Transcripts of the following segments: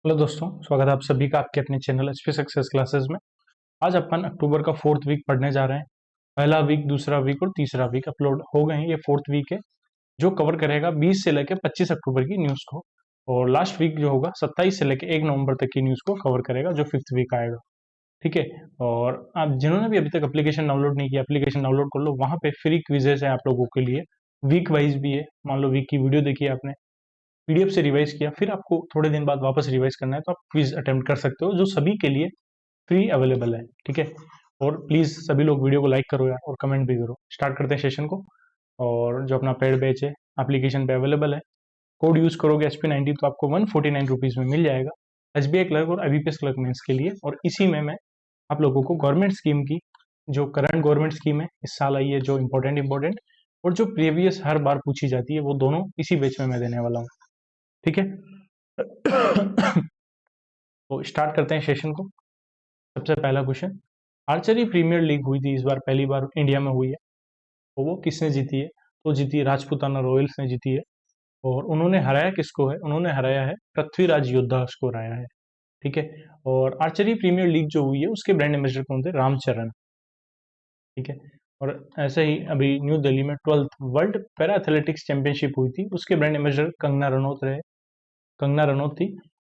Hello दोस्तों, स्वागत है आप सभी का आपके अपने चैनल एचपी सक्सेस क्लासेस में। आज अपन अक्टूबर का 4th वीक पढ़ने जा रहे हैं। पहला वीक, दूसरा वीक और तीसरा वीक अपलोड हो गए हैं। ये 4th वीक है जो कवर करेगा 20 से लेकर 25 अक्टूबर की न्यूज़ को, और लास्ट वीक जो होगा 27 से लेकर 1 नवंबर तक की न्यूज़ को कवर करेगा, जो 5th वीक आएगा। ठीक है। और आप जिन्होंने भी अभी तक एप्लीकेशन डाउनलोड नहीं किया, एप्लीकेशन डाउनलोड कर लो। वहाँ पे फ्री क्विजेस है आप लोगों के लिए, वीक वाइज भी है। मान लो वीक की वीडियो देखी आपने, पीडीएफ से रिवाइज किया, फिर आपको थोड़े दिन बाद वापस रिवाइज करना है तो आप क्विज अटेम्प्ट कर सकते हो, जो सभी के लिए फ्री अवेलेबल है। ठीक है। और प्लीज सभी लोग वीडियो को लाइक करो यार, और कमेंट भी करो। स्टार्ट करते हैं सेशन को। और जो अपना पेड बैच है एप्लीकेशन पे अवेलेबल है। कोड यूज करोगे SP90 तो आपको 149 रुपीज में मिल जाएगा, SBI क्लर्क और IBPS क्लर्क मेंस के लिए। और इसी में मैं आप लोगों को गवर्नमेंट स्कीम की, जो करंट गवर्नमेंट स्कीम है इस साल आई है, जो इंपॉर्टेंट और जो प्रीवियस हर बार पूछी जाती है, वो दोनों इसी बैच में मैं देने वाला हूँ। ठीक है। तो स्टार्ट करते हैं सेशन को। सबसे पहला क्वेश्चन, आर्चरी प्रीमियर लीग हुई थी इस बार, पहली बार इंडिया में हुई है, तो वो किसने जीती है? तो जीती है राजपूताना रॉयल्स ने जीती है। और उन्होंने हराया किसको है? उन्होंने हराया है पृथ्वीराज योद्धा को हराया है। ठीक है। और आर्चरी प्रीमियर लीग जो हुई है उसके ब्रांड एम्बेसडर कौन थे? रामचरण। ठीक है। और ऐसे ही अभी न्यू दिल्ली में 12th world para athletics championship हुई थी, उसके ब्रांड एम्बेसडर कंगना रनौत रहे, कंगना रनौत थी।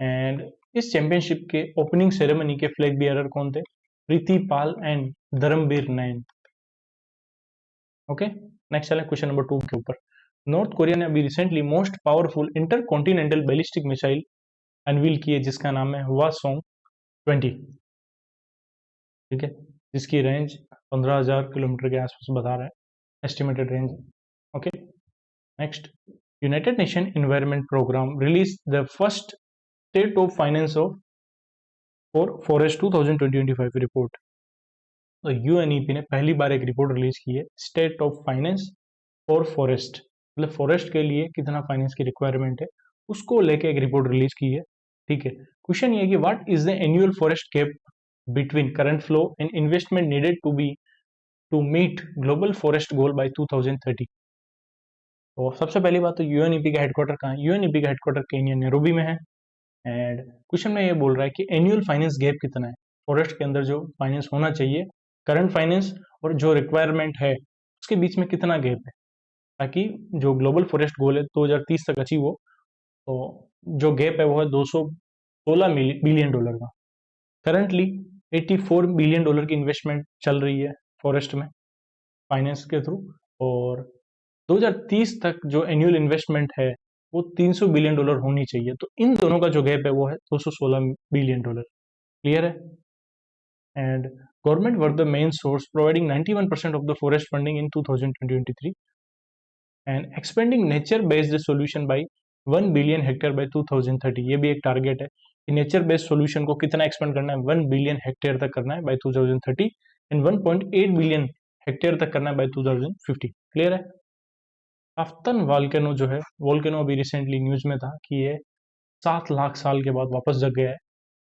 एंड इस चैंपियनशिप के ओपनिंग सेरेमनी के फ्लैग बियरर कौन थे? Preeti Pal and Dharamvir Nain. Okay. Next चले क्वेश्चन नंबर 2 के ऊपर। नॉर्थ कोरिया ने अभी recently most powerful intercontinental ballistic missile unveil की है, जिसका नाम है हवासोंग 20। ठीक है। जिसकी रेंज 15,000 किलोमीटर के आसपास बता रहा है, estimated range. Okay. Next, united nation environment programme release the first state of finance of for forest 2025 report. तो यूएनईपी ने पहली बार एक रिपोर्ट रिलीज की है, state of finance for forest, मतलब फॉरेस्ट के लिए कितना फाइनेंस की रिक्वायरमेंट है, उसको लेके एक रिपोर्ट रिलीज की है। ठीक है। क्वेश्चन ये है कि what is the annual forest gap between current flow and investment needed to meet global forest goal by 2030। तो सबसे पहली बात तो यूएनईपी का हेडक्वार्टर कहाँ है? यूएनईपी का हेडक्वार्टर केन्या नैरोबी में है। एंड क्वेश्चन में ये बोल रहा है कि एनुअल फाइनेंस गैप कितना है, फॉरेस्ट के अंदर जो फाइनेंस होना चाहिए, करंट फाइनेंस और जो रिक्वायरमेंट है उसके बीच में कितना गैप है, ताकि जो ग्लोबल फॉरेस्ट गोल है 2030 तक अचीव हो। तो जो गैप है वो है $216 बिलियन का। करंटली $84 बिलियन की इन्वेस्टमेंट चल रही है फॉरेस्ट में फाइनेंस के थ्रू। और 2030 तक जो एनुअल इन्वेस्टमेंट है वो $300 बिलियन होनी चाहिए। तो इन दोनों का जो गैप है वो है $216 बिलियन। क्लियर है? And government were the main source providing 91% of the forest funding in 2023 and expanding nature based solution by 1 billion hectare by 2030। ये भी एक टारगेट है कि नेचर बेस्ड सोल्यूशन को कितना एक्सपेंड करना है, 1 बिलियन हेक्टेयर तक करना है बाई 2030 एंड 1.8 बिलियन हेक्टेयर तक करना है बाई 2050। क्लियर है? आफ्तन वॉल्केनो जो है, वॉल्केनो अभी रिसेंटली न्यूज में था कि ये 7 लाख साल के बाद वापस जग गया है,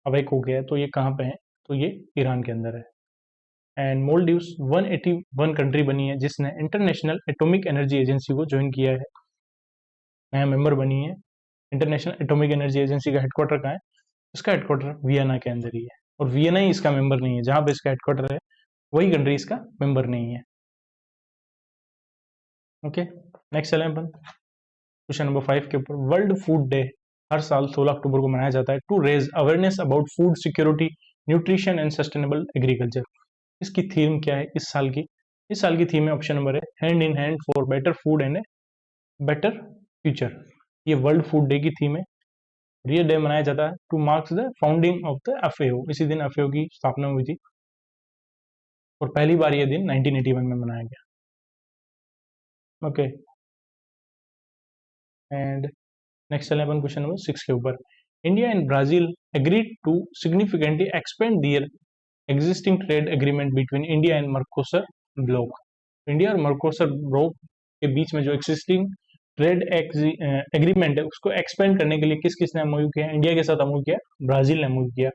अवेक हो गया है। तो ये कहाँ पे है? तो ये ईरान के अंदर है। एंड मोल्डीव्स 181 कंट्री बनी है जिसने इंटरनेशनल एटॉमिक एनर्जी एजेंसी को ज्वाइन किया है, नया मेंबर बनी है। इंटरनेशनल एटॉमिक एनर्जी एजेंसी का हेडक्वार्टर कहाँ है? इसका हेडक्वार्टर वियना के अंदर ही है, और वियना ही इसका मेंबर नहीं है। जहां पे इसका हेडक्वार्टर है वही कंट्री इसका मेंबर नहीं है। ओके। नेक्स्ट चलें अपन क्वेश्चन नंबर 5 के ऊपर। वर्ल्ड फूड डे हर साल 16 अक्टूबर को मनाया जाता है to raise awareness about food security, nutrition and sustainable agriculture. इसकी थीम क्या है इस साल की? इस साल की थीम है, ऑप्शन नंबर है, hand in hand for better food and better future. ये वर्ल्ड फूड डे की थीम है। और ये डे मनाया जाता है two marks the founding of the FAO. इसी दिन एफएओ की स्थापना हुई थी, और पहली बार ये दिन 1981 में मनाया गया। ओके। एंड नेक्स्ट चले अपन क्वेश्चन नंबर 6 के ऊपर। India and Brazil agreed to significantly expand their existing trade agreement between India and Mercosur bloc. India और मर्कोसर ब्लॉक के बीच में जो एग्जिस्टिंग ट्रेड एग्रीमेंट है उसको एक्सपेंड करने के लिए किस किसने एमओयू किया? इंडिया के साथ एमओयू किया, ब्राजील ने एमओयू किया,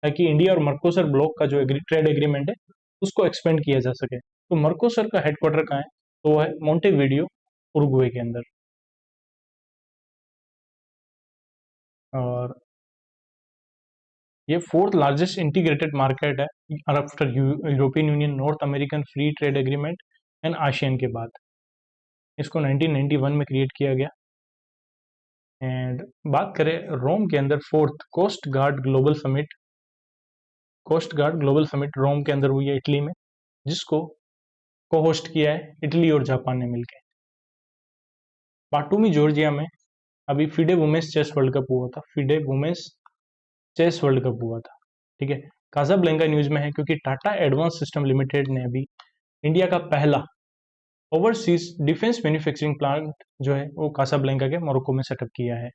ताकि इंडिया और मर्कोसर ब्लॉक का जो ट्रेड एग्रीमेंट है उसको एक्सपेंड किया जा सके। तो मर्कोसर का हेडक्वार्टर कहाँ है? तो वो है मोंटेविडियो, उरुग्वे के अंदर। और ये फोर्थ लार्जेस्ट इंटीग्रेटेड मार्केट है after European union, north American free trade agreement and ASEAN के बाद। इसको 1991 में क्रिएट किया गया। एंड बात करें रोम के अंदर fourth coast guard global summit Rome के अंदर हुई है इटली में, जिसको को होस्ट किया है इटली और जापान ने मिलकर। बाटूमी जॉर्जिया में अभी FIDE women's chess world cup हुआ था, FIDE women's chess world cup हुआ था, ठीक है। काजाब्लैंका न्यूज में है क्योंकि टाटा एडवांस सिस्टम लिमिटेड ने अभी इंडिया का पहला ओवरसीज डिफेंस मैन्युफैक्चरिंग प्लांट जो है वो कासाब्लैंका के मोरक्को में सेटअप किया है।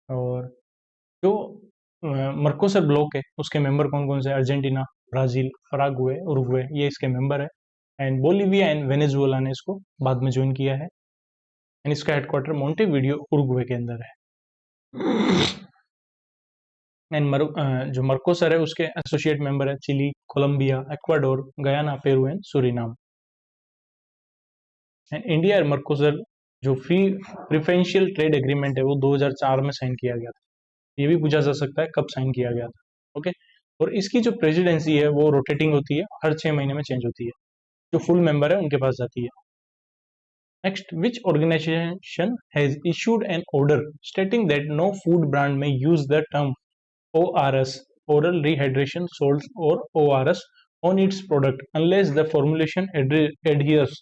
और जो मर्कोसर ब्लॉक है उसके मेंबर कौन कौन से? अर्जेंटीना, ब्राजील, पराग्वे, उरुग्वे, ये इसके मेंबर है। एंड बोलिविया एंड वेनेजुएला ने इसको बाद में ज्वाइन किया है। एंड इसका हेडक्वार्टर मोंटेविडियो उरुग्वे के अंदर है। एंड जो मर्कोसर है उसके एसोसिएट मेंबर है Chile, Colombia, Ecuador, Guyana, Peru and Suriname. And India और मर्कोसर जो फ्री प्रिफरेंशियल ट्रेड एग्रीमेंट है वो 2004 में साइन किया गया था। ये भी पूछा जा सकता है कब साइन किया गया था, ओके। और इसकी जो प्रेसिडेंसी है वो रोटेटिंग होती है, हर 6 महीने में चेंज होती है। जो फुल मेंबर है उनके पास जाती है। Next, which organisation has issued an order stating that no food brand may use the term ORS, oral rehydration salts, or ORS on its product unless the formulation adheres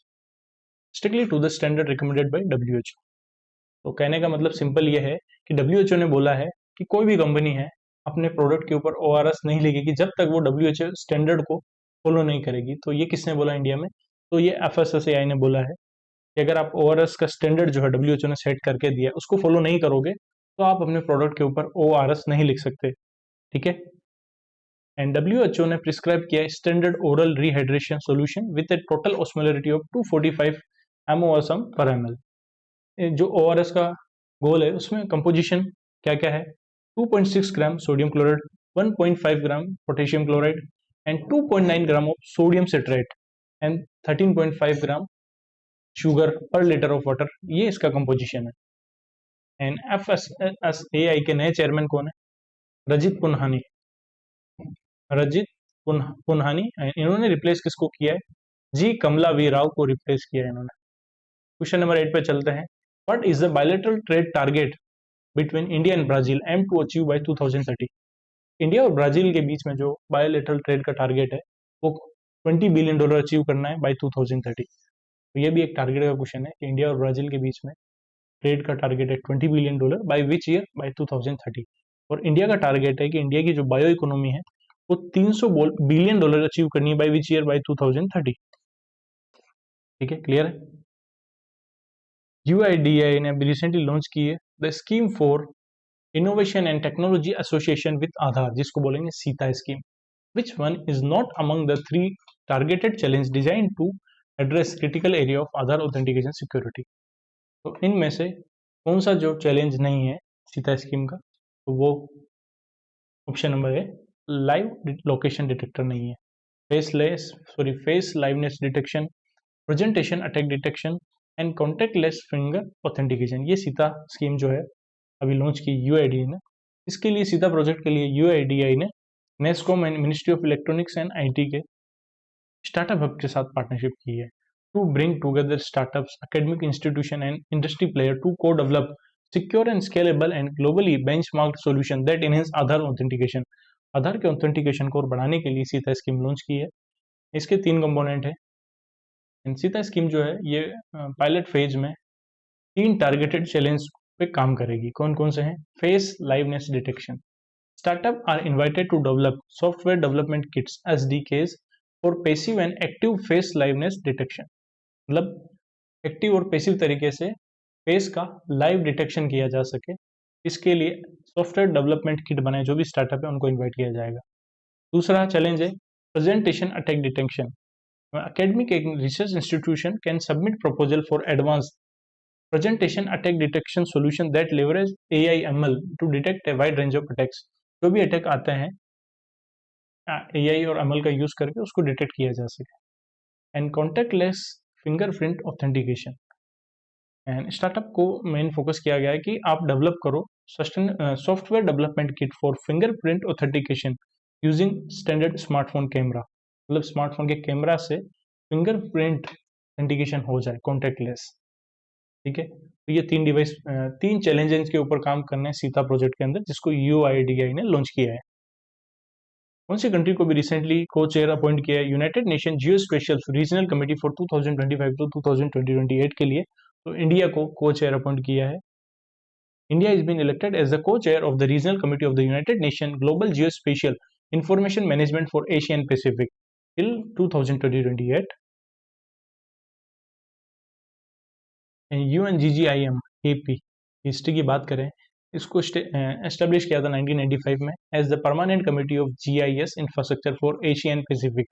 strictly to the standard recommended by WHO। तो कहने का मतलब simple ये है कि WHO ने बोला है कि कोई भी कंपनी है अपने प्रोडक्ट के ऊपर ORS नहीं लिखेगी जब तक वो WHO स्टैंडर्ड को फॉलो नहीं करेगी। तो ये किसने बोला इंडिया में? तो ये FSSAI ने बोला है कि अगर आप ORS का स्टैंडर्ड जो है WHO ने सेट करके दिया उसको फॉलो नहीं करोगे तो आप अपने प्रोडक्ट के ऊपर ORS नहीं लिख सकते, ठीक है। एंड WHO ने प्रिस्क्राइब किया standard oral rehydration solution with A total osmolarity of 245 MOSM पर ml। जो ORS का गोल है उसमें कंपोजिशन क्या क्या है? 2.6 gram sodium chloride, 1.5 gram potassium chloride and 2.9 gram of sodium citrate and 13.5 gram sugar पर लीटर ऑफ वाटर, ये इसका कंपोजिशन है। एंड FSSAI के नए चेयरमैन कौन है? रजित पुन्हानी। पुन्हानी। इन्होंने रिप्लेस किसको किया है? जी कमला वी राव को रिप्लेस किया है इन्होंने। क्वेश्चन नंबर 8 पे चलते हैं। What is the bilateral trade target between India and Brazil aim to achieve by 2030? India और ब्राजील के बीच में जो बायलैटरल ट्रेड का टारगेट है वो $20 बिलियन अचीव करना है बाय 2030। तो ये भी एक टारगेट का क्वेश्चन है कि इंडिया और ब्राजील के बीच में ट्रेड का टारगेट है $20 billion by which year? By 2030। और इंडिया का टारगेट है कि इंडिया की जो बायो इकोनॉमी है वो $300 बिलियन अचीव करनी है बाय विच ईयर? बाय 2030, ठीक है, क्लियर है। UIDAI ने अभी रिसेंटली लॉन्च की है the scheme for innovation and technology association with Aadhaar, जिसको बोलेंगे SITAA scheme. Which one is not among the 3 targeted challenge design to address critical area of Aadhaar authentication security? तो इनमें से कौन सा जो चैलेंज नहीं है सीता स्कीम का? तो वो ऑप्शन नंबर है लाइव लोकेशन डिटेक्टर नहीं है, face liveness detection, presentation attack detection and contact lens finger authentication. ये सीता स्कीम जो है अभी लॉन्च की UIDAI ने। इसके लिए सीता प्रोजेक्ट के लिए UIDAI ने NASSCOM and ministry of electronics and IT के स्टार्टअप हब के साथ पार्टनरशिप की है to bring together startups, academic institution and industry player to co develop secure and scalable and globally benchmarked solution that enhance Aadhaar authentication. Aadhaar के authentication को और बढ़ाने के लिए सीता स्कीम लॉन्च की है। इसके 3 कंपोनेंट है। सीता स्कीम जो है ये पायलट फेज में 3 टारगेटेड चैलेंज पे काम करेगी। कौन कौन से हैं? Face liveness detection, startup are invited to develop software development kits SDKs for passive and active face liveness detection. मतलब एक्टिव और पैसिव तरीके से फेस का लाइव डिटेक्शन किया जा सके, इसके लिए सॉफ्टवेयर डेवलपमेंट किट बनाए जो भी स्टार्टअप है उनको इन्वाइट किया जाएगा। दूसरा चैलेंज है presentation attack detection. academic and research institution can submit proposal for advanced presentation attack detection solution that leverage AI ML to detect a wide range of attacks। जो भी अटैक आते हैं AI और ML का use करके उसको detect किया जा सके। And contact lens fingerprint authentication. And startup को मेन फोकस किया गया है कि आप डेवलप करो software development kit for fingerprint authentication using standard smartphone camera, मतलब स्मार्टफोन के कैमरा से फिंगरप्रिंट ऑथेंटिकेशन हो जाए कॉन्टेक्टलेस। ठीक है, तो ये 3 डिवाइस 3 चैलेंजेस के ऊपर काम करना है सीता प्रोजेक्ट के अंदर, जिसको यूआईडीआई ने लॉन्च किया है। कौन सी कंट्री को भी रिसेंटली को चेयर अपॉइंट किया है united nation geospatial regional committee for 2025 to 2028 के लिए, तो इंडिया को को चेयर अपॉइंट किया है। India has been elected as the co-chair of the Regional Committee of the United Nations Global Geospatial Information Management for Asia and Pacific till 2028. And UNGGIM AP history की बात करें, इसको establish किया था 1995 में as the permanent committee of GIS infrastructure for Asia and Pacific,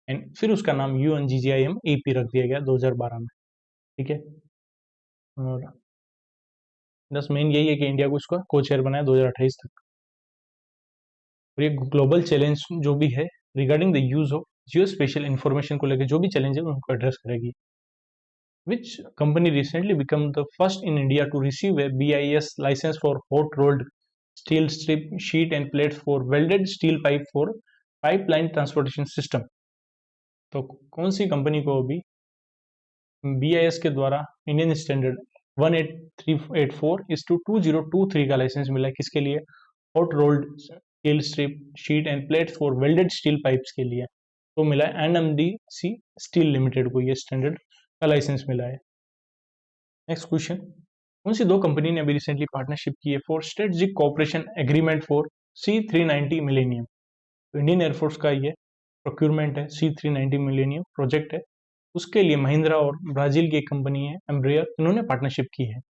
and फिर उसका नाम UNGGIM AP रख दिया गया 2012 में। ठीक है, और बस मेन यही है कि इंडिया को इसका को चेयर बनाया 2028 तक। और ये ग्लोबल चैलेंज जो भी है regarding the use of geospatial information को लेकर जो भी चैलेंज है उनको एड्रेस करेगी। Which company recently become the first in India to receive a BIS licence for hot rolled steel strip sheet and plates for welded steel pipe for pipeline transportation system. तो कौन सी company को अभी BIS के द्वारा Indian standard 18384/2023 का licence मिला है, किसके लिए? Hot rolled steel strip sheet and plates for welded steel pipes के लिए। तो मिला है NMDC स्टील लिमिटेड को ये स्टैंडर्ड का लाइसेंस मिला है। नेक्स्ट क्वेश्चन, कौन सी दो कंपनी ने अभी रिसेंटली पार्टनरशिप की है for strategic cooperation agreement for C390 millennium? तो इंडियन एयरफोर्स का ये प्रोक्यूरमेंट है, C390 मिलेनियम प्रोजेक्ट है, उसके लिए महिंद्रा और ब्राजील की एक कंपनी है एम्ब्रेयर, इन्होंने पार्टनरशिप की है।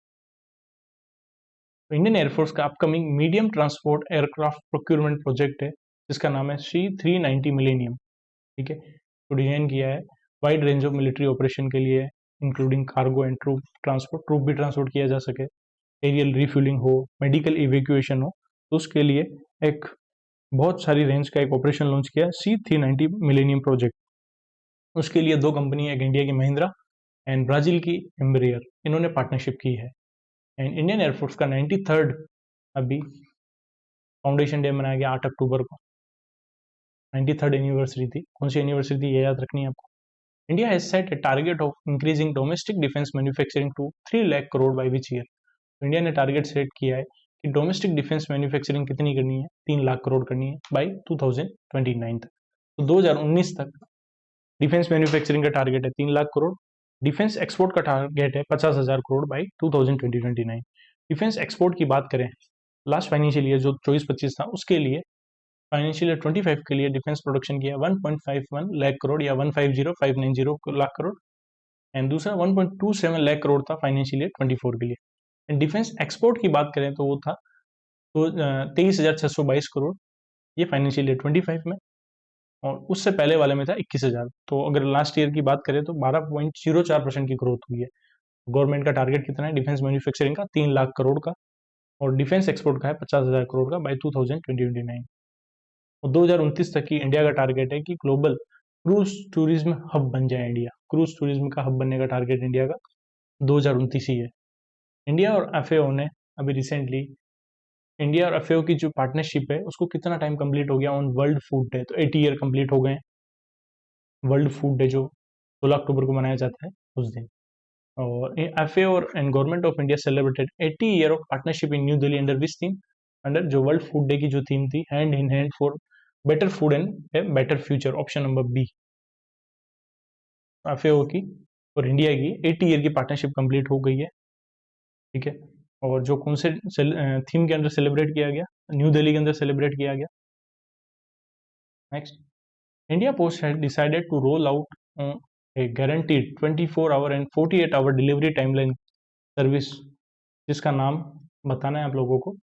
तो इंडियन एयरफोर्स का upcoming medium transport aircraft procurement project है, जिसका नाम है C390 मिलेनियम। ठीक है, तो डिजाइन किया है wide range of military operation के लिए, including cargo and troop transport, troop भी ट्रांसपोर्ट किया जा सके, एरियल रिफ्यूलिंग हो, मेडिकल इवेक्यूएशन हो, तो उसके लिए एक बहुत सारी रेंज का एक ऑपरेशन लॉन्च किया C390 मिलेनियम प्रोजेक्ट। उसके लिए दो कंपनी, एक इंडिया की महिंद्रा एंड ब्राजील की एम्ब्रेयर, इन्होंने पार्टनरशिप की है। एंड इंडियन एयरफोर्स का 93rd अभी फाउंडेशन डे मनाया गया 8 अक्टूबर को, 93rd एनिवर्सरी थी। कौन सी एनिवर्सरी थी ये याद रखनी है आपको। India has set a target of increasing domestic defence manufacturing to 3 lakh crore by which year. India ने टारगेट सेट किया है कि डोमेस्टिक डिफेंस मैन्युफैक्चरिंग कितनी करनी है, 3 लाख करोड़ करनी है बाई 2029 तक। तो 2019 तक डिफेंस मैन्युफैक्चरिंग का टारगेट है 3 लाख करोड़, डिफेंस एक्सपोर्ट का टारगेट है 50,000 करोड़ बाई 2029। डिफेंस एक्सपोर्ट की बात करें, लास्ट फाइनेंशियल ईयर जो 24-25 था, उसके लिए फाइनेंशियल ईयर 25 के लिए डिफेंस प्रोडक्शन किया 1.51 लाख करोड़ या 150,590 लाख करोड़, एंड दूसरा 1.27 लाख करोड़ था फाइनेंशियल ईयर 24 के लिए। एंड डिफेंस एक्सपोर्ट की बात करें तो वो था तो 23,622 करोड़ ये फाइनेंशियल ईयर 25 में, और उससे पहले वाले में था 21,000। तो अगर लास्ट ईयर की बात करें तो 12.04% की ग्रोथ हुई है। गवर्नमेंट का टारगेट कितना है डिफेंस मैन्युफैक्चरिंग का? 3 लाख करोड़ का, और डिफेंस एक्सपोर्ट का है 50,000 करोड़ का बाई 2029। और 2029 तक की इंडिया का टारगेट है कि ग्लोबल क्रूज टूरिज्म हब बन जाए इंडिया। क्रूज टूरिज्म का हब बनने का टारगेट इंडिया का 2029 ही है। इंडिया और FAO ने अभी रिसेंटली, इंडिया और FAO की जो पार्टनरशिप है उसको कितना टाइम कंप्लीट हो गया ऑन वर्ल्ड फूड डे? तो 80 ईयर कंप्लीट हो गए। वर्ल्ड फूड डे जो 16 अक्टूबर को मनाया जाता है उस दिन। और FAO and Government of India celebrated 80 year of partnership in New Delhi under which theme? Under जो वर्ल्ड फूड डे की जो थीम थी, hand in hand for better food and a better future, option number B. FAO की और India की 80 year की partnership complete हो गई है। ठीक है, और जो कौन से थीम के अंदर सेलिब्रेट किया गया? न्यू दिल्ली के अंदर सेलिब्रेट किया गया। Next, India post had decided to roll out a guaranteed 24 hour and 48 hour delivery timeline service, जिसका नाम बताना है आप लोगों को,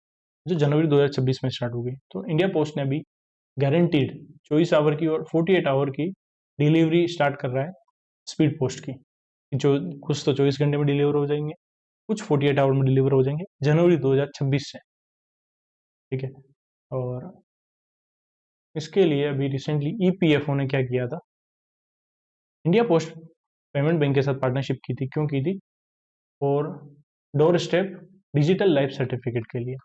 जो जनवरी 2026 में स्टार्ट हो गई। तो इंडिया पोस्ट ने अभी गारंटीड 24 आवर की और 48 आवर की डिलीवरी स्टार्ट कर रहा है स्पीड पोस्ट की, जो कुछ तो 24 घंटे में डिलीवर हो जाएंगे, कुछ 48 आवर में डिलीवर हो जाएंगे जनवरी 2026 से। ठीक है, और इसके लिए अभी रिसेंटली EPFO ने क्या किया था, इंडिया पोस्ट पेमेंट बैंक के साथ पार्टनरशिप की थी। क्यों की थी? और door step digital life certificate के लिए।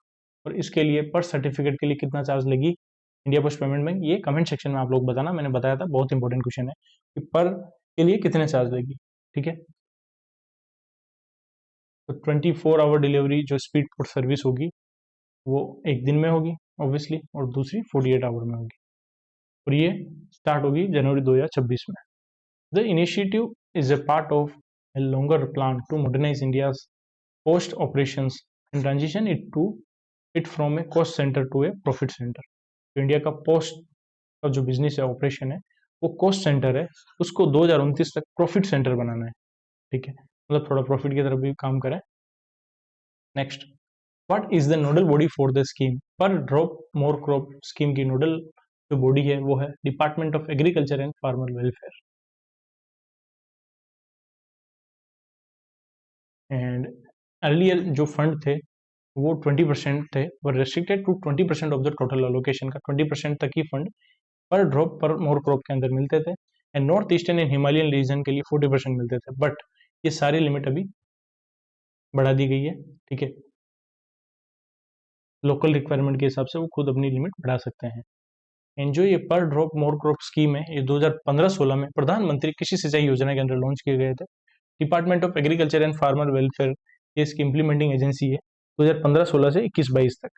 और इसके लिए पर सर्टिफिकेट के लिए कितना चार्ज लगी इंडिया पोस्ट पेमेंट बैंक, ये कमेंट सेक्शन में आप लोग बताना, मैंने बताया था बहुत इंपॉर्टेंट क्वेश्चन है कि पर के लिए कितने चार्ज लगी। ठीक है, तो 24 आवर डिलीवरी जो स्पीड पोस्ट सर्विस होगी वो एक दिन में होगी ऑब्वियसली, और दूसरी 48 आवर में होगी, और ये स्टार्ट होगी जनवरी 2026 में। The initiative is a part of a longer plan to modernize India's post operations and transition it from a cost center to a profit center। तो इंडिया का पोस्ट का जो बिजनेस है, ऑपरेशन है, वो कॉस्ट सेंटर है, उसको 2029 तक प्रॉफिट सेंटर बनाना है। ठीक है, मतलब थोड़ा प्रॉफिट की तरफ भी काम करें। Next, what is the nodal body for the scheme? Per drop more crop scheme की नोडल जो बॉडी है वो है department of agriculture and farmer welfare. And earlier जो फंड थे वो 20% थे, were restricted to 20% of the total allocation का 20% तक ही फंड पर ड्रॉप पर मोर क्रॉप के अंदर मिलते थे, and north eastern and Himalayan region के लिए 40% मिलते थे, बट ये सारी लिमिट अभी बढ़ा दी गई है। ठीक है, लोकल रिक्वायरमेंट के हिसाब से वो खुद अपनी लिमिट बढ़ा सकते हैं। एंड जो ये per drop more crop scheme है, ये 2015-16 में प्रधानमंत्री कृषि सिंचाई योजना के अंदर लॉन्च किए गए थे। Department of agriculture and farmer welfare ये इसकी इंप्लीमेंटिंग एजेंसी है 2015-16 से 21-22 तक,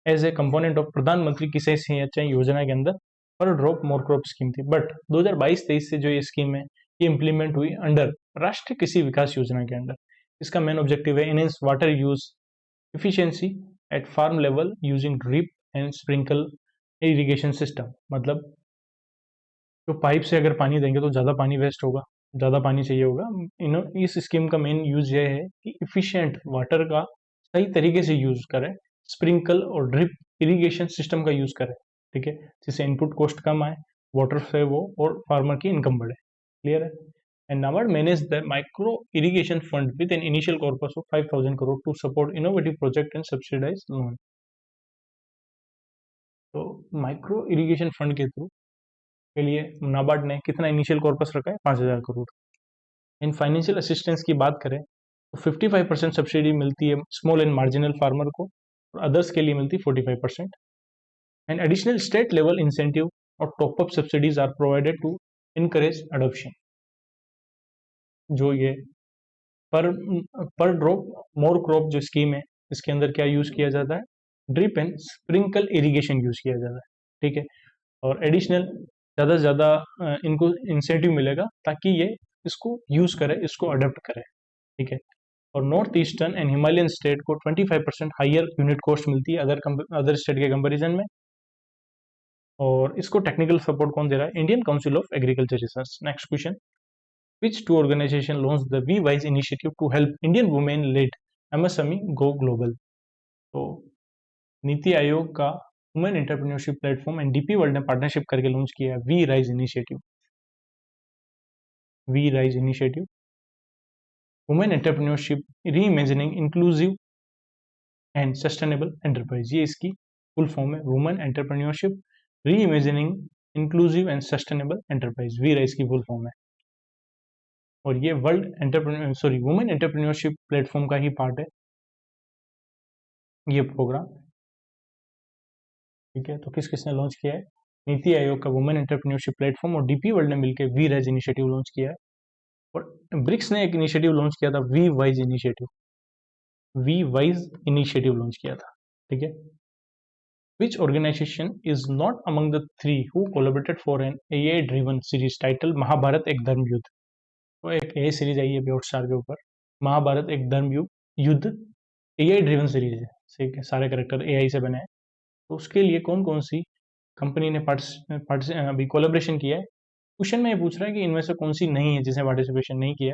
एज ए कंपोनेंट ऑफ प्रधानमंत्री किसान सिंचाई योजना के अंदर पर ड्रॉप मोर क्रॉप स्कीम थी। बट 2022-23 से जो ये स्कीम है ये इंप्लीमेंट हुई अंडर राष्ट्रीय कृषि विकास योजना के अंडर। इसका मेन ऑब्जेक्टिव है enhance water use efficiency at farm level using drip and sprinkle irrigation system। मतलब जो पाइप से अगर पानी देंगे तो ज़्यादा पानी वेस्ट होगा, ज़्यादा पानी चाहिए होगा। इस स्कीम का मेन यूज ये है कि इफिशिएंट वाटर का सही तरीके से यूज करें, स्प्रिंकल और ड्रिप इरिगेशन सिस्टम का यूज करें। ठीक है, जिससे इनपुट कॉस्ट कम आए, वाटर से वो और फार्मर की इनकम बढ़े। क्लियर है? And NABARD managed the micro irrigation fund with an initial corpus of 5,000 crore to support innovative project and subsidize loan। तो माइक्रो इरिगेशन फंड के थ्रू के लिए नाबार्ड ने कितना इनिशियल कॉर्पस रखा है? 5,000 करोड़। इन फाइनेंशियल असिस्टेंस की बात करें तो 55% सब्सिडी मिलती है स्मॉल एंड मार्जिनल फार्मर को, और अदर्स के लिए मिलती है 45%। And additional state level incentive और top up subsidies are provided to encourage adoption. जो ये पर ड्रॉप मोर क्रॉप जो स्कीम है, इसके अंदर क्या यूज किया जाता है? Drip and sprinkle irrigation use किया जाता है। ठीक है, और एडिशनल ज़्यादा से ज़्यादा इनको इंसेंटिव मिलेगा ताकि ये इसको यूज करे, इसको अडोप्ट करे। ठीक है, और north eastern and Himalayan state को 25% हाइयर यूनिट कॉस्ट मिलती है अदर स्टेट के कंपेरिजन में। और इसको टेक्निकल सपोर्ट कौन दे रहा है? Indian council of agriculture research. Next question, which two organization launched the V-Wise initiative to help Indian women-led MSME go global? तो नीति आयोग का women entrepreneurship platform and DP world ने पार्टनरशिप करके लॉन्च किया we rise initiative. We rise initiative women entrepreneurship reimagining inclusive and sustainable enterprise, ये इसकी full form है। Women entrepreneurship reimagining inclusive and sustainable enterprise, we rise की full form है। और ये वुमेन एंटरप्रेन्योरशिप प्लेटफॉर्म का ही पार्ट है ये प्रोग्राम। ठीक है, तो किस किसने लॉन्च किया है? नीति आयोग का वुमेन एंटरप्रेन्योरशिप प्लेटफॉर्म और डीपी वर्ल्ड ने मिलकर वी राइज इनिशिएटिव लॉन्च किया है। और ब्रिक्स ने एक इनिशिएटिव लॉन्च किया था वी वाइज इनिशिएटिव लॉन्च किया था। ठीक है, which organisation is not among the three who collaborated for an AI driven series title Mahabharat Ek Dharm युद्ध? तो एक एआई सीरीज आई है हॉटस्टार के ऊपर, महाभारत एक धर्म युद्ध, एआई ड्रिवन सीरीज है। ठीक है, सारे कैरेक्टर एआई से बने हैं। तो उसके लिए कौन कौन सी कंपनी ने अभी कोलेब्रेशन किया है? क्वेश्चन में ये पूछ रहा है कि इनमें से कौन सी नहीं है जिसने पार्टिसिपेशन नहीं किया,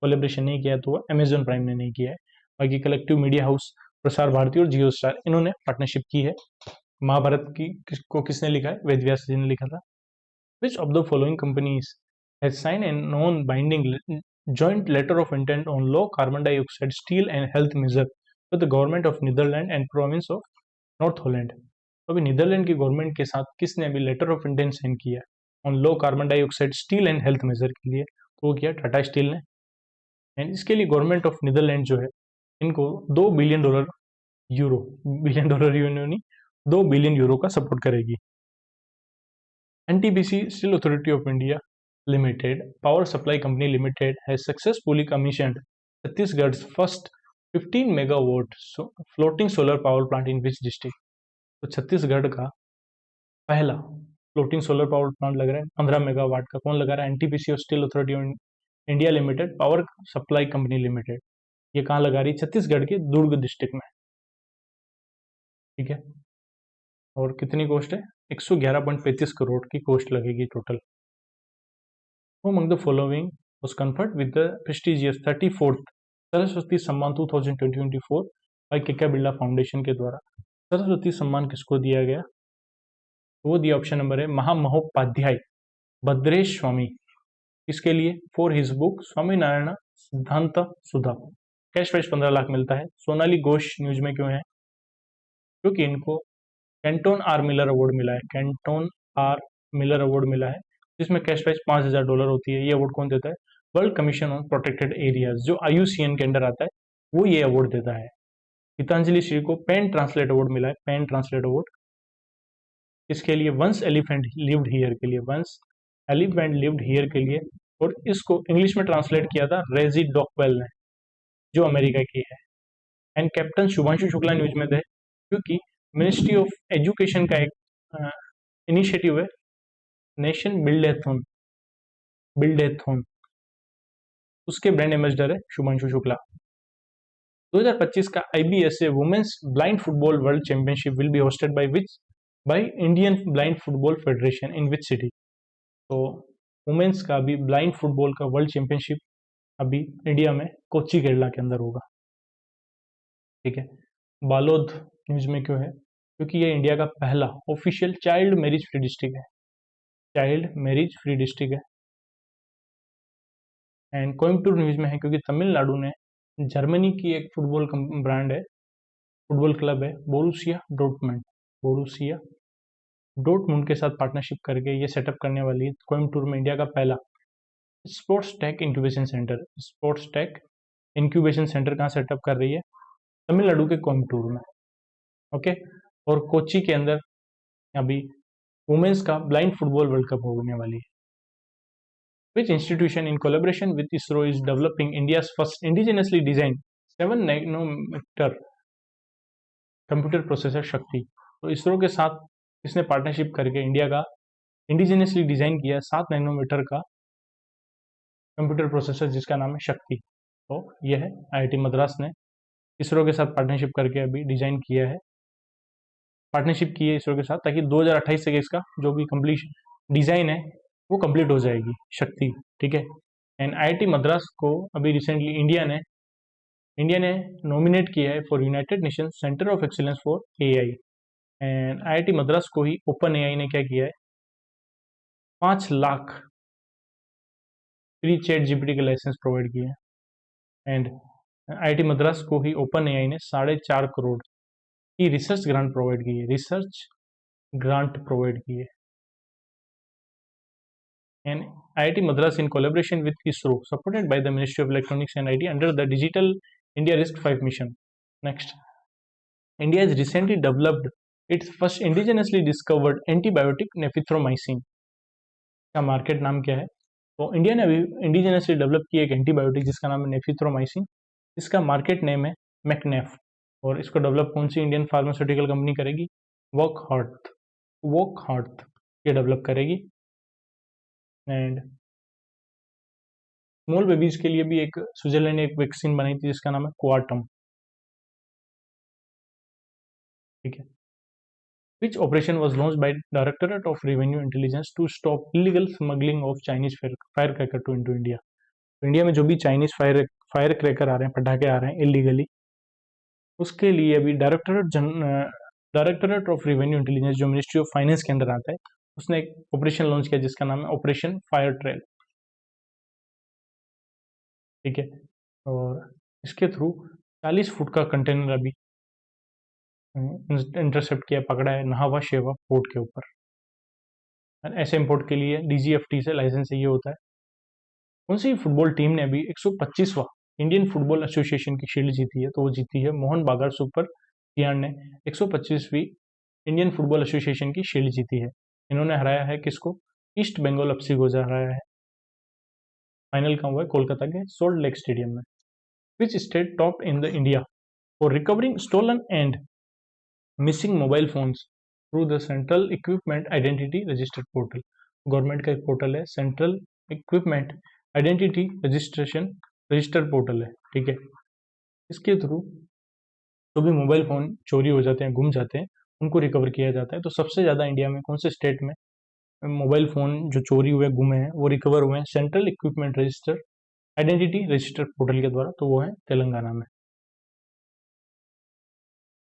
कोलेब्रेशन नहीं किया, तो अमेजॉन प्राइम ने नहीं किया है। बाकी collective media house, Prasar Bharati और जियो स्टार, इन्होंने पार्टनरशिप की है। महाभारत को किसने लिखा है? वेद व्यास जी ने लिखा था। Which of the following companies has sign an non binding joint letter of intent on low carbon dioxide steel and health measure with the government of Netherlands and province of North Holland? तो अभी Netherland की government के साथ किसने अभी letter of intent sign किया on low carbon dioxide steel and health measure के लिए? तो वो किया टाटा स्टील ने। एंड इसके लिए गवर्नमेंट ऑफ नीदरलैंड जो है इनको $2 बिलियन यूरो, $1 बिलियन यूरो नहीं, $2 बिलियन का सपोर्ट करेगी। NTPC Steel Authority of India Limited Power Supply Company Limited has successfully commissioned Chhattisgarh's first 15 megawatt floating solar power plant in which district? तो छत्तीसगढ़ का पहला floating solar power plant लग रहा है 15 megawatt का। कौन लगा रहा है? एनटीपीसी और steel authority of India limited power supply company limited. ये कहाँ लगा रही है? छत्तीसगढ़ के दुर्ग डिस्ट्रिक्ट में। ठीक है, और कितनी कॉस्ट है? 111.35 करोड़ की कॉस्ट लगेगी total. Among the following was conferred with the prestigious 34th Saraswati सम्मान 2024 बाय केके बिरला फाउंडेशन के द्वारा। सरस्वती सम्मान किसको दिया गया? वो दिया ऑप्शन नंबर है महामहोपाध्याय भद्रेश स्वामी। इसके लिए? फॉर हिज बुक स्वामीनारायण सिद्धांत सुधा। कैश प्राइस 15 लाख मिलता है। सोनाली घोष न्यूज में क्यों है? क्योंकि इनको कैंटोन आर मिलर अवार्ड मिला है। कैंटोन आर मिलर अवार्ड मिला है, जिसमें कैश प्राइस $5000 होती है। ये अवार्ड कौन देता है? World commission on protected areas, जो IUCN के अंडर आता है, वो ये अवार्ड देता है। गीतांजलि श्री को पेन ट्रांसलेट अवार्ड मिला है। पेन ट्रांसलेट अवार्ड इसके लिए? वंस एलिफेंट लिव्ड हियर के लिए, वंस एलिफेंट लिव्ड हियर के लिए। और इसको इंग्लिश में ट्रांसलेट किया था रेजी डॉकवेल ने, जो अमेरिका की है। And captain Shubhanshu Shukla news में थे, क्योंकि मिनिस्ट्री ऑफ एजुकेशन का एक इनिशिएटिव है नेशन बिल्डेथॉन, उसके ब्रांड एम्बेसडर है शुभांशु शुक्ला। 2025 का IBSA women's blind football world championship will be hosted by Indian blind football federation in which city? तो वुमेन्स का अभी ब्लाइंड फुटबॉल का वर्ल्ड चैंपियनशिप अभी इंडिया में कोच्चि केरला के अंदर होगा। ठीक है, बालोद न्यूज में क्यों है? क्योंकि ये इंडिया का पहला official child marriage free district है। चाइल्ड मैरिज फ्री डिस्ट्रिक्ट है। एंड कोयम्बटूर न्यूज में है, क्योंकि तमिलनाडु ने जर्मनी की एक फुटबॉल ब्रांड है, फुटबॉल क्लब है बोरुसिया डॉर्टमुंड के साथ पार्टनरशिप करके ये सेटअप करने वाली है कोयम्बटूर में इंडिया का पहला sports tech incubation centre. Sports tech incubation centre कहाँ सेटअप कर रही है? तमिलनाडु के कोयम्बटूर में। ओके, और कोच्चि के अंदर अभी वुमेन्स का ब्लाइंड फुटबॉल वर्ल्ड कप होने वाली है। Which institution in collaboration with ISRO is developing India's first indigenously designed 7 nanometer computer processor शक्ति? तो इसरो के साथ इसने पार्टनरशिप करके इंडिया का इंडिजिनियसली डिजाइन किया 7 नैनोमीटर का कंप्यूटर प्रोसेसर, जिसका नाम है शक्ति। तो यह है IIT मद्रास ने इसरो के साथ पार्टनरशिप करके अभी डिजाइन किया है, पार्टनरशिप की है इसरो के साथ, ताकि 2028 से इसका जो भी कंप्लीट डिजाइन है वो कंप्लीट हो जाएगी शक्ति। ठीक है, एंड IIT मद्रास को अभी रिसेंटली इंडिया ने नॉमिनेट किया है for United nation centre of excellence for AI। And IIT Madras को ही ओपन AI ने क्या किया है? 5 लाख फ्री चैट GPT के लाइसेंस प्रोवाइड किए हैं। एंड IIT मद्रास को ही ओपन AI ने 4.5 करोड़ की रिसर्च ग्रांट प्रोवाइड की है। And IIT Madras in collaboration with ISRO, supported by the Ministry of Electronics and IT under the Digital India RISC-V mission. Next, India has recently developed its first indigenously discovered antibiotic नेफिथ्रोमाइसिन। का market नाम क्या है? तो India ने अभी indigenously develop की एक antibiotic जिसका नाम है नेफिथ्रोमाइसिन। इसका मार्केट नेम है मैकनेफ, और इसको डेवलप कौन सी इंडियन फार्मास्यूटिकल कंपनी करेगी? वॉकहार्ट ये डेवलप करेगी। एंड स्मॉल बेबीज के लिए भी एक स्विट्जरलैंड ने एक वैक्सीन बनाई थी जिसका नाम है क्वाटम। ठीक है, which operation was launch by directorate of revenue intelligence to stop illegal smuggling of Chinese fire cracker to into India? India में जो भी चाइनीज फायर क्रैकर आ रहे हैं, पटाखे आ रहे हैं इलीगली, उसके लिए अभी डायरेक्टरेट ऑफ रेवेन्यू इंटेलिजेंस, जो मिनिस्ट्री ऑफ फाइनेंस के अंदर आता है, उसने एक ऑपरेशन लॉन्च किया जिसका नाम है ऑपरेशन फायर ट्रेल। ठीक है, और इसके थ्रू 40 फुट का कंटेनर अभी इंटरसेप्ट किया, पकड़ा है नहावा शेवा पोर्ट के ऊपर। ऐसे इंपोर्ट के लिए DGFT से लाइसेंस चाहिए होता है। कौन सी फुटबॉल टीम ने अभी 125वां इंडियन फुटबॉल एसोसिएशन की शील्ड जीती है, तो वो जीती है मोहन बागान सुपर जियान ने 125वीं इंडियन फुटबॉल एसोसिएशन की शील्ड जीती है। इन्होंने हराया है किसको? ईस्ट बंगाल एफसी को हराया है। फाइनल कहाँ हुआ है? कोलकाता के सोल्ट लेक स्टेडियम में। Which state top in the India for recovering stolen and missing mobile phones through the central equipment identity register portal? Government का एक पोर्टल है, central equipment identity register portal है, ठीक है। इसके थ्रू जो भी मोबाइल फ़ोन चोरी हो जाते हैं, गुम जाते हैं, उनको रिकवर किया जाता है। तो सबसे ज़्यादा इंडिया में कौन से स्टेट में मोबाइल फ़ोन जो चोरी हुए, गुमे हैं, वो रिकवर हुए हैं central equipment register identity register portal के द्वारा? तो वो है तेलंगाना में।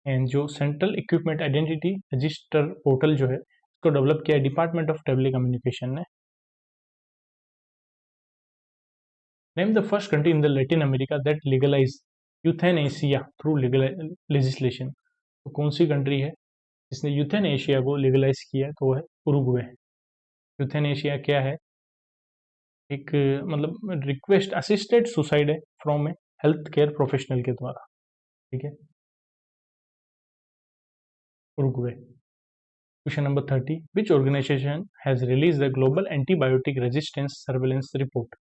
एंड जो central equipment identity register portal जो है, इसको डेवलप किया है डिपार्टमेंट ऑफ टेली कम्युनिकेशन ने। Name the first country in the Latin America that legalise euthanasia through legislation? तो कौन सी कंट्री है जिसने यूथेनेशिया को लीगलाइज किया है? तो वो है उरुग्वे। यूथेनेशिया क्या है? एक मतलब रिक्वेस्ट असिस्टेड सुसाइड है from a health care professional के द्वारा, ठीक है, Uruguay. Question number 30, which organisation has release the global antibiotic resistance surveillance report?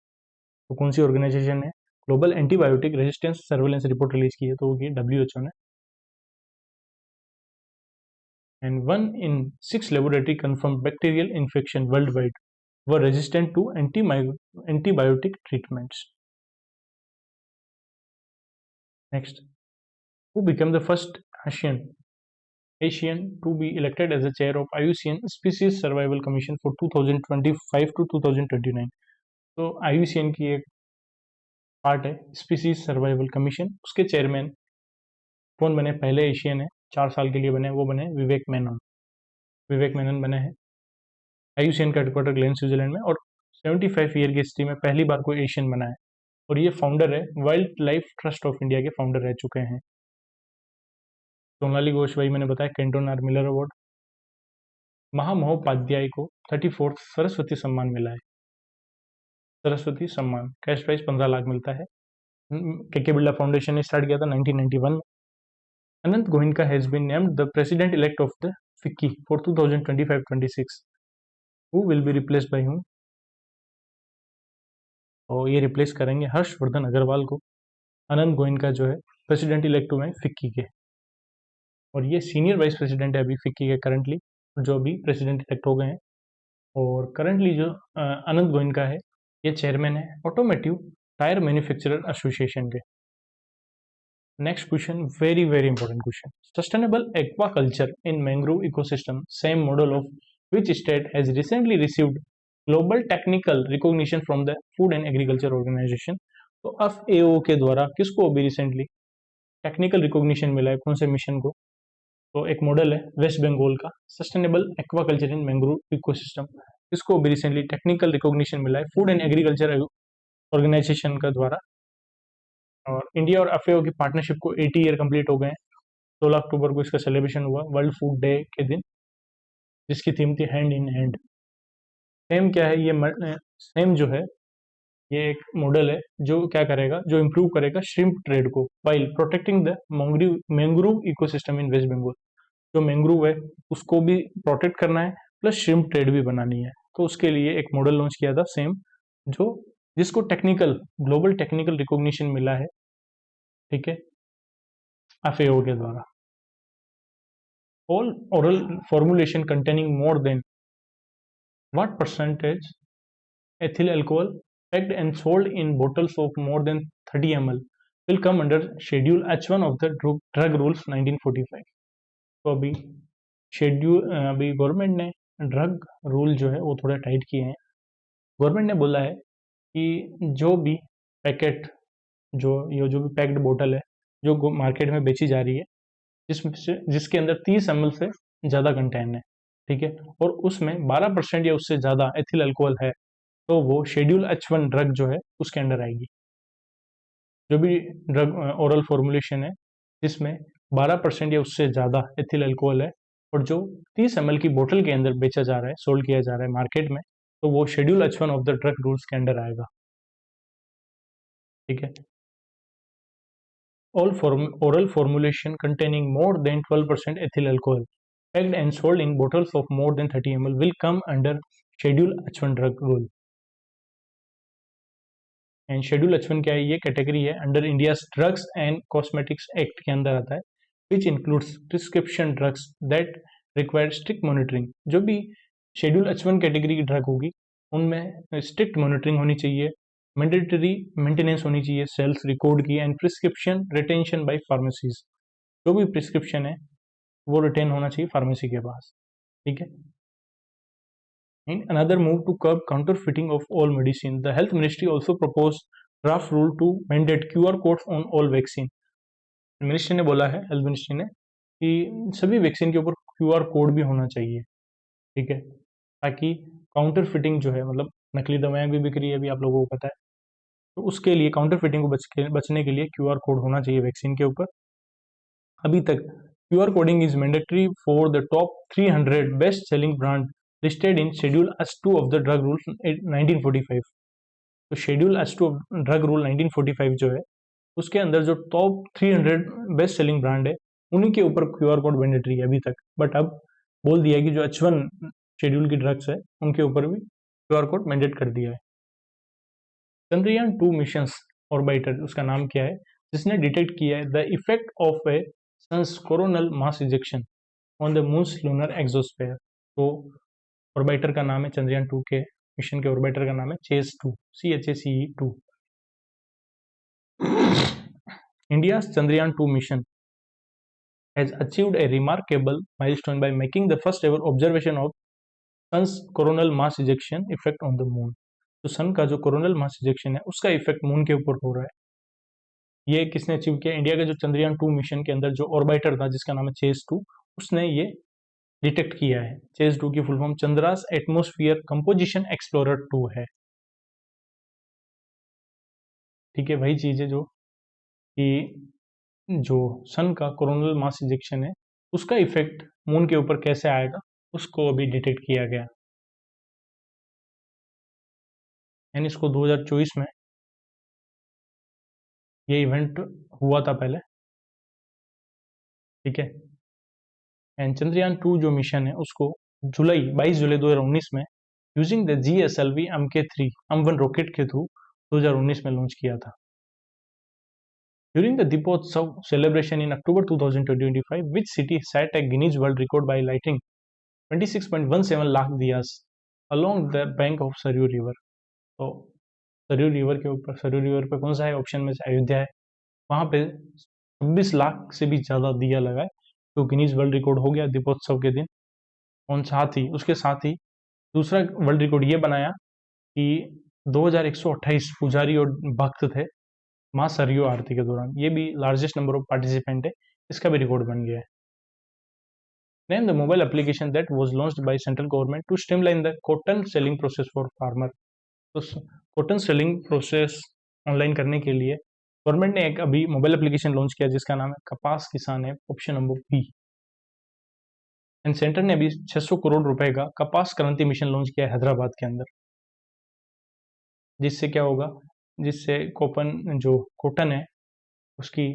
तो कौन सी ऑर्गेनाइजेशन ने global antibiotic resistance surveillance report release की है? तो वो WHO ने। And 1 in 6 laboratory confirmed bacterial infection worldwide were resistant to antibiotic treatments. Next, who became the first Asian to be elected as the chair of IUCN Species Survival Commission for 2025 to 2029? तो IUCN की एक part है species survival commission, उसके chairman कौन बने? पहले Asian है, 4 साल के लिए बने, वो बने विवेक मेनन बने हैं। IUCN का हेडक्वार्टर ग्लेन स्विट्जरलैंड में, और 75 ईयर की हिस्ट्री में पहली बार कोई एशियन बना है, और ये फाउंडर है, wild life trust of India के फाउंडर रह चुके हैं। सोनाली घोष, वही मैंने बताया, केंटोन आर मिलर अवार्ड। महामहोपाध्याय को 34th सरस्वती सम्मान मिला है। सरस्वती सम्मान कैश प्राइस 15 लाख मिलता है। के बिरला फाउंडेशन ने स्टार्ट किया था 1991 में। Anant Goenka has been named the president elect of the FICCI for 2025-26। Who will be replaced by whom? और ये रिप्लेस करेंगे हर्षवर्धन अग्रवाल को। अनंत गोयनका जो है प्रेसिडेंट इलेक्ट हुए हैं फिक्की के, और ये सीनियर वाइस प्रेसिडेंट है अभी फिक्की के करंटली, जो अभी प्रेसिडेंट इलेक्ट हो गए हैं। और करंटली जो अनंत गोयनका है, ये चेयरमैन है ऑटोमेटिव टायर मैन्युफैक्चरर एसोसिएशन के। Next question, very very important question. Sustainable aquaculture in mangrove ecosystem, same model of which state has recently received global technical recognition from the food and agriculture organisation? तो FAO के द्वारा किसको अभी recently technical recognition मिला है? कौन से mission को? तो एक मॉडल है वेस्ट बंगाल का sustainable aquaculture in mangrove ecosystem, इसको अभी रिसेंटली टेक्निकल रिकॉग्निशन मिला है फूड एंड एग्रीकल्चर ऑर्गेनाइजेशन का द्वारा। और इंडिया और FAO की पार्टनरशिप को 80 ईयर कंप्लीट हो गए हैं। 16 अक्टूबर को इसका सेलिब्रेशन हुआ वर्ल्ड फूड डे के दिन, जिसकी थीम थी हैंड इन हैंड। सेम क्या है ये? सेम जो है ये एक मॉडल है जो क्या करेगा, जो इम्प्रूव करेगा श्रिम्प ट्रेड को while protecting the mangrove ecosystem in West Bengal. जो मैंग्रोव है उसको भी प्रोटेक्ट करना है, प्लस श्रिम्प ट्रेड भी बनानी है। तो उसके लिए एक मॉडल लॉन्च किया था सेम, जो जिसको ग्लोबल टेक्निकल रिकॉग्निशन मिला है, ठीक है, FAO के द्वारा। All oral formulation containing more than what percentage ethyl alcohol packed and sold in bottles of more than 30 ml will come under Schedule H1 of the Drug Rules 1945? तो अभी government ने drug rule जो है वो थोड़ा tight किए हैं। Government ने बोला है कि जो भी पैकेट जो भी पैक्ड बोतल है जो मार्केट में बेची जा रही है, जिसके अंदर 30 ml से ज़्यादा कंटेन है, ठीक है, और उसमें 12% या उससे ज़्यादा एथिल अल्कोहल है, तो वो शेड्यूल H1 ड्रग जो है उसके अंडर आएगी। जो भी ड्रग ओरल फॉर्मुलेशन है जिसमें 12% या उससे ज़्यादा एथिल अल्कोहल है, और जो 30 ml की बोतल के अंदर बेचा जा रहा है, सोल्ड किया जा रहा है मार्केट में, तो वो schedule H1 of the drug rules के अंडर आएगा, ठीक है। oral formulation containing more than 12% ethyl alcohol packed and sold in bottles of more than 30 ml will come under Schedule H1 drug rule. And schedule H1 क्या है? ये category है under India drugs and cosmetics act के अंदर आता है, which includes prescription drugs that require strict monitoring. जो भी शेड्यूल H1 कैटेगरी की ड्रग होगी उनमें स्ट्रिक्ट मॉनिटरिंग होनी चाहिए, मैंडेटरी मेंटेनेंस होनी चाहिए सेल्स रिकॉर्ड की, and prescription retention by pharmacies. जो भी प्रिस्क्रिप्शन है वो रिटेन होना चाहिए फार्मेसी के पास, ठीक है। In another move to curb counterfeiting of all medicine, the Health Ministry also proposed draft rule to mandate QR codes on all vaccine. Ministry ने बोला है, हेल्थ मिनिस्ट्री ने, कि सभी वैक्सीन के ऊपर QR कोड भी होना चाहिए, ठीक है, ताकि काउंटर फिटिंग जो है, मतलब नकली दवाएं भी बिक रही है अभी आप लोगों को पता है, तो उसके लिए काउंटर फिटिंग को बचने के लिए QR कोड होना चाहिए वैक्सीन के ऊपर। अभी तक QR coding is mandatory for the top 300 best selling brand listed in Schedule S2 of the Drug Rule 1945। तो schedule S2 of drug rule 1945 जो है उसके अंदर जो टॉप 300 बेस्ट सेलिंग ब्रांड है उन्हीं के ऊपर QR कोड मैंडेटरी है अभी तक, बट अब बोल दिया है कि जो H1 शेड्यूल की ड्रग्स है उनके ऊपर भी QR कोड मैंडेट कर दिया है। चंद्रयान 2 मिशन ऑर्बिटर, उसका नाम क्या है, जिसने डिटेक्ट किया है the effect of a sun's coronal mass ejection on the moon's lunar exosphere. तो ऑर्बिटर का नाम है, चंद्रयान 2 के मिशन के ऑर्बिटर का नाम है CHASE-2, CHACE-2। India's Chandrayaan 2 mission has achieved a remarkable milestone by making the first ever observation of sun's coronal mass ejection effect on the moon। तो सन का जो कोरोनल मास इजेक्शन है उसका इफेक्ट मून के ऊपर हो रहा है। ये किसने अचीव किया? इंडिया के जो चंद्रयान 2 मिशन के अंदर जो ऑर्बिटर था जिसका नाम है CHASE-2, उसने ये डिटेक्ट किया है। CHASE-2 की full form Chandra's atmosphere composition explorer 2 है, ठीक है। वही चीज है जो कि जो सन का कोरोनल मास इजेक्शन है उसका इफेक्ट मून के ऊपर कैसे आएगा उसको अभी डिटेक्ट किया गया, यानी इसको 2024 में ये इवेंट हुआ था पहले, ठीक है। एंड चंद्रयान 2 जो मिशन है उसको 22 जुलाई 2019 में using the GSLV MK3 M1 rocket के थ्रू 2019 में लॉन्च किया था। During the Deepotsav celebration in October 2025, which city set a Guinness World Record by lighting 26.17 lakh diyas along the bank of Saryu River? तो Saryu river के ऊपर, Saryu river पे कौन सा है? ऑप्शन में से अयोध्या है। वहां पे 26 लाख से भी ज्यादा दिया लगा है, तो गिनीज वर्ल्ड रिकॉर्ड हो गया दीपोत्सव के दिन। और साथ ही उसके साथ ही दूसरा वर्ल्ड रिकॉर्ड ये बनाया कि 2128 पुजारी और भक्त थे माँ सरयू आरती के दौरान। ये भी लार्जेस्ट नंबर ऑफ पार्टिसिपेंट है, इसका भी रिकॉर्ड बन गया है। Name the mobile application that was launched by central government to streamline the cotton selling process for farmer। तो कॉटन सेलिंग प्रोसेस ऑनलाइन करने के लिए गवर्नमेंट ने एक अभी मोबाइल एप्लीकेशन लॉन्च किया जिसका नाम है कपास किसान है, option number B. And centre ने अभी 600 करोड़ रुपए का कपास क्रांति मिशन लॉन्च किया है हैदराबाद के अंदर, जिससे क्या होगा, जिससे कॉटन है उसकी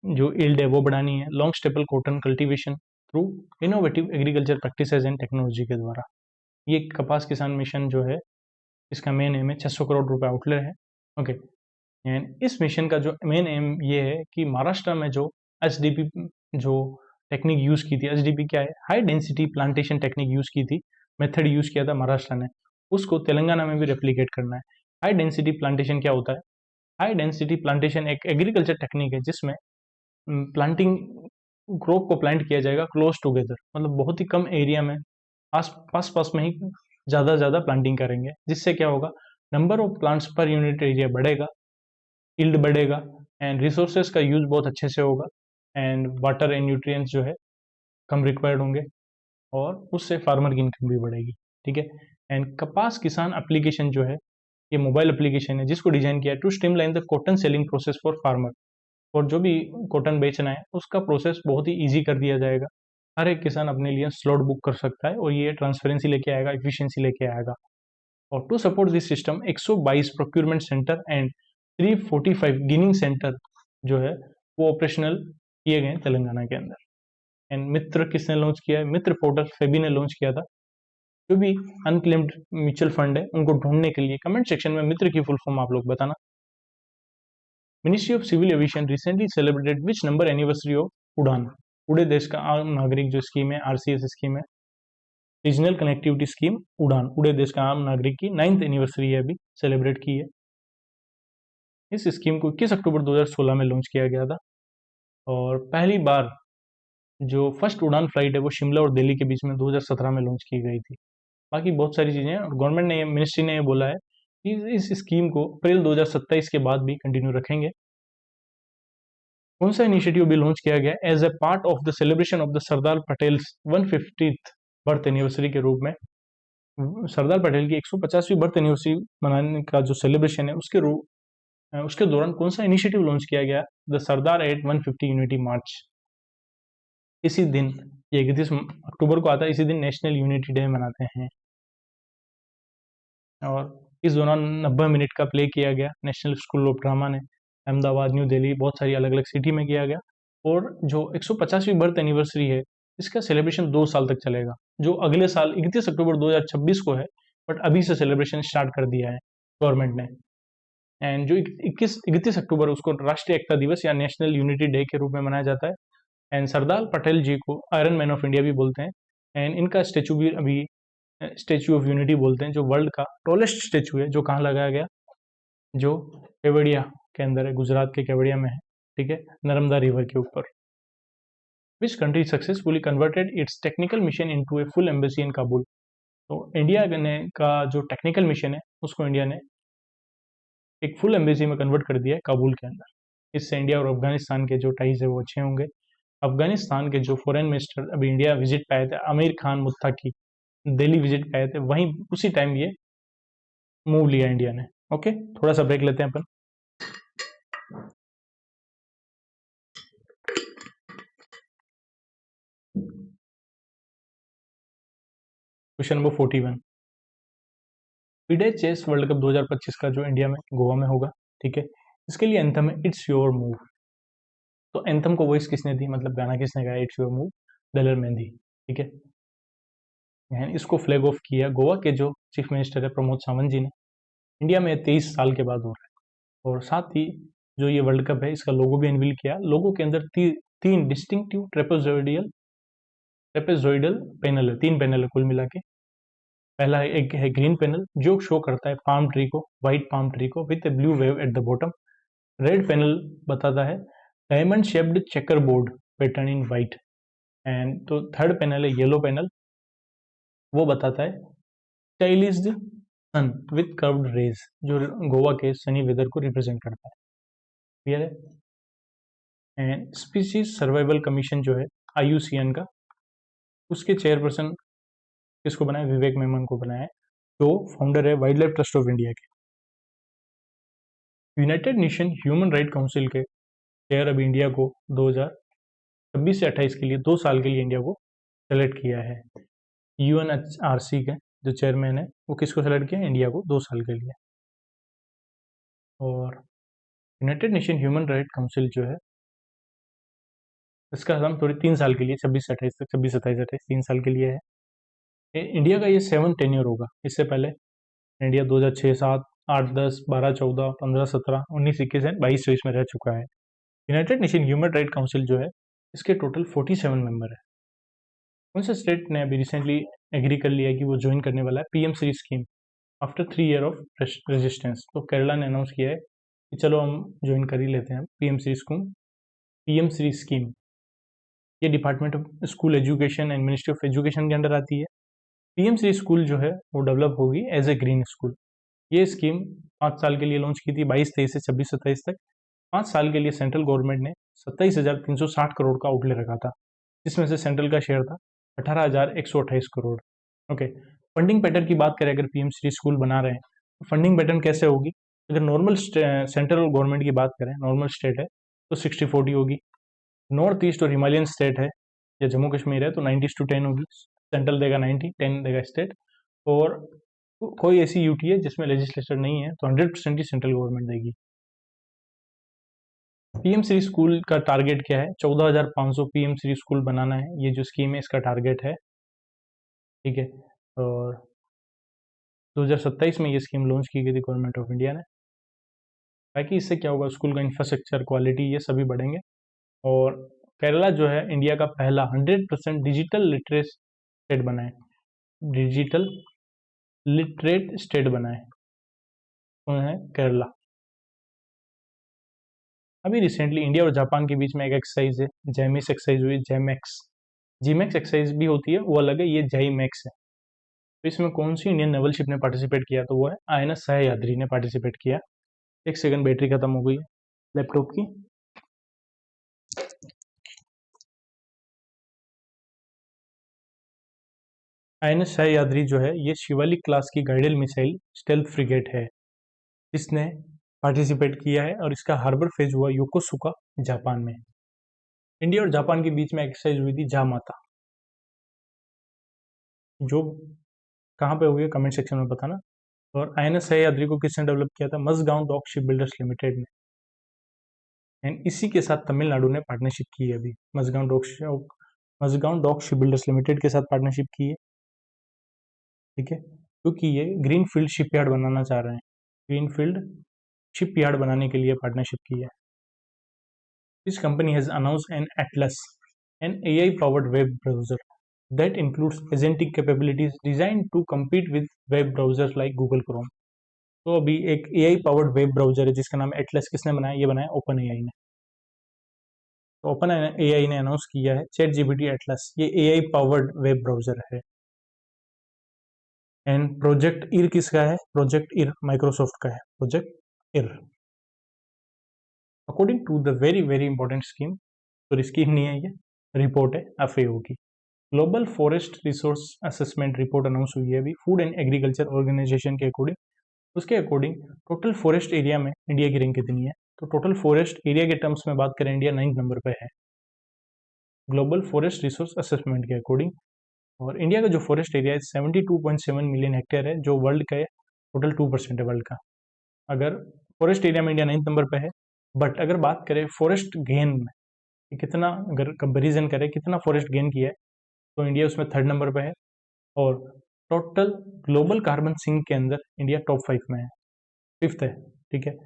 जो यील्ड है वो बढ़ानी है, long staple cotton cultivation through innovative agriculture practices and technology के द्वारा। ये कपास किसान मिशन जो है इसका मेन एम है 600 करोड़ रुपए आउटले है, ओके। एंड इस मिशन का जो मेन एम ये है कि महाराष्ट्र में जो HDP जो टेक्निक यूज की थी, HDP क्या है? High density plantation technique use की थी, मेथड यूज किया था महाराष्ट्र ने, उसको तेलंगाना में भी रेप्लिकेट करना है। हाई डेंसिटी प्लांटेशन क्या होता है? हाई डेंसिटी प्लांटेशन एक एग्रीकल्चर टेक्निक है जिसमें प्लांटिंग क्रॉप को प्लांट किया जाएगा क्लोज टुगेदर, मतलब बहुत ही कम एरिया में पास में ही ज्यादा प्लांटिंग करेंगे, जिससे क्या होगा, number of plants per unit area बढ़ेगा, यील्ड बढ़ेगा, एंड रिसोर्सेज का यूज बहुत अच्छे से होगा, एंड वाटर एंड न्यूट्रिएंट्स जो है कम रिक्वायर्ड होंगे, और उससे फार्मर की इनकम भी बढ़ेगी, ठीक है। एंड कपास किसान एप्लीकेशन जो है ये मोबाइल एप्लीकेशन है जिसको डिजाइन किया है to streamline the cotton selling process for farmer. और जो भी कॉटन बेचना है उसका प्रोसेस बहुत ही ईजी कर दिया जाएगा, हर एक किसान अपने लिए स्लॉट बुक कर सकता है और ये ट्रांसपेरेंसी लेके आएगा, एफिशिएंसी लेके आएगा। और to support this system 122 procurement centre and 345 ginning centre जो है वो ऑपरेशनल किए गए तेलंगाना के अंदर। एंड मित्र किसने लॉन्च किया है? मित्र पोर्टल सेबी ने लॉन्च किया था। जो भी अनक्लेम्ड म्यूचुअल फंड है उनको ढूंढने के लिए कमेंट सेक्शन में मित्र की फुल फॉर्म आप लोग बताना। Ministry of civil aviation recently celebrated which number anniversary of UDAN? उड़े देश का आम नागरिक जो स्कीम है, आरसीएस स्कीम है, रीजनल कनेक्टिविटी स्कीम उड़ान, उड़े देश का आम नागरिक की 9th एनिवर्सरी है, अभी सेलिब्रेट की है। इस स्कीम को 21 अक्टूबर 2016 में लॉन्च किया गया था और पहली बार जो फर्स्ट उड़ान फ्लाइट है वो शिमला और दिल्ली के बीच में 2017 में लॉन्च की गई थी। बाकी बहुत सारी चीज़ें हैं और गवर्नमेंट ने, मिनिस्ट्री ने ये बोला है कि इस स्कीम को अप्रैल 2027 के बाद भी कंटिन्यू रखेंगे। कौन सा इनिशिएटिव भी लॉन्च किया गया as a part of the celebration of the Sardar Patel's 150th birth anniversary के रूप में? सरदार पटेल की 150वीं बर्थ एनिवर्सरी मनाने का जो सेलिब्रेशन है उसके दौरान कौन सा इनिशिएटिव लॉन्च किया गया? The Sardar at 150 unity march. इसी दिन, ये 31 अक्टूबर को आता है, इसी दिन नेशनल यूनिटी डे मनाते हैं और इस दौरान 90 मिनट का प्ले किया गया नेशनल स्कूल ऑफ ड्रामा ने, अहमदाबाद, न्यू दिल्ली, बहुत सारी अलग अलग सिटी में किया गया। और जो 150वीं बर्थ एनिवर्सरी है इसका सेलिब्रेशन 2 साल तक चलेगा, जो अगले साल 31 अक्टूबर 2026 को है, बट अभी से सेलिब्रेशन स्टार्ट कर दिया है गवर्नमेंट ने। एंड जो 31 अक्टूबर उसको राष्ट्रीय एकता दिवस या नेशनल यूनिटी डे के रूप में मनाया जाता है। एंड सरदार पटेल जी को आयरन मैन ऑफ इंडिया भी बोलते हैं। एंड इनका स्टेचू भी अभी स्टेचू ऑफ यूनिटी बोलते हैं, जो वर्ल्ड का टॉलेस्ट स्टेचू है, जो कहाँ लगाया गया? जो केवड़िया के अंदर है, गुजरात के केवड़िया में है, ठीक है, नर्मदा रिवर के ऊपर। Which country successfully converted it's technical mission into a full embassy in Kabul? तो इंडिया ने का जो टेक्निकल मिशन है उसको इंडिया ने एक फुल एम्बेसी में कन्वर्ट कर दिया है काबुल के अंदर। इससे इंडिया और अफगानिस्तान के जो टाइज है वो अच्छे होंगे। अफगानिस्तान के जो फॉरेन मिनिस्टर अभी इंडिया विजिट पे आए थे, आमिर खान मुत्ताकी, दिल्ली विजिट पे आए थे, वहीं उसी टाइम ये मूव लिया इंडिया ने। ओके, थोड़ा सा ब्रेक लेते हैं अपन। Question number 41, FIDE chess world cup 2025 का जो इंडिया में गोवा में होगा, ठीक है, इसके लिए एंथम है इट्स योर मूव। तो एंथम को वॉइस किसने दी, मतलब गाना किसने गाया? इट्स योर मूव, दलर मेहंदी, ठीक है। इसको फ्लैग ऑफ किया गोवा के जो चीफ मिनिस्टर है प्रमोद सावंत जी ने। इंडिया में 23 साल के बाद हो रहा है और साथ ही जो ये वर्ल्ड कप है इसका लोगो भी अनवील किया। लोगो के अंदर तीन डिस्टिंक्टिव ट्रेपेजोइडल पैनल है, 3 पैनल है कुल मिला के। पहला एक है ग्रीन पैनल जो शो करता है पाम ट्री को, व्हाइट पाम ट्री को with A blue wave at the bottom. Red panel बताता है diamond shaped checker board pattern in white. And तो थर्ड पैनल है येलो पैनल, वो बताता है stylised sun with curved raise, जो गोवा के सनी वेदर को रिप्रेजेंट करता है। क्लियर है। एंड स्पीशीज सर्वाइवल कमीशन जो है IUCN का, उसके चेयरपर्सन किसको बनाया? विवेक मेमन को बनाया है, जो फाउंडर है wild life trust of India के। United nation human right council के चेयर अभी इंडिया को 2026 से 28 के लिए 2 साल के लिए इंडिया को सेलेक्ट किया है। UNHRC के जो चेयरमैन है वो किसको सेलेक्ट किया? इंडिया को 2 साल के लिए। और United nation human right council जो है इसका हम थोड़ी 3 साल के लिए 26 से 28 तक, 26 27 28 3 साल के लिए है। इंडिया का ये 7th टेन्योर होगा। इससे पहले इंडिया 2006 7 8 10 12 14 15 17 19 21 एंड 22 23 में रह चुका है। United nation human right council जो है इसके टोटल 47 मेंबर है। कौन सा स्टेट ने अभी रिसेंटली एग्री कर लिया कि वो ज्वाइन करने वाला है PM Shri scheme after 3 year of resistance? तो केरला ने अनाउंस किया है कि चलो हम ज्वाइन कर ही लेते हैं PM Shri scheme. PM Shri scheme ये department of school education and ministry of education के अंडर आती है। PM श्री स्कूल जो है वो डेवलप होगी एज ए ग्रीन स्कूल। ये स्कीम 5 साल के लिए लॉन्च की थी, 22 23 से 26 27 तक। 5 साल के लिए सेंट्रल गवर्नमेंट ने 27,360 करोड़ का आउटले रखा था, जिसमें से सेंट्रल का शेयर था 18,128 करोड़। ओके, फंडिंग पैटर्न की बात करें अगर PM श्री स्कूल बना रहे हैं तो फंडिंग पैटर्न कैसे होगी? अगर नॉर्मल सेंट्रल गवर्नमेंट की बात करें, नॉर्मल स्टेट है तो 60-40 होगी। नॉर्थ ईस्ट और हिमालयन स्टेट है या जम्मू कश्मीर है तो 90:10 होगी। सेंट्रल देगा 90, 10 देगा स्टेट। और कोई ऐसी यूटी है जिसमें लेजिस्लेचर नहीं है तो 100% ही सेंट्रल गवर्नमेंट देगी। पीएम श्री स्कूल का टारगेट क्या है? 14,500 पीएम श्री स्कूल बनाना है, ये जो स्कीम है इसका टारगेट है। ठीक है, और 2027 में ये स्कीम लॉन्च की गई थी गवर्नमेंट ऑफ इंडिया ने, ताकि इससे क्या होगा, स्कूल का इंफ्रास्ट्रक्चर, क्वालिटी, ये सभी बढ़ेंगे। और केरला जो है इंडिया का पहला 100% डिजिटल लिटरेट स्टेट बना है, डिजिटल लिटरेट स्टेट बना है, वो है केरला। अभी रिसेंटली इंडिया और जापान के बीच में एक एक्सरसाइज है, जैमिस एक्सरसाइज हुई, जैमैक्स। जीमैक्स एक्सरसाइज भी होती है, वो अलग है, ये जैमैक्स है। तो इसमें कौन सी इंडियन नेवल शिप ने पार्टिसिपेट किया? तो वो है आईएनएस सह्याद्री ने पार्टिसिपेट किया। एक सेकंड, बैटरी खत्म हो गई है लैपटॉप की। आईएनएस सह्याद्री जो है ये शिवालिक क्लास की गाइडेड मिसाइल स्टेल्थ फ्रिगेट है, इसने पार्टिसिपेट किया है, और इसका हार्बर फेज हुआ योकोसुका, जापान में। इंडिया और जापान के बीच में एक्सरसाइज हुई थी जामाता, जो कहाँ पे हुई है कमेंट सेक्शन में बताना। और आईएनएस सह्याद्री को किसने डेवलप किया था? Mazagon dock shipbuilders limited ने। एंड इसी के साथ तमिलनाडु ने पार्टनरशिप की है अभी, Mazagon dock shipbuilders limited के साथ पार्टनरशिप की है। ठीक है, क्योंकि ये ग्रीनफील्ड शिपयार्ड बनाना चाह रहे हैं, ग्रीनफील्ड शिपयार्ड बनाने के लिए पार्टनरशिप की है। This company has announced an Atlas, an AI-powered web browser that includes agentic capabilities designed to compete with web browsers like Google Chrome. तो अभी एक AI पावर्ड वेब ब्राउजर है जिसका नाम एटलस, किसने बनाया? ये बनाया ओपन एआई ने। तो ओपन एआई ने अनाउंस किया है चैट जीपीटी एटलस, ये AI पावर्ड वेब ब्राउजर है। एंड प्रोजेक्ट इर किसका है? प्रोजेक्ट इर माइक्रोसॉफ्ट का है, project Ire. According to the very very important scheme, तो स्कीम नहीं है, ये रिपोर्ट है एफएओ की। Global forest resource assessment report announce हुई है अभी फूड एंड एग्रीकल्चर ऑर्गेनाइजेशन के अकॉर्डिंग। उसके अकॉर्डिंग टोटल फॉरेस्ट एरिया में इंडिया की रैंक कितनी है? तो टोटल फॉरेस्ट एरिया के टर्म्स में बात करें, इंडिया 9th नंबर पे है ग्लोबल फॉरेस्ट रिसोर्स असेसमेंट के अकॉर्डिंग। और इंडिया का जो फॉरेस्ट एरिया है 72.7 मिलियन हेक्टेयर है, जो वर्ल्ड का टोटल 2% है वर्ल्ड का। अगर फॉरेस्ट एरिया में इंडिया 9th नंबर पे है, बट अगर बात करें फॉरेस्ट गेन में कितना, अगर कंपेरिजन करें कितना फॉरेस्ट गेन किया है, तो इंडिया उसमें 3rd नंबर पे है। और टोटल ग्लोबल कार्बन सिंक के अंदर इंडिया टॉप 5 में है, 5th है। ठीक है,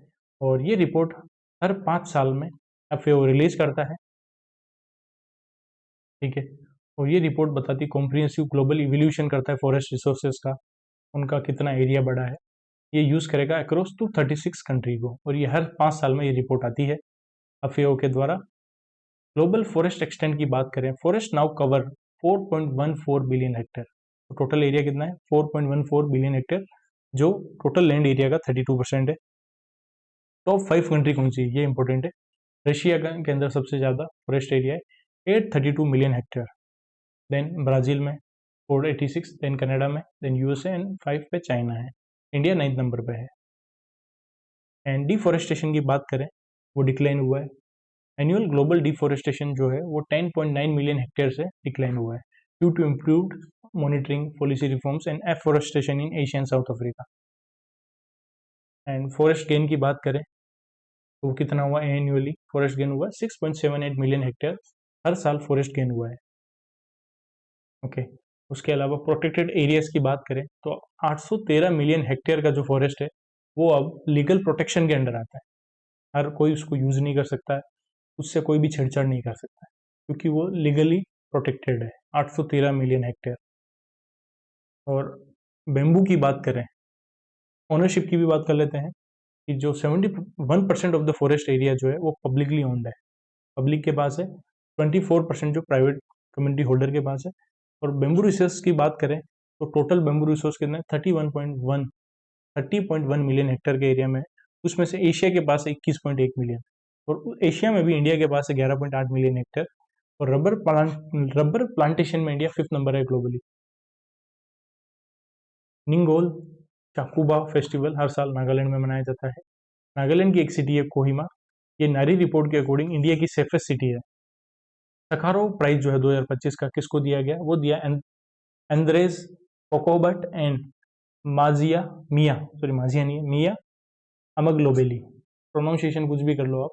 और ये रिपोर्ट हर 5 साल में एफएओ रिलीज करता है। ठीक है, और ये रिपोर्ट बताती कॉम्प्रिहेंसिव ग्लोबल इवोल्यूशन करता है फॉरेस्ट रिसोर्सेज का, उनका कितना एरिया बढ़ा है, ये यूज करेगा अक्रॉस टू 36 कंट्री को, और ये हर 5 साल में ये रिपोर्ट आती है एफएओ के द्वारा। ग्लोबल फॉरेस्ट एक्सटेंट की बात करें, forest now cover 4.14 billion hectare. तो टोटल एरिया कितना है? 4.14 बिलियन हेक्टेयर, जो टोटल लैंड एरिया का 32% है। टॉप 5 कंट्री कौन सी है, ये इंपॉर्टेंट है। रशिया के अंदर सबसे ज़्यादा फॉरेस्ट एरिया है 832 मिलियन हेक्टेयर, देन ब्राज़ील में 486, देन कनाडा में, देन यूएसए, एंड 5 पे चाइना है। इंडिया 9th नंबर पे है। एंड डिफॉरेस्टेशन की बात करें, वो डिक्लाइन हुआ है। एनुअल ग्लोबल डिफॉरेस्टेशन जो है वो 10.9 मिलियन हेक्टेयर से डिक्लाइन हुआ है due to improved monitoring, policy reforms and afforestation in Asia and South Africa. And forest gain की बात करें तो कितना हुआ? एनुअली फॉरेस्ट गेन हुआ 6.78 मिलियन हेक्टेयर, हर साल फॉरेस्ट गेन हुआ है। ओके, उसके अलावा प्रोटेक्टेड एरियाज की बात करें तो 813 मिलियन हेक्टेयर का जो फॉरेस्ट है वो अब लीगल प्रोटेक्शन के अंडर आता है, हर कोई उसको यूज नहीं कर सकता है, उससे कोई भी छेड़छाड़ नहीं कर सकता है, क्योंकि वो लीगली प्रोटेक्टेड है। 813 मिलियन हेक्टेयर। और बेम्बू की बात करें, ओनरशिप की भी बात कर लेते हैं, कि जो 71% ऑफ द फॉरेस्ट एरिया जो है वो पब्लिकली ओन्ड है, पब्लिक के पास है। 24% जो प्राइवेट कम्युनिटी होल्डर के पास है। और बेम्बू रिसोर्स की बात करें तो टोटल बेम्बू रिसोर्स कितना है? 30.1 मिलियन हेक्टेयर के एरिया में है। उसमें से एशिया के पास है 21.1 मिलियन, और एशिया में भी इंडिया के पास है 11.8 मिलियन हेक्टेयर। और रबर प्लांटेशन में इंडिया 5th नंबर है ग्लोबली। निंगोल चाकुबा फेस्टिवल हर साल नागालैंड में मनाया जाता है। नागालैंड की एक सिटी है कोहिमा, ये नारी रिपोर्ट के अकॉर्डिंग इंडिया की सेफेस्ट सिटी है। सखारोव प्राइज जो है 2025 का किसको दिया गया? वो दिया एंद्रेस कोकोबट एंड माजिया मिया, सॉरी माजिया नहीं है, मिया अमगलोबेली, प्रोनाउंसिएशन कुछ भी कर लो आप,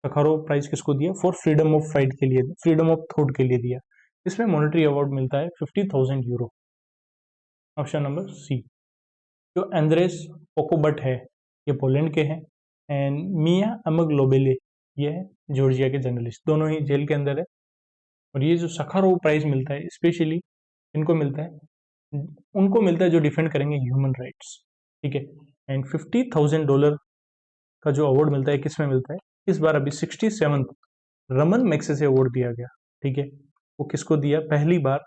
सखारोव प्राइज किसको दिया? फॉर फ्रीडम ऑफ फाइट के लिए, फ्रीडम ऑफ थॉट के लिए दिया। इसमें मॉनेटरी अवार्ड मिलता है 50,000 यूरो। ऑप्शन नंबर सी। जो एंद्रेस पोकोबट है ये पोलैंड के हैं, एंड मिया अमगलोबेले ये है जॉर्जिया के जर्नलिस्ट, दोनों ही जेल के अंदर है। और ये जो सखारोव प्राइज मिलता है स्पेशली इनको मिलता है, उनको मिलता है जो डिफेंड करेंगे ह्यूमन राइट्स, ठीक है। एंड $50,000 का जो अवार्ड मिलता है किस में मिलता है? इस बार अभी 67th रमन मैग्सेसे अवार्ड दिया गया, ठीक है। वो किसको दिया? पहली बार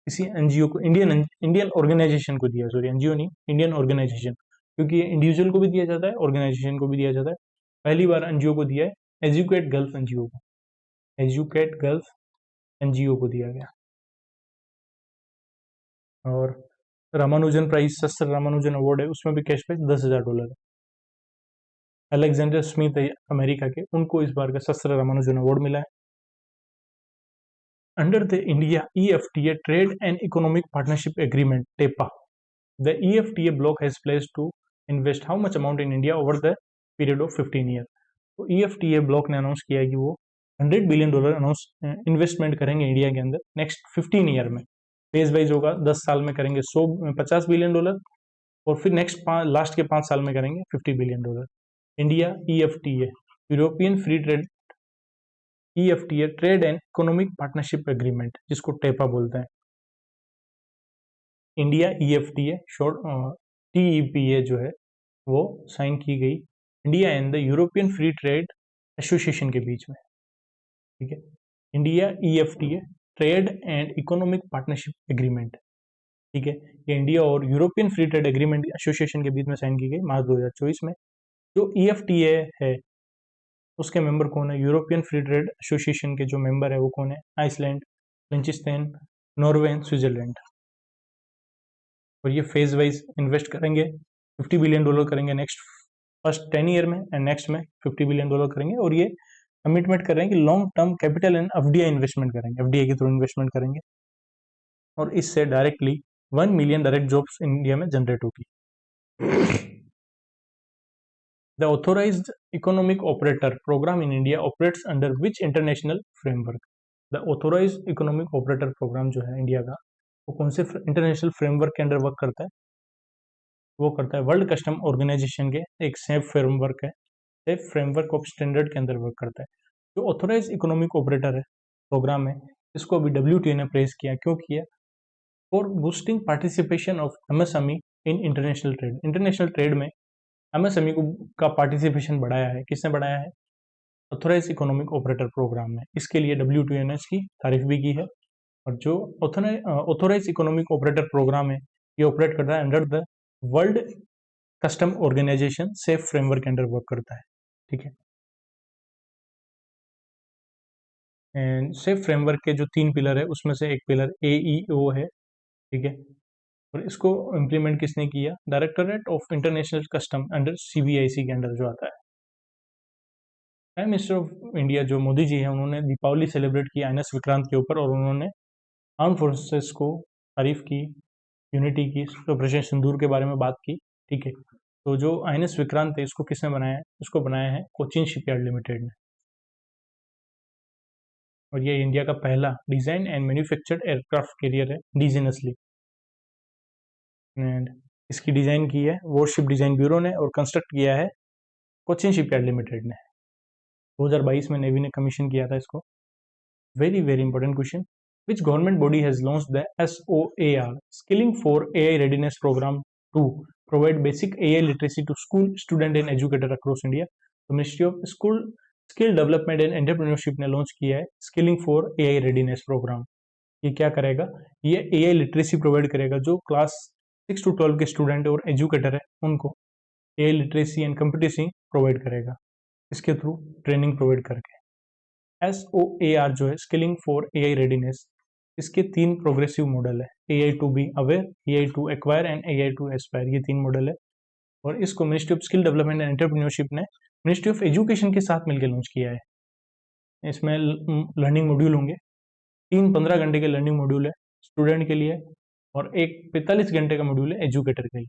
किसी एनजीओ को, इंडियन ऑर्गेनाइजेशन को दिया, सॉरी एनजीओ नहीं, इंडियन ऑर्गेनाइजेशन, क्योंकि ये इंडिविजुअल को भी दिया जाता है, ऑर्गेनाइजेशन को भी दिया जाता है। पहली बार एनजीओ को दिया है, एजुकेट गल्फ एनजीओ को, एजुकेट गल्फ एनजीओ को दिया गया। और रामानुजन प्राइज, सस्त्र रामानुजन अवार्ड है, उसमें भी कैश प्राइज $10,000 है। अलेक्जेंडर स्मिथ है अमेरिका के, उनको इस बार का सस्त्र रामानुजन अवार्ड मिला है। Under the India EFTA trade and economic partnership agreement TEPA, the EFTA bloc has pledged to invest how much amount in India over the period of 15 years। तो EFTA block ने announce किया है कि वो $100 billion announce investment करेंगे India के अंदर next 15 year में। फेज वाइज होगा, 10 साल में करेंगे $50 बिलियन, और फिर नेक्स्ट लास्ट के 5 साल में करेंगे $50 billion. India EFTA European free trade, EFTA trade and economic partnership agreement जिसको टेपा बोलते हैं। इंडिया EFTA शॉर्ट TEPA जो है वो साइन की गई India and the European free trade association के बीच में, ठीक है। India EFTA trade and economic partnership agreement, ठीक है, ये इंडिया और European free trade agreement association के बीच में साइन की गई मार्च 2024 में। जो EFTA है उसके मेंबर कौन है? यूरोपियन फ्री ट्रेड एसोसिएशन के जो मेंबर है वो कौन है? Iceland, Liechtenstein, Norway and Switzerland. और ये फेज वाइज इन्वेस्ट करेंगे, $50 बिलियन करेंगे नेक्स्ट फर्स्ट 10 ईयर में, एंड नेक्स्ट में $50 बिलियन करेंगे। और ये कमिटमेंट कर रहे हैं कि long term capital and FDI investment करेंगे, FDI के थ्रू इन्वेस्टमेंट करेंगे, और इससे directly 1 million direct jobs India में जनरेट होगी। The authorised economic operator programme in India operates under which international framework? The authorised economic operator programme जो है India का, वो कौन से इंटरनेशनल फ्रेमवर्क के अंडर वर्क करता है? वो करता है वर्ल्ड कस्टम ऑर्गेनाइजेशन के एक सेफ फ्रेमवर्क है, सेफ फ्रेमवर्क ऑफ स्टैंडर्ड के अंदर वर्क करता है। जो ऑथोराइज इकोनॉमिक ऑपरेटर है प्रोग्राम है, इसको अभी WTO ने प्रेस किया, क्यों किया? For boosting participation of MSME in international trade. International trade में MSME का पार्टिसिपेशन बढ़ाया है। किसने बढ़ाया है? ऑथोराइज इकोनॉमिक ऑपरेटर प्रोग्राम में। इसके लिए WTO ने इसकी तारीफ भी की है। और जो ऑथोराइज इकोनॉमिक ऑपरेटर प्रोग्राम है ये ऑपरेट करता है under the world custom organisation safe framework के अंडर वर्क करता है, ठीक है। एंड सेफ फ्रेमवर्क के जो 3 पिलर है उसमें से एक पिलर AEO है, ठीक है। और इसको इम्प्लीमेंट किसने किया? Directorate of international custom under CBIC के अंडर जो आता है। प्राइम मिनिस्टर ऑफ इंडिया जो मोदी जी हैं उन्होंने दीपावली सेलिब्रेट की INS विक्रांत के ऊपर, और उन्होंने आर्म फोर्सेस को तारीफ की, यूनिटी की, ऑपरेशन सिंदूर के बारे में बात की, ठीक है। तो जो INS विक्रांत है इसको किसने बनाया है? इसको बनाया है कोचिन शिपयार्ड लिमिटेड ने। और ये इंडिया का पहला design and manufactured aircraft carrier है इंडिजिनसली, एंड इसकी डिजाइन की है वॉरशिप डिजाइन ब्यूरो ने, और कंस्ट्रक्ट किया है कोचिन शिपयार्ड लिमिटेड ने। 2022 में नेवी ने कमीशन किया था इसको। Very very important question, which government body has launched the SOAR Skilling for AI Readiness Program to provide basic AI literacy to school student and educator across India? तो ministry of skill development and entrepreneurship ने launch किया है skilling for AI readiness programme. ये क्या करेगा? ये AI literacy provide करेगा जो क्लास 6 to 12 के स्टूडेंट और एजुकेटर है उनको AI लिटरेसी एंड कंप्यूटेसी प्रोवाइड करेगा, इसके थ्रू ट्रेनिंग प्रोवाइड करके। SOAR जो है स्किलिंग फॉर AI रेडीनेस, इसके 3 प्रोग्रेसिव मॉडल है, AI to be aware, AI to acquire and AI to aspire, ये 3 मॉडल है। और इसको ministry of skill development and entrepreneurship ने मिनिस्ट्री ऑफ एजुकेशन के साथ मिलकर लॉन्च किया है। इसमें लर्निंग मॉड्यूल होंगे, 3-15 घंटे के लर्निंग मॉड्यूल है स्टूडेंट के लिए, और एक 45 घंटे का मॉड्यूल है एजुकेटर का ही।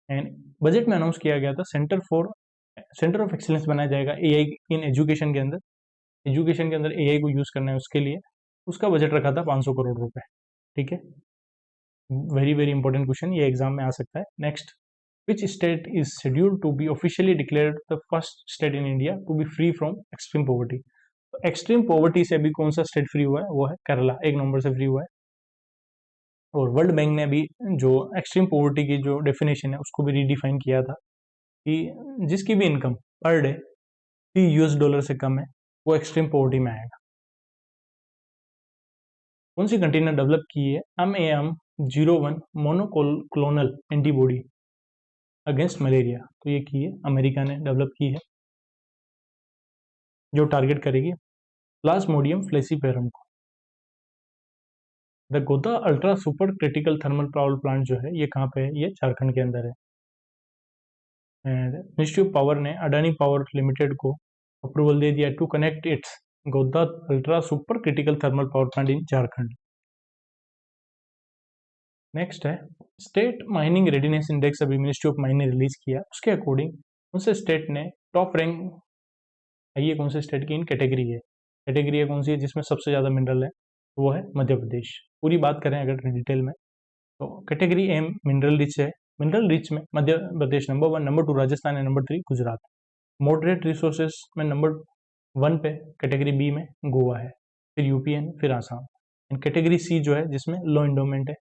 एंड बजट में अनाउंस किया गया था सेंटर ऑफ एक्सीलेंस बनाया जाएगा AI इन एजुकेशन के अंदर, एजुकेशन के अंदर एआई को यूज़ करना है उसके लिए, उसका बजट रखा था 500 करोड़ रुपए। ठीक है, वेरी वेरी इंपॉर्टेंट क्वेश्चन, ये एग्जाम में आ सकता है। Next, which state is scheduled to be officially declared the first state in India to be free from extreme poverty? तो एक्सट्रीम पॉवर्टी से अभी कौन सा स्टेट फ्री हुआ है? वो है केरला, 1 नवंबर से फ्री हुआ है। और वर्ल्ड बैंक ने भी जो एक्सट्रीम पॉवर्टी की जो डेफिनेशन है उसको भी रीडिफाइन किया था कि जिसकी भी इनकम पर डे $3 से कम है वो एक्सट्रीम पॉवर्टी में आएगा। कौन सी कंट्री ने डेवलप की है MAM01 monoclonal antibody against malaria? तो ये की है अमेरिका ने डेवलप की है, जो टारगेट करेगी प्लाज्मोडियम फ्लेसिपेरम को। The Goda ultra super critical thermal power plant जो है ये कहाँ पे है? ये झारखंड के अंदर है। एंड मिनिस्ट्री ऑफ पावर ने अडानी पावर लिमिटेड को अप्रूवल दे दिया to connect its Godda ultra super critical thermal power plant in Jharkhand. Next है स्टेट माइनिंग रेडीनेस इंडेक्स, अभी मिनिस्ट्री ऑफ माइन ने रिलीज किया। उसके अकॉर्डिंग कौन से स्टेट ने टॉप रैंक आई है? कौन से स्टेट की इन कैटेगरी है? कैटेगरी है कौन सी है जिसमें सबसे ज़्यादा मिनरल है? तो वो है मध्य प्रदेश। पूरी बात करें अगर डिटेल में तो कैटेगरी एम मिनरल रिच है। मिनरल रिच में मध्य प्रदेश नंबर 1, नंबर 2 राजस्थान है, नंबर 3 गुजरात। मॉडरेट रिसोर्सेज में नंबर 1 पे कैटेगरी बी में गोवा है, फिर यूपी है, फिर आसाम। एंड कैटेगरी सी जो है जिसमें लो इंडोमेंट है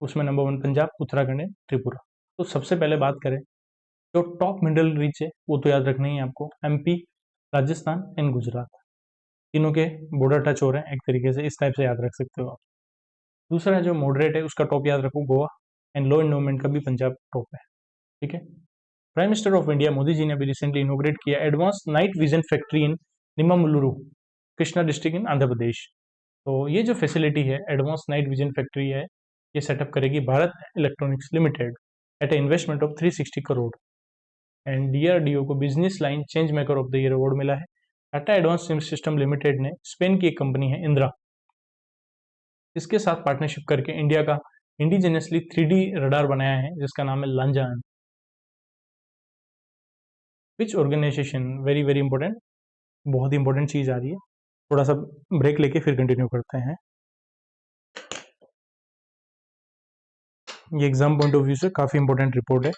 उसमें नंबर 1 पंजाब, उत्तराखंड है, त्रिपुरा। तो सबसे पहले बात करें जो टॉप मिनरल रिच है वो तो याद रखना ही है आपको, एमपी, राजस्थान एंड गुजरात। तीनों के बॉर्डर टच हो रहे हैं एक तरीके से, इस टाइप से याद रख सकते हो आप। दूसरा जो मॉडरेट है उसका टॉप याद रखो गोवा, एंड लो इन्वॉल्वमेंट का भी पंजाब टॉप है। ठीक है, prime minister of India Modi ji ने अभी रिसेंटली इनोग्रेट किया advance night vision factory in Nimmaluru, Krishna district in Andhra Pradesh. तो ये जो फैसिलिटी है एडवांस नाइट विजन फैक्ट्री है, ये सेटअप करेगी Bharat electronics limited at a investment of 360 crore. And DRDO को business line change maker of the year award मिला है। टाटा एडवांस सिस्टम लिमिटेड ने स्पेन की एक कंपनी है इंद्रा, इसके साथ पार्टनरशिप करके इंडिया का इंडिजिनियसली 3D रडार बनाया है जिसका नाम है लांजान। विच ऑर्गेनाइजेशन, वेरी वेरी इंपॉर्टेंट, बहुत ही इंपॉर्टेंट चीज आ रही है। थोड़ा सा ब्रेक लेके फिर कंटिन्यू करते हैं। ये एग्जाम पॉइंट ऑफ व्यू से काफी इंपॉर्टेंट रिपोर्ट है।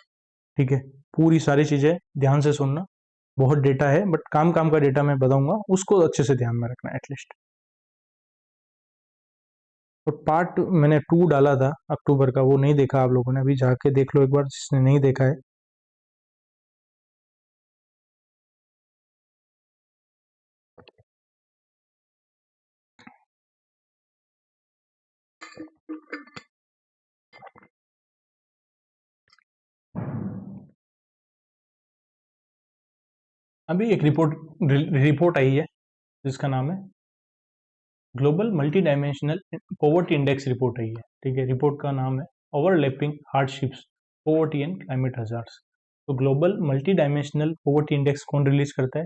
ठीक है, पूरी सारी चीजें ध्यान से सुनना, बहुत डेटा है बट काम काम का डेटा मैं बताऊंगा उसको अच्छे से ध्यान में रखना एटलीस्ट। तो पार्ट मैंने 2 डाला था अक्टूबर का, वो नहीं देखा आप लोगों ने, अभी जाके देख लो एक बार जिसने नहीं देखा है। अभी एक रिपोर्ट आई है जिसका नाम है global multi dimensional poverty index report आई है। ठीक है, रिपोर्ट का नाम है overlapping hardships, poverty and climate hazards. तो global multi dimensional poverty index कौन रिलीज करता है?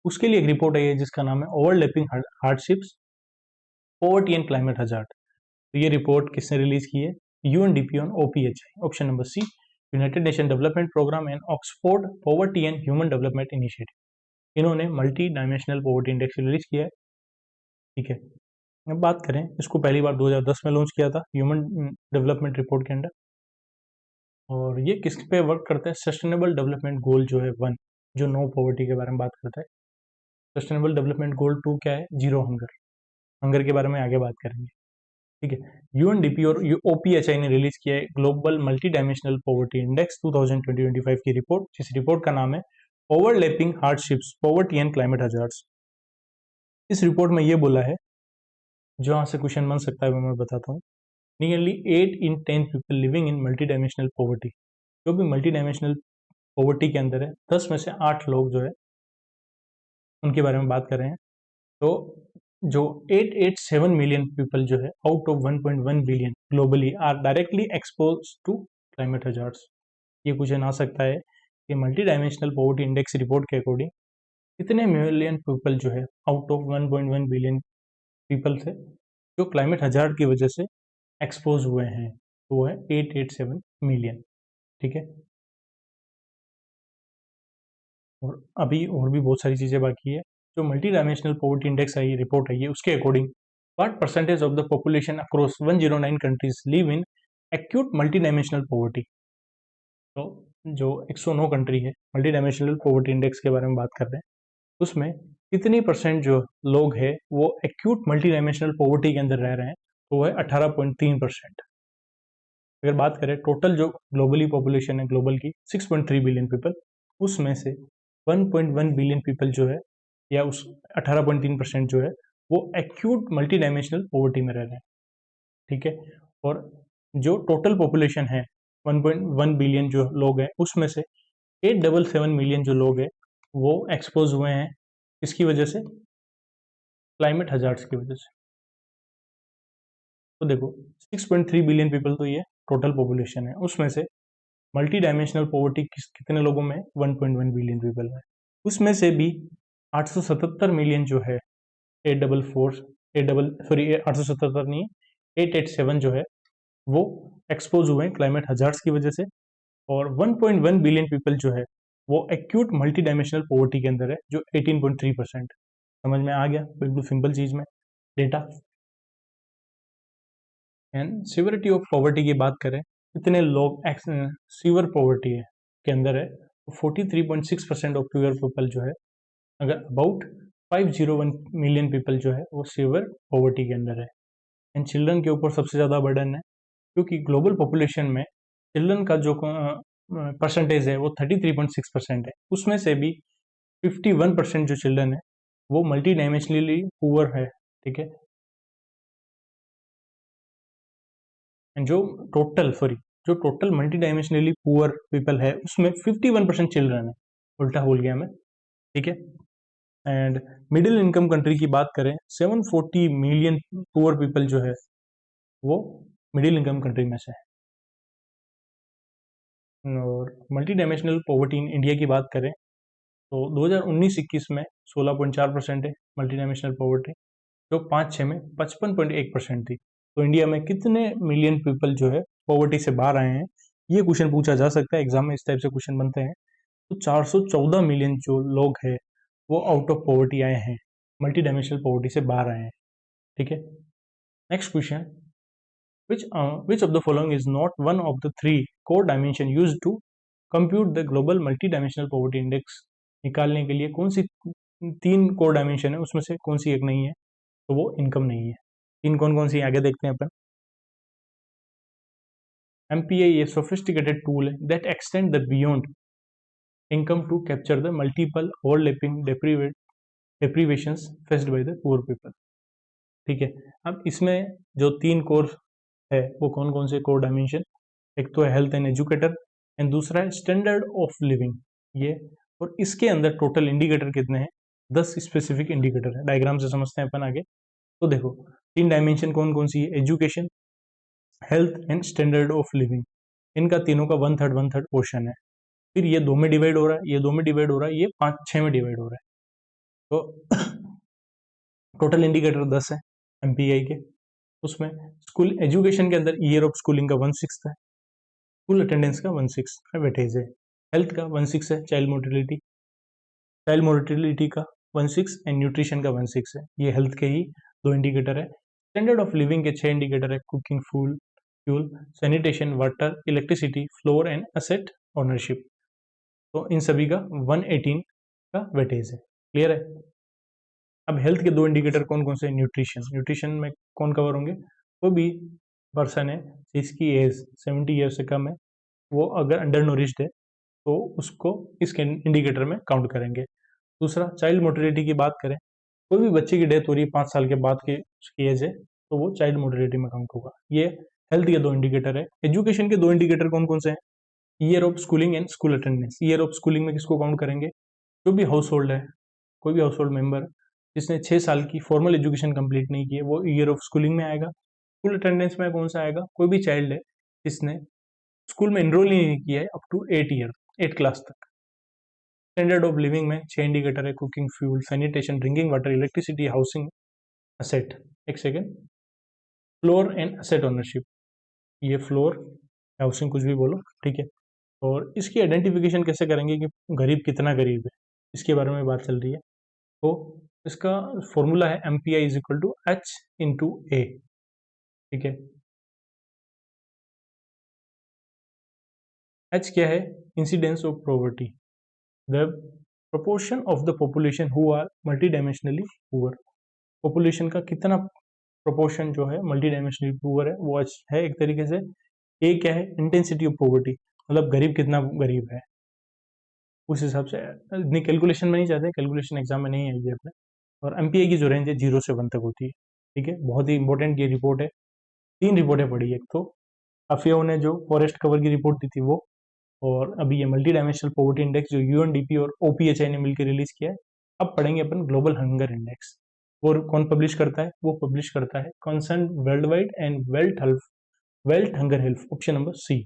उसके लिए एक रिपोर्ट आई है जिसका नाम है overlapping hardships, poverty and climate hazard. तो ये रिपोर्ट किसने रिलीज की है? UNDP and OPHI, option number C, united nation development programme and Oxford poverty and human development initiative. इन्होंने multi dimensional poverty index release किया है। ठीक है, अब बात करें, इसको पहली बार 2010 में लॉन्च किया था ह्यूमन डेवलपमेंट रिपोर्ट के अंडर। और ये किस पे वर्क करता है? सस्टेनेबल डेवलपमेंट गोल जो है 1, जो नो पॉवर्टी के बारे में बात करता है। सस्टेनेबल डेवलपमेंट गोल 2 क्या है? Zero hunger. हंगर के बारे में आगे बात करेंगे। ठीक है, यूएनडीपी और ओपीएचआई ने रिलीज किया है global multi dimensional poverty index 2020-25 की रिपोर्ट, जिस रिपोर्ट का नाम है overlapping hardships, poverty and climate hazards. इस रिपोर्ट में ये बोला है, जहां से क्वेश्चन बन सकता है वो मैं बताता हूँ। Nearly 8 in 10 people living in multi dimensional poverty, जो भी मल्टी डायमेंशनल पॉवर्टी के अंदर है 10 में से 8 लोग जो है उनके बारे में बात कर रहे हैं। तो जो 887 मिलियन पीपल जो है out of 1.1 billion globally are directly expose to climate hazards. ये क्वेश्चन आ सकता है कि multi dimensional poverty index report के अकॉर्डिंग कितने मिलियन पीपल जो है आउट ऑफ 1.1 बिलियन पीपल से जो क्लाइमेट हजार्ड की वजह से एक्सपोज हुए हैं, तो वो है 887 मिलियन। ठीक है, और अभी और भी बहुत सारी चीज़ें बाकी है। जो मल्टी डायमेंशनल पॉवर्टी इंडेक्स है, ये रिपोर्ट है, ये उसके according what percentage of the population across 109 countries live in acute multi dimensional poverty. तो जो 109 कंट्री है, मल्टी डायमेंशनल पॉवर्टी इंडेक्स के बारे में बात कर रहे हैं, उसमें कितनी परसेंट जो लोग हैं वो एक्यूट मल्टी डायमेंशनल पॉवर्टी के अंदर रह रहे हैं, तो वो है 18.3%। अगर बात करें टोटल जो ग्लोबली पॉपुलेशन है ग्लोबल की 6.3 बिलियन पीपल, उसमें से 1.1 बिलियन पीपल जो है, या उस 18.3% जो है, वो एक्यूट मल्टी डायमेंशनल पॉवर्टी में रह रहे हैं। ठीक है, और जो टोटल पॉपुलेशन है 1.1 बिलियन जो लोग हैं, उसमें से 877 मिलियन जो लोग हैं वो एक्सपोज हुए हैं, इसकी वजह से क्लाइमेट हजार्ड्स की वजह से। तो देखो 6.3 बिलियन पीपल तो ये टोटल पॉपुलेशन है, उसमें से मल्टी डायमेंशनल पॉवर्टी कितने लोगों में, 1.1 बिलियन पीपल में। उसमें से भी 877 मिलियन जो है, 877 नहीं, 887 जो है, वो एक्सपोज हुए हैं क्लाइमेट हजार्ड्स की वजह से। और 1.1 बिलियन पीपल जो है वो एक्यूट मल्टी डायमेंशनल पॉवर्टी के अंदर है, जो 18.3%। समझ में आ गया, बिल्कुल सिंपल चीज में data. And severity of poverty की बात करें, कितने लोग सीवर पॉवर्टी है के अंदर है, 43.6% ऑफ प्यूअर पीपल जो है, अगर अबाउट 501 मिलियन पीपल जो है वो सीवर पॉवर्टी के अंदर है। एंड चिल्ड्रन के ऊपर सबसे ज़्यादा बर्डन है, क्योंकि ग्लोबल पॉपुलेशन में चिल्ड्रन का जो परसेंटेज है वो 33.6% है, उसमें से भी 51% जो चिल्ड्रन है वो मल्टी डायमेंशनली पुअर है। ठीक है, एंड जो total multi dimensionally poor people है, उसमें 51% चिल्ड्रन है। उल्टा बोल गया मैं। ठीक है, एंड मिडिल इनकम कंट्री की बात करें, 740 मिलियन पुअर पीपल जो है वो मिडिल इनकम कंट्री में से है। और multi dimensional poverty in India की बात करें तो 2019-21 में 16.4% है मल्टी डायमेंशनल पॉवर्टी, जो 5-6 में 55.1% थी। तो इंडिया में कितने मिलियन पीपल जो है पॉवर्टी से बाहर आए हैं, ये क्वेश्चन पूछा जा सकता है एग्जाम में, इस टाइप से क्वेश्चन बनते हैं। तो 414 मिलियन जो लोग हैं वो आउट ऑफ पॉवर्टी आए हैं, मल्टी डायमेंशनल पॉवर्टी से बाहर आए हैं। ठीक है, next question, which of the following is not one of the three core dimension used to compute the global multi-dimensional poverty index। निकालने के लिए कौन सी 3 कोर डायमेंशन है, उसमें से कौन सी एक नहीं है, तो वो इनकम नहीं है। तीन कौन कौन सी आगे देखते हैं अपन। MPI ये sophisticated tool है that extend the beyond income to capture the multiple overlapping deprivations faced by the poor people। ठीक है, अब इसमें जो 3 कोर है वो कौन कौन से कोर डायमेंशन, एक तो है हेल्थ एंड एजुकेटर, एंड दूसरा है स्टैंडर्ड ऑफ लिविंग ये, और इसके अंदर टोटल इंडिकेटर कितने हैं, 10 स्पेसिफिक इंडिकेटर है। डायग्राम से समझते हैं अपन आगे। तो देखो 3 डायमेंशन कौन कौन सी है, education, health and standard of living, इनका तीनों का 1/3 पोर्शन है। फिर ये 2 में डिवाइड हो रहा है, ये 2 में डिवाइड हो रहा है, ये 5-6 में डिवाइड हो रहा है। तो टोटल इंडिकेटर 10 है MPI के। उसमें स्कूल एजुकेशन के अंदर ईयर ऑफ स्कूलिंग का 1/6 है, स्कूल अटेंडेंस का 1/6 है, वेटेज है। हेल्थ का 1/6 है, चाइल्ड मोर्टिलिटी का 1/6 एंड न्यूट्रिशन का 1/6 है। ये हेल्थ के ही 2 इंडिकेटर है। स्टैंडर्ड ऑफ लिविंग के 6 इंडिकेटर है, cooking, fuel, sanitation, water, electricity, floor and asset ownership. तो इन सभी का 118 का वेटेज है। क्लियर है। अब हेल्थ के 2 इंडिकेटर कौन कौन से, न्यूट्रिशन में कौन कवर होंगे, वो भी पर्सन है जिसकी एज 70 ईयर से कम है, वो अगर अंडर नोरिश्ड है तो उसको इसके इंडिकेटर में काउंट करेंगे। दूसरा चाइल्ड मोर्टिलिटी की बात करें, कोई भी बच्चे की डेथ हो रही है 5 साल के बाद की उसकी एज है, तो वो चाइल्ड मोर्टिलिटी में काउंट होगा। ये हेल्थ के 2 इंडिकेटर है। एजुकेशन के 2 इंडिकेटर कौन कौन से हैं, year of schooling and school attendance. Year of schooling में किसको काउंट करेंगे, जो भी हाउस होल्ड है, कोई भी हाउस होल्ड मेंबर जिसने 6 साल की फॉर्मल एजुकेशन कंप्लीट नहीं की है, वो ईयर ऑफ स्कूलिंग में आएगा। स्कूल अटेंडेंस में कौन सा आएगा, कोई भी चाइल्ड है जिसने स्कूल में एनरोल नहीं किया है अप टू 8 क्लास तक। स्टैंडर्ड ऑफ लिविंग में 6 इंडिकेटर है, cooking, fuel, sanitation, drinking water, electricity, housing, asset. एक second, floor and asset ownership, ये फ्लोर, हाउसिंग, कुछ भी बोलो, ठीक है। और इसकी आइडेंटिफिकेशन कैसे करेंगे कि गरीब कितना गरीब है, इसके बारे में बात चल रही है। तो इसका फॉर्मूला है MPI is equal to H/A, ठीक है। H क्या है? Incidence of poverty, the proportion of the population who are multi dimensionally poor. Population का कितना प्रोपोर्शन जो है मल्टी डायमेंशनली पुअर है, वो H है एक तरीके से। A क्या है? इंटेंसिटी ऑफ पॉवर्टी, मतलब गरीब कितना गरीब है, उस हिसाब से। इतनी कैलकुलेशन में नहीं चाहते, कैलकुलेशन एग्जाम में नहीं आएगी अपने। और MPI की जो रेंज है 0 से 1 तक होती है, ठीक है। बहुत ही इंपॉर्टेंट ये रिपोर्ट है। 3 रिपोर्टें पढ़ी है, एक तो अफियो ने जो फॉरेस्ट कवर की रिपोर्ट दी थी वो, और अभी ये मल्टी डायमेंशनल पॉवर्टी इंडेक्स जो UNDP और OPHI ने मिलकर रिलीज किया है। अब पढ़ेंगे अपन ग्लोबल हंगर इंडेक्स। और कौन पब्लिश करता है? वो पब्लिश करता है concern world wide and wealth hunger health, option number C।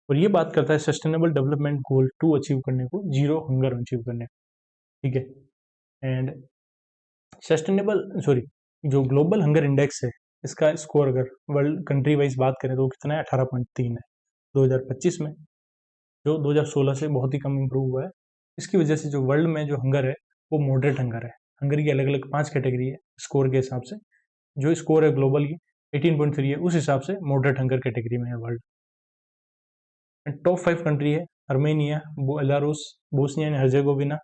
और ये बात करता है सस्टेनेबल डेवलपमेंट गोल 2 अचीव करने को, जीरो हंगर अचीव करने को, ठीक है। एंड जो ग्लोबल हंगर इंडेक्स है, इसका स्कोर अगर वर्ल्ड कंट्री वाइज बात करें तो वो कितना है? 18.3 है 2025 में, जो 2016 से बहुत ही कम इम्प्रूव हुआ है। इसकी वजह से जो वर्ल्ड में जो हंगर है वो मॉडरेट हंगर है। हंगर की अलग अलग 5 कैटेगरी है स्कोर के हिसाब से। जो स्कोर है ग्लोबल की 18.3 है, उस हिसाब से मॉडरेट हंगर कैटेगरी में है वर्ल्ड। टॉप 5 कंट्री है Armenia, Belarus, Bosnia and Herzegovina,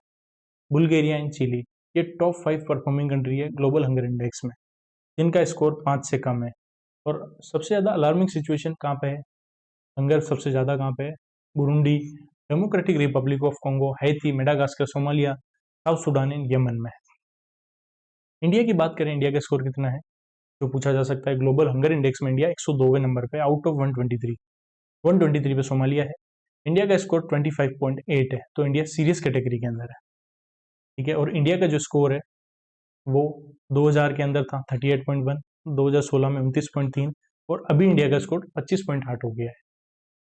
Bulgaria and Chile. ये टॉप 5 परफॉर्मिंग कंट्री है ग्लोबल हंगर इंडेक्स में, जिनका स्कोर 5 से कम है। और सबसे ज़्यादा अलार्मिंग सिचुएशन कहाँ पे है? हंगर सबसे ज़्यादा कहाँ पे है? Burundi, democratic Republic of Congo, Haiti, Madagascar, Somalia, south Sudan and Yemen में। इंडिया की बात करें, इंडिया का स्कोर कितना है जो पूछा जा सकता है। ग्लोबल हंगर इंडेक्स में इंडिया 102वें नंबर पे आउट ऑफ 123। 123 पे सोमालिया है। इंडिया का स्कोर 25.8 है, तो इंडिया सीरियस कैटेगरी के अंदर है, ठीक है। और इंडिया का जो स्कोर है वो 2000 के अंदर था 38.1, 2016 में 29.3, और अभी इंडिया का स्कोर 25.8 हो गया है,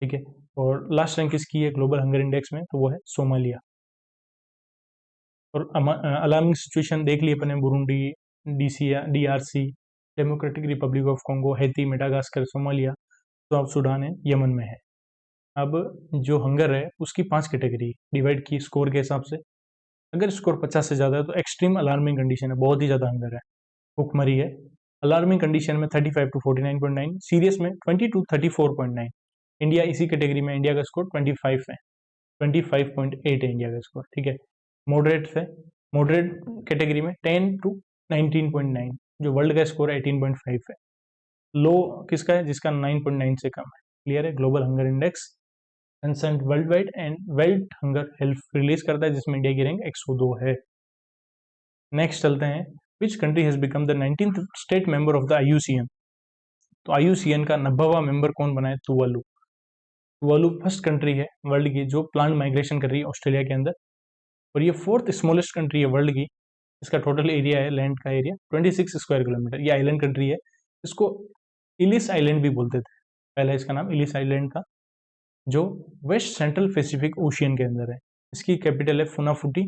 ठीक है। और लास्ट रैंक किसकी है ग्लोबल हंगर इंडेक्स में? तो वो है सोमालिया। और अलार्मिंग सिचुएशन देख ली अपने, Burundi, DRC, democratic Republic of Congo, Haiti, Madagascar, Somalia, south Sudan है, यमन में है। अब जो हंगर है उसकी 5 कैटेगरी डिवाइड की स्कोर के हिसाब से। अगर स्कोर 50 से ज़्यादा है तो एक्सट्रीम अलार्मिंग कंडीशन है, बहुत ही ज़्यादा हंगर है, भुखमरी है। अलार्मिंग कंडीशन में 35 टू 49.9, सीरियस में 20 टू 34.9। इंडिया इसी कैटेगरी में, इंडिया का स्कोर 25 है, 25.8 है इंडिया का स्कोर, ठीक है। मॉडरेट है, मॉडरेट कैटेगरी में 10 टू 19.9, जो वर्ल्ड का स्कोर 18.5 है। लो किसका है? जिसका 9.9 से कम है। क्लियर है? Global hunger index concern world wide and wealth hunger health release करता है, जिसमें इंडिया की रैंक 102 है। नेक्स्ट चलते हैं, which country has become the 19th state member of the IUCN। तो IUCN का 90वां मेंबर कौन बना है? तुवालू। तुवालू फर्स्ट कंट्री है वर्ल्ड की जो प्लांट माइग्रेशन कर रही है ऑस्ट्रेलिया के अंदर, और ये 4th स्मॉलेस्ट कंट्री है वर्ल्ड की। इसका टोटल एरिया है, लैंड का एरिया 26 स्क्वायर किलोमीटर। ये आइलैंड कंट्री है, इसको इलिस आइलैंड भी बोलते थे, पहले इसका नाम इलिस आइलैंड था, जो वेस्ट सेंट्रल पैसिफिक ओशियन के अंदर है। इसकी कैपिटल है फुनाफुटी,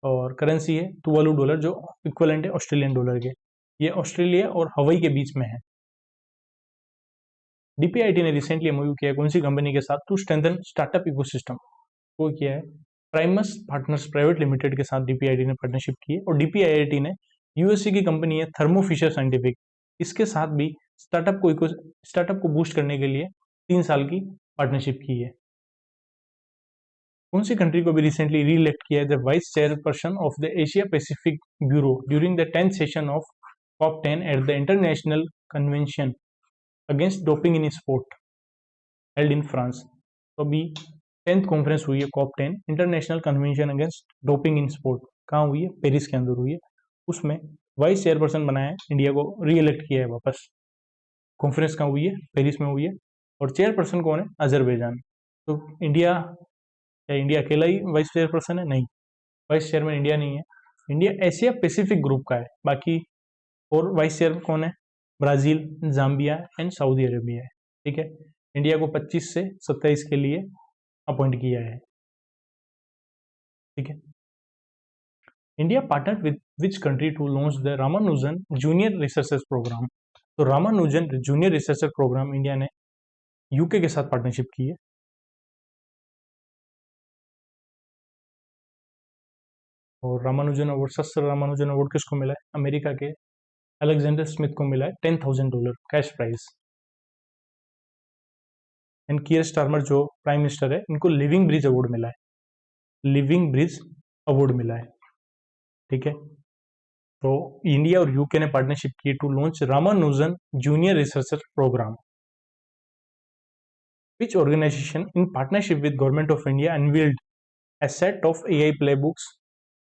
और करेंसी है तुवालू डॉलर, जो इक्वलेंट है ऑस्ट्रेलियन डॉलर के। ये ऑस्ट्रेलिया और हवाई के बीच में है। DPIIT ने रिसेंटली MOU किया है कौन सी कंपनी के साथ? To strengthen startup ecosystem. वो किया है प्राइमस पार्टनर्स प्राइवेट लिमिटेड के साथ DPIIT ने पार्टनरशिप की है। और DPIIT ने यूएसए की कंपनी है थर्मो फिशर साइंटिफिक, इसके साथ भी स्टार्टअप को बूस्ट करने के लिए 3 साल की पार्टनरशिप की है। कौन सी कंट्री को भी रिसेंटली री इलेक्ट किया है the vice chairperson of the Asia Pacific bureau during the 10th session of COP10 at the international convention against doping in sport held in France. तो अभी 10th कॉन्फ्रेंस हुई है COP10 international convention against doping in sport, कहाँ हुई है? Paris के अंदर हुई है। उसमें वाइस चेयरपर्सन बनाया है, इंडिया को री इलेक्ट किया है वापस। कॉन्फ्रेंस कहाँ हुई है? पेरिस में हुई है। और चेयरपर्सन कौन है? अजरबैजान। तो इंडिया, क्या इंडिया अकेला ही वाइस चेयरपर्सन है? नहीं, वाइस चेयरमैन इंडिया नहीं है। इंडिया एशिया पैसिफिक ग्रुप का है। बाकी और वाइस चेयर कौन है? Brazil, Zambia and Saudi Arabia है, ठीक है। इंडिया को 25 से 27 के लिए अपॉइंट किया है, ठीक है। India partner with which country to launch the Ramanujan junior researchers programme. तो Ramanujan junior researcher programme India ने यूके के साथ पार्टनरशिप की है। और Ramanujan award, sir Ramanujan award किसको मिला है? अमेरिका के अलेक्जेंडर स्मिथ को मिला है, $10,000 कैश प्राइज। एंड कियर स्टारमर जो प्राइम मिनिस्टर है, इनको लिविंग ब्रिज अवार्ड मिला है, लिविंग ब्रिज अवार्ड मिला है। ठीक है, तो इंडिया और यूके ने पार्टनरशिप की to launch Ramanujan junior researcher programme, which organization in partnership with Government of India unveiled a set of AI playbooks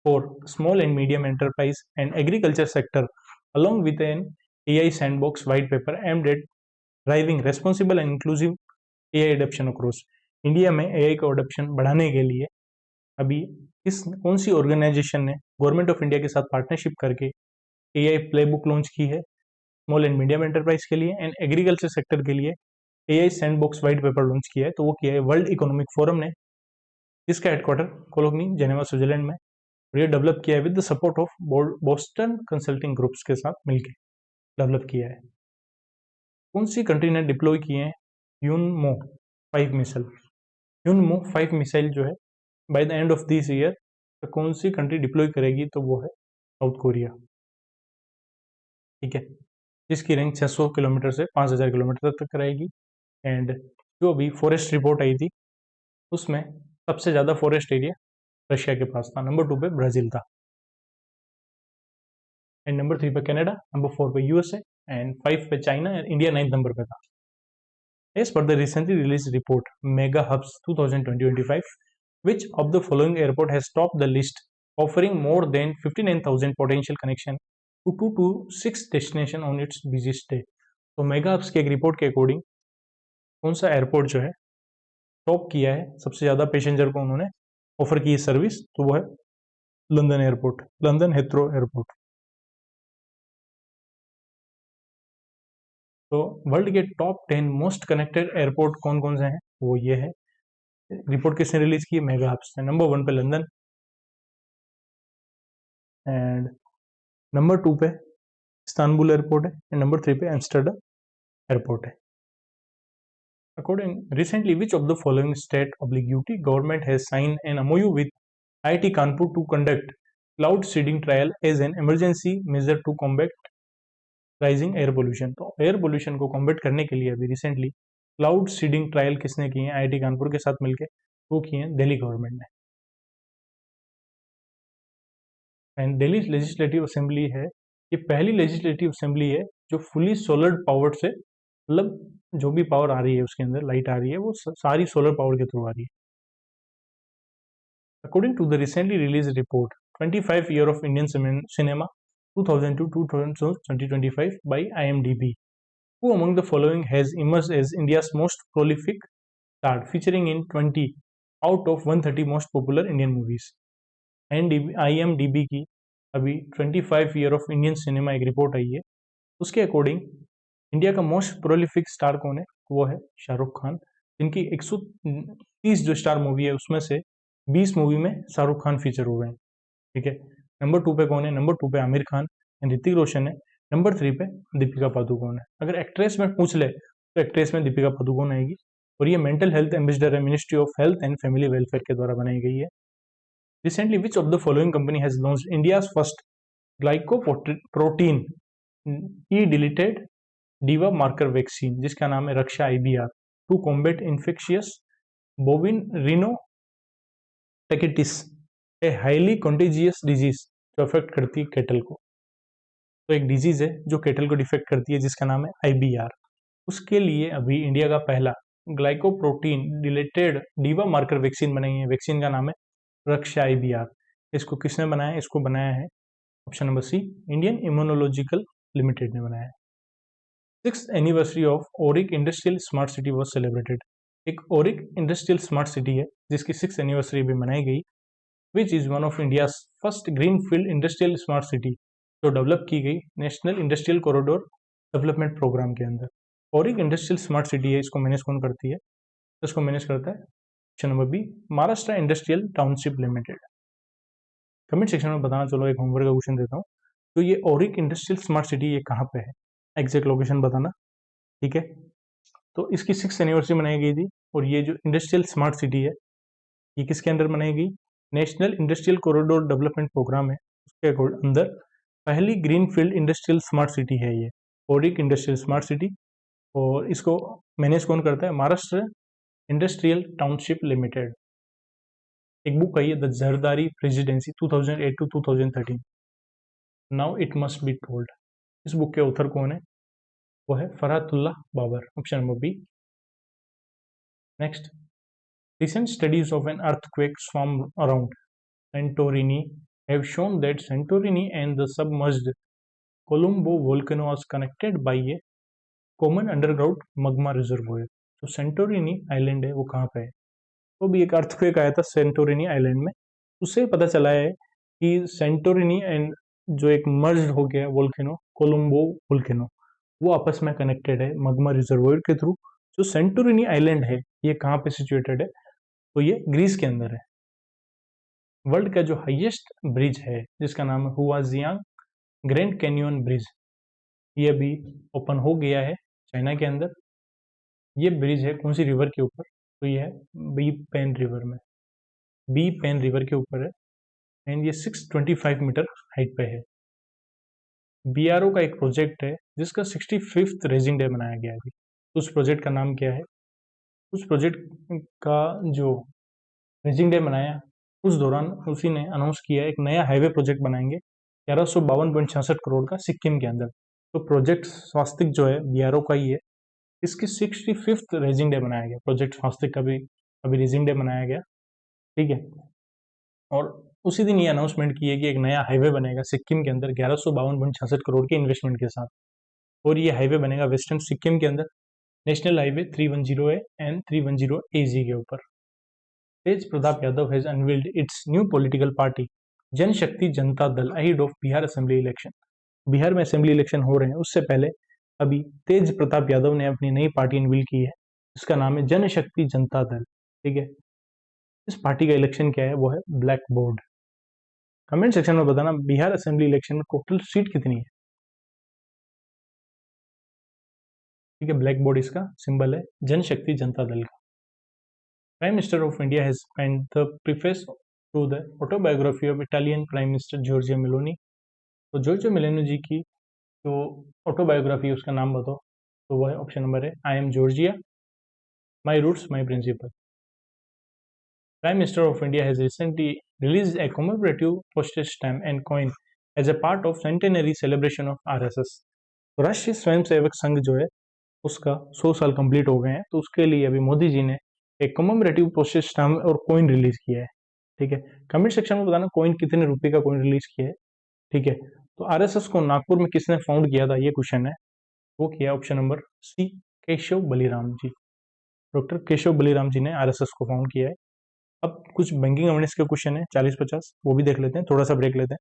for small and medium enterprise and agriculture sector along with an AI sandbox white paper aimed at driving responsible and inclusive AI adoption across। India में AI का adoption बढ़ाने के लिए अभी कौन सी organisation ने government of India के साथ पार्टनरशिप करके AI प्लेबुक लॉन्च की है स्मॉल एंड मीडियम एंटरप्राइज के लिए एंड एग्रीकल्चर सेक्टर के लिए AI sandbox white paper launch किया है। तो वो किया है वर्ल्ड इकोनॉमिक फोरम ने, जिसका हेडक्वार्टर कोलोनी जेनेवा स्विट्जरलैंड में, और ये डेवलप किया है with the support of Boston consulting groups के साथ मिलकर डेवलप किया है। कौन सी कंट्री ने डिप्लॉय किए हैं यूनमो 5 मिसाइल? यूनमो 5 मिसाइल जो है by the end of this year तो कौन सी कंट्री डिप्लॉय करेगी? तो वो है साउथ कोरिया। ठीक है, जिसकी रेंज 600 किलोमीटर से 5000 किलोमीटर तक रहेगी। एंड जो अभी फॉरेस्ट रिपोर्ट आई थी उसमें सबसे ज़्यादा फॉरेस्ट एरिया रशिया के पास था, नंबर 2 पे ब्राज़ील था, एंड नंबर 3 पे कनाडा, नंबर 4 पे यूएसए, एंड 5 पे China, and India 9th number पे था। As per the recently released report Mega Hubs 2020-25, which of the following airport has topped the list, offering more than 59,000 potential connection to 2 to 6 destination on its busiest day? तो mega hubs की एक report के according कौन सा airport जो है top किया है, सबसे ज़्यादा पैसेंजर को उन्होंने ऑफर की सर्विस? तो वो है London airport, London Heathrow airport. तो वर्ल्ड के टॉप 10 मोस्ट कनेक्टेड एयरपोर्ट कौन कौन से हैं? वो ये है, रिपोर्ट किसने रिलीज की? मेगा हब्स ने। नंबर 1 पे लंदन, एंड नंबर 2 पे इस्तांबुल एयरपोर्ट है, एंड नंबर 3 पे एम्स्टर्डम एयरपोर्ट है। According recently, which of the following state/UT government has signed an MOU with IIT Kanpur to conduct cloud seeding trial as an emergency measure to combat rising air pollution? तो air pollution को combat करने के लिए अभी recently cloud seeding trial किसने किए हैं? IIT Kanpur के साथ मिलकर वो किए हैं दिल्ली गवर्नमेंट ने। एंड दिल्ली लेजिस्लेटिव असेंबली है, ये पहली लेजिस्लेटिव असेंबली है जो फुली सोलर पावर्ड से, मतलब जो भी पावर आ रही है उसके अंदर लाइट आ रही है वो सारी सोलर पावर के थ्रू आ रही है। According to the recently release report 25 year of Indian cinema 2002 to 2025 by IMDb, who among the following has emerged as India's most prolific star, featuring in 20 out of 130 most popular Indian movies? IMDb की अभी 25 year of Indian cinema एक report आई है, उसके according India का most prolific star कौन है? वो है शाहरुख खान, जिनकी 130 जो स्टार मूवी है उसमें से 20 मूवी में शाहरुख खान फीचर हो गए हैं। ठीक है, नंबर 2 पे कौन है? नंबर 2 पे आमिर खान एंड ऋतिक रोशन है, नंबर 3 पे दीपिका पादुकोण है। अगर एक्ट्रेस में पूछ ले तो एक्ट्रेस में दीपिका पादुकोण आएगी, और ये मेंटल हेल्थ एम्बेसडर है ministry of health and family welfare के द्वारा बनाई गई है। Recently, which of the following company has launched India's first glycoprotein E-deleted DIVA marker vaccine, जिसका नाम है Raksha IBR, to combat infectious bovine rhinotracheitis, a highly contagious disease जो affect करती है कैटल को। तो एक डिजीज है जो कैटल को डिफेक्ट करती है जिसका नाम है IBR। उसके लिए अभी इंडिया का पहला glycoprotein deleted diva marker vaccine बनाई है, वैक्सीन का नाम है रक्षा IBR। इसको किसने बनाया है? इसको बनाया है option number C, Indian immunological limited ने बनाया है। 6th anniversary of Auric industrial smart city was celebrated. एक ओरिक इंडस्ट्रियल स्मार्ट सिटी है जिसकी 6th एनिवर्सरी भी मनाई गई, which is one of India first green field industrial smart city, जो डेवलप की गई national industrial corridor development programme के अंदर। ओरिक इंडस्ट्रियल स्मार्ट सिटी है, इसको मैनेज कौन करती है? इसको मैनेज करता है option number B, Maharashtra industrial township limited. Comment section में बताना, चलो एक होमवर्क का क्वेश्चन देता हूँ। तो ये ओरिक इंडस्ट्रियल स्मार्ट सिटी ये कहाँ पे है? एग्जैक्ट लोकेशन बताना। ठीक है, तो इसकी 6th एनिवर्सरी मनाई गई थी, और ये जो इंडस्ट्रियल स्मार्ट सिटी है ये किसके अंडर बनाई गई? National industrial corridor development programme है, उसके अंदर पहली ग्रीनफील्ड इंडस्ट्रियल स्मार्ट सिटी है ये, औरिक इंडस्ट्रियल स्मार्ट सिटी। और इसको मैनेज कौन करता है? Maharashtra industrial township limited. एक बुक आई है the Zardari presidency 2008 to 2013, now it must be told. इस बुक के ऑथर कौन है? वो है Farhatullah Babar, option number B. Next, recent studies of an earthquake swarm around Santorini have shown that Santorini and the submerged Colombo volcano are connected by a common underground magma reservoir। तो Santorini island है वो कहाँ पे है? तो भी एक earthquake आया था सेंटोरिनी आइलैंड में, उससे पता चला है कि सेंटोरिनी एंड जो एक मर्ज हो गया वोल्केनो कोलम्बो वोल्केनो, वो आपस में कनेक्टेड है मगमा रिजर्वोयर के थ्रू। जो सेंटोरिनी आइलैंड है ये कहाँ पे सिचुएटेड है? तो ये ग्रीस के अंदर है। वर्ल्ड का जो हाईएस्ट ब्रिज है जिसका नाम है हुआजियांग ग्रैंड कैनियन ब्रिज, ये अभी ओपन हो गया है चाइना के अंदर। ये ब्रिज है कौन सी रिवर के ऊपर? तो ये है बी पेन रिवर में, बी पेन रिवर के ऊपर है, एंड ये 625 मीटर हाइट पे है। बीआरओ का एक प्रोजेक्ट है जिसका 65th रेजिंग डे मनाया गया है अभी। उस प्रोजेक्ट का नाम क्या है? उस प्रोजेक्ट का जो रेजिंग डे मनाया उस दौरान उसी ने अनाउंस किया एक नया हाईवे प्रोजेक्ट बनाएंगे 1152.66 करोड़ का सिक्किम के अंदर। तो प्रोजेक्ट स्वास्तिक जो है बीआरओ का ही है, इसकी 65th रेजिंग डे मनाया गया। प्रोजेक्ट स्वास्तिक का भी अभी रेजिंग डे मनाया गया, ठीक है। और उसी दिन ये अनाउंसमेंट की है कि एक नया हाईवे बनेगा सिक्किम के अंदर 1152.66 करोड़ के इन्वेस्टमेंट के साथ, और ये हाईवे बनेगा वेस्टर्न सिक्किम के अंदर, national highway 310 A and 310 AG के ऊपर। Tej Pratap Yadav has unveiled its new political party Janshakti Janata Dal ahead of Bihar assembly election. Bihar में असेंबली इलेक्शन हो रहे हैं, उससे पहले अभी तेज प्रताप यादव ने अपनी नई पार्टी अनवील की है, जिसका नाम है जनशक्ति जनता दल, ठीक है। इस पार्टी का इलेक्शन क्या है? वो है ब्लैक बोर्ड। कमेंट सेक्शन में बताना बिहार असेंबली इलेक्शन में टोटल सीट कितनी है, ठीक है। ब्लैक बोर्ड इसका सिंबल है जनशक्ति जनता दल का। Prime minister of India has penned the preface to the autobiography of Italian prime minister Giorgia Meloni. तो जॉर्जिया मेलोनी जी की जो ऑटोबायोग्राफी उसका नाम बताओ। तो वो है ऑप्शन नंबर है I am Giorgia, my roots my principle. Prime Minister of India has recently released a commemorative postage stamp and coin as a part of centenary celebration of RSS। तो राष्ट्रीय स्वयंसेवक संघ जो है उसका 100 साल कंप्लीट हो गए हैं, तो उसके लिए अभी मोदी जी ने एक कमेमोरेटिव पोस्टेज स्टैम्प और कॉइन रिलीज किया है, ठीक है। कमेंट सेक्शन में बताना कॉइन कितने रुपए का कॉइन रिलीज किया है, ठीक है। तो आरएसएस को नागपुर में किसने फाउंड किया था, ये क्वेश्चन है। वो किया option number C, Keshav Baliram ji. Doctor Keshav Baliram ji ने आरएसएस को फाउंड किया है। अब कुछ बैंकिंग अवेयरनेस के क्वेश्चन है 40-50, वो भी देख लेते हैं, थोड़ा सा ब्रेक लेते हैं।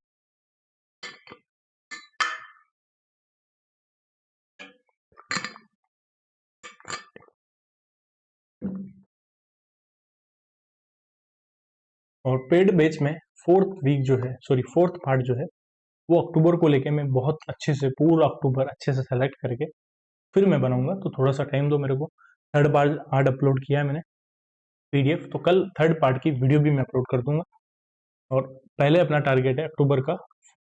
और पेड बैच में फोर्थ पार्ट जो है वो अक्टूबर को लेके मैं बहुत अच्छे से पूरा अक्टूबर अच्छे से सेलेक्ट करके फिर मैं बनाऊंगा, तो थोड़ा सा टाइम दो मेरे को। थर्ड पार्ट आज अपलोड किया है मैंने पीडीएफ, तो कल थर्ड पार्ट की वीडियो भी मैं अपलोड कर दूंगा। और पहले अपना टारगेट है अक्टूबर का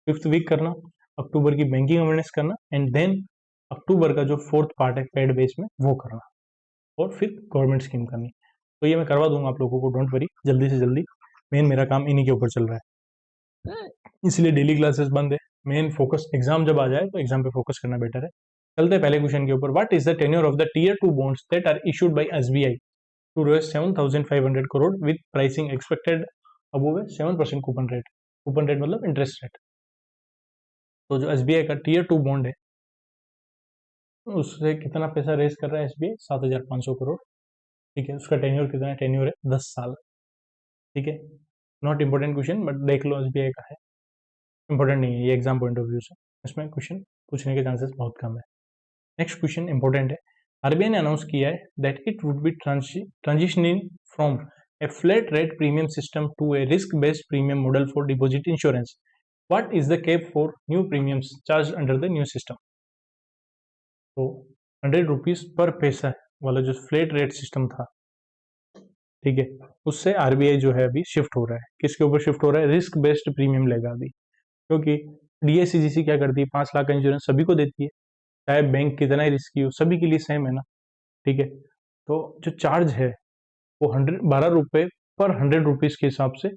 5th वीक करना, अक्टूबर की बैंकिंग अवेयरनेस करना, एंड देन अक्टूबर का जो फोर्थ पार्ट है पेड बेस में वो करना, और फिर गवर्नमेंट स्कीम करनी। तो ये मैं करवा दूंगा आप लोगों को, डोंट वरी, जल्दी से जल्दी। मेन मेरा काम इन्हीं के ऊपर चल रहा है, इसलिए डेली क्लासेस बंद है। मेन फोकस एग्जाम जब आ जाए तो एग्जाम पे फोकस करना बेटर है। चलते हैं पहले क्वेश्चन के ऊपर। What is the tenure of the tier 2 bonds that are issued by SBI to raise 7,500 crore with pricing expected above 7% coupon rate. Coupon rate मतलब इंटरेस्ट रेट। तो जो एसबीआई का टीयर 2 बॉन्ड है उससे कितना पैसा रेज कर रहा है एसबीआई? 7,500 करोड़, ठीक है। उसका टेन्योर कितना है? टेन्योर है 10 साल, ठीक है। नॉट इंपॉर्टेंट क्वेश्चन, बट देख लो एसबीआई का है, इंपॉर्टेंट नहीं है ये एग्जाम पॉइंट ऑफ व्यू से, इसमें क्वेश्चन पूछने के चांसेस बहुत कम है। नेक्स्ट क्वेश्चन इंपॉर्टेंट है। आरबीआई ने अनाउंस किया है that it would be transitioning from a flat rate premium system to a risk based premium model for deposit insurance. What is the cap for new premiums charge under the new system? तो 100 rupees per पैसा वाला जो flat rate system था ठीक है, उससे RBI जो है अभी शिफ्ट हो रहा है, किसके ऊपर शिफ्ट हो रहा है, रिस्क बेस्ड प्रीमियम लेगा अभी, क्योंकि डीएसीजीसी क्या करती है, 5 लाख का इंश्योरेंस सभी को देती है, चाहे बैंक कितना ही रिस्की हो, सभी के लिए सेम है ना। ठीक है, तो जो चार्ज है वो 12 रुपए पर 100 रुपीज के हिसाब से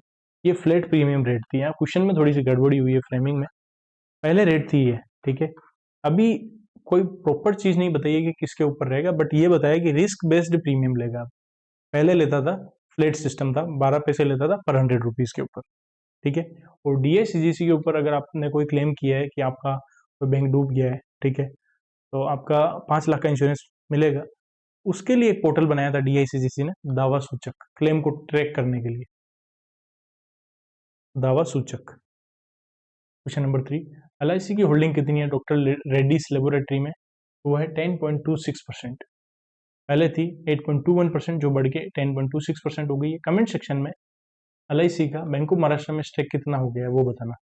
ये फ्लैट प्रीमियम रेट थी। यहाँ क्वेश्चन में थोड़ी सी गड़बड़ी हुई है फ्रेमिंग में, पहले रेट थी ये, ठीक है। अभी कोई प्रॉपर चीज नहीं बताइए कि किसके ऊपर रहेगा, बट ये बताया कि रिस्क बेस्ड प्रीमियम लेगा। पहले लेता था, फ्लैट सिस्टम था, 12 पैसे लेता था पर 100 रुपीज के ऊपर, ठीक है। और डीएसीजीसी के ऊपर अगर आपने कोई क्लेम किया है कि आपका कोई बैंक डूब गया है, ठीक है, तो आपका 5 लाख का इंश्योरेंस मिलेगा। उसके लिए एक पोर्टल बनाया था डीआईसीजीसी ने, दावा सूचक, क्लेम को ट्रैक करने के लिए, दावा सूचक। क्वेश्चन नंबर 3, एलआईसी की होल्डिंग कितनी है डॉक्टर रेड्डीज लेबोरेटरी में? वो है 10.26%। पहले थी 8.21%, जो बढ़ के 10.26% हो गई है। कमेंट सेक्शन में एलआईसी का बैंक ऑफ महाराष्ट्र में स्टेक कितना हो गया है वो बताना।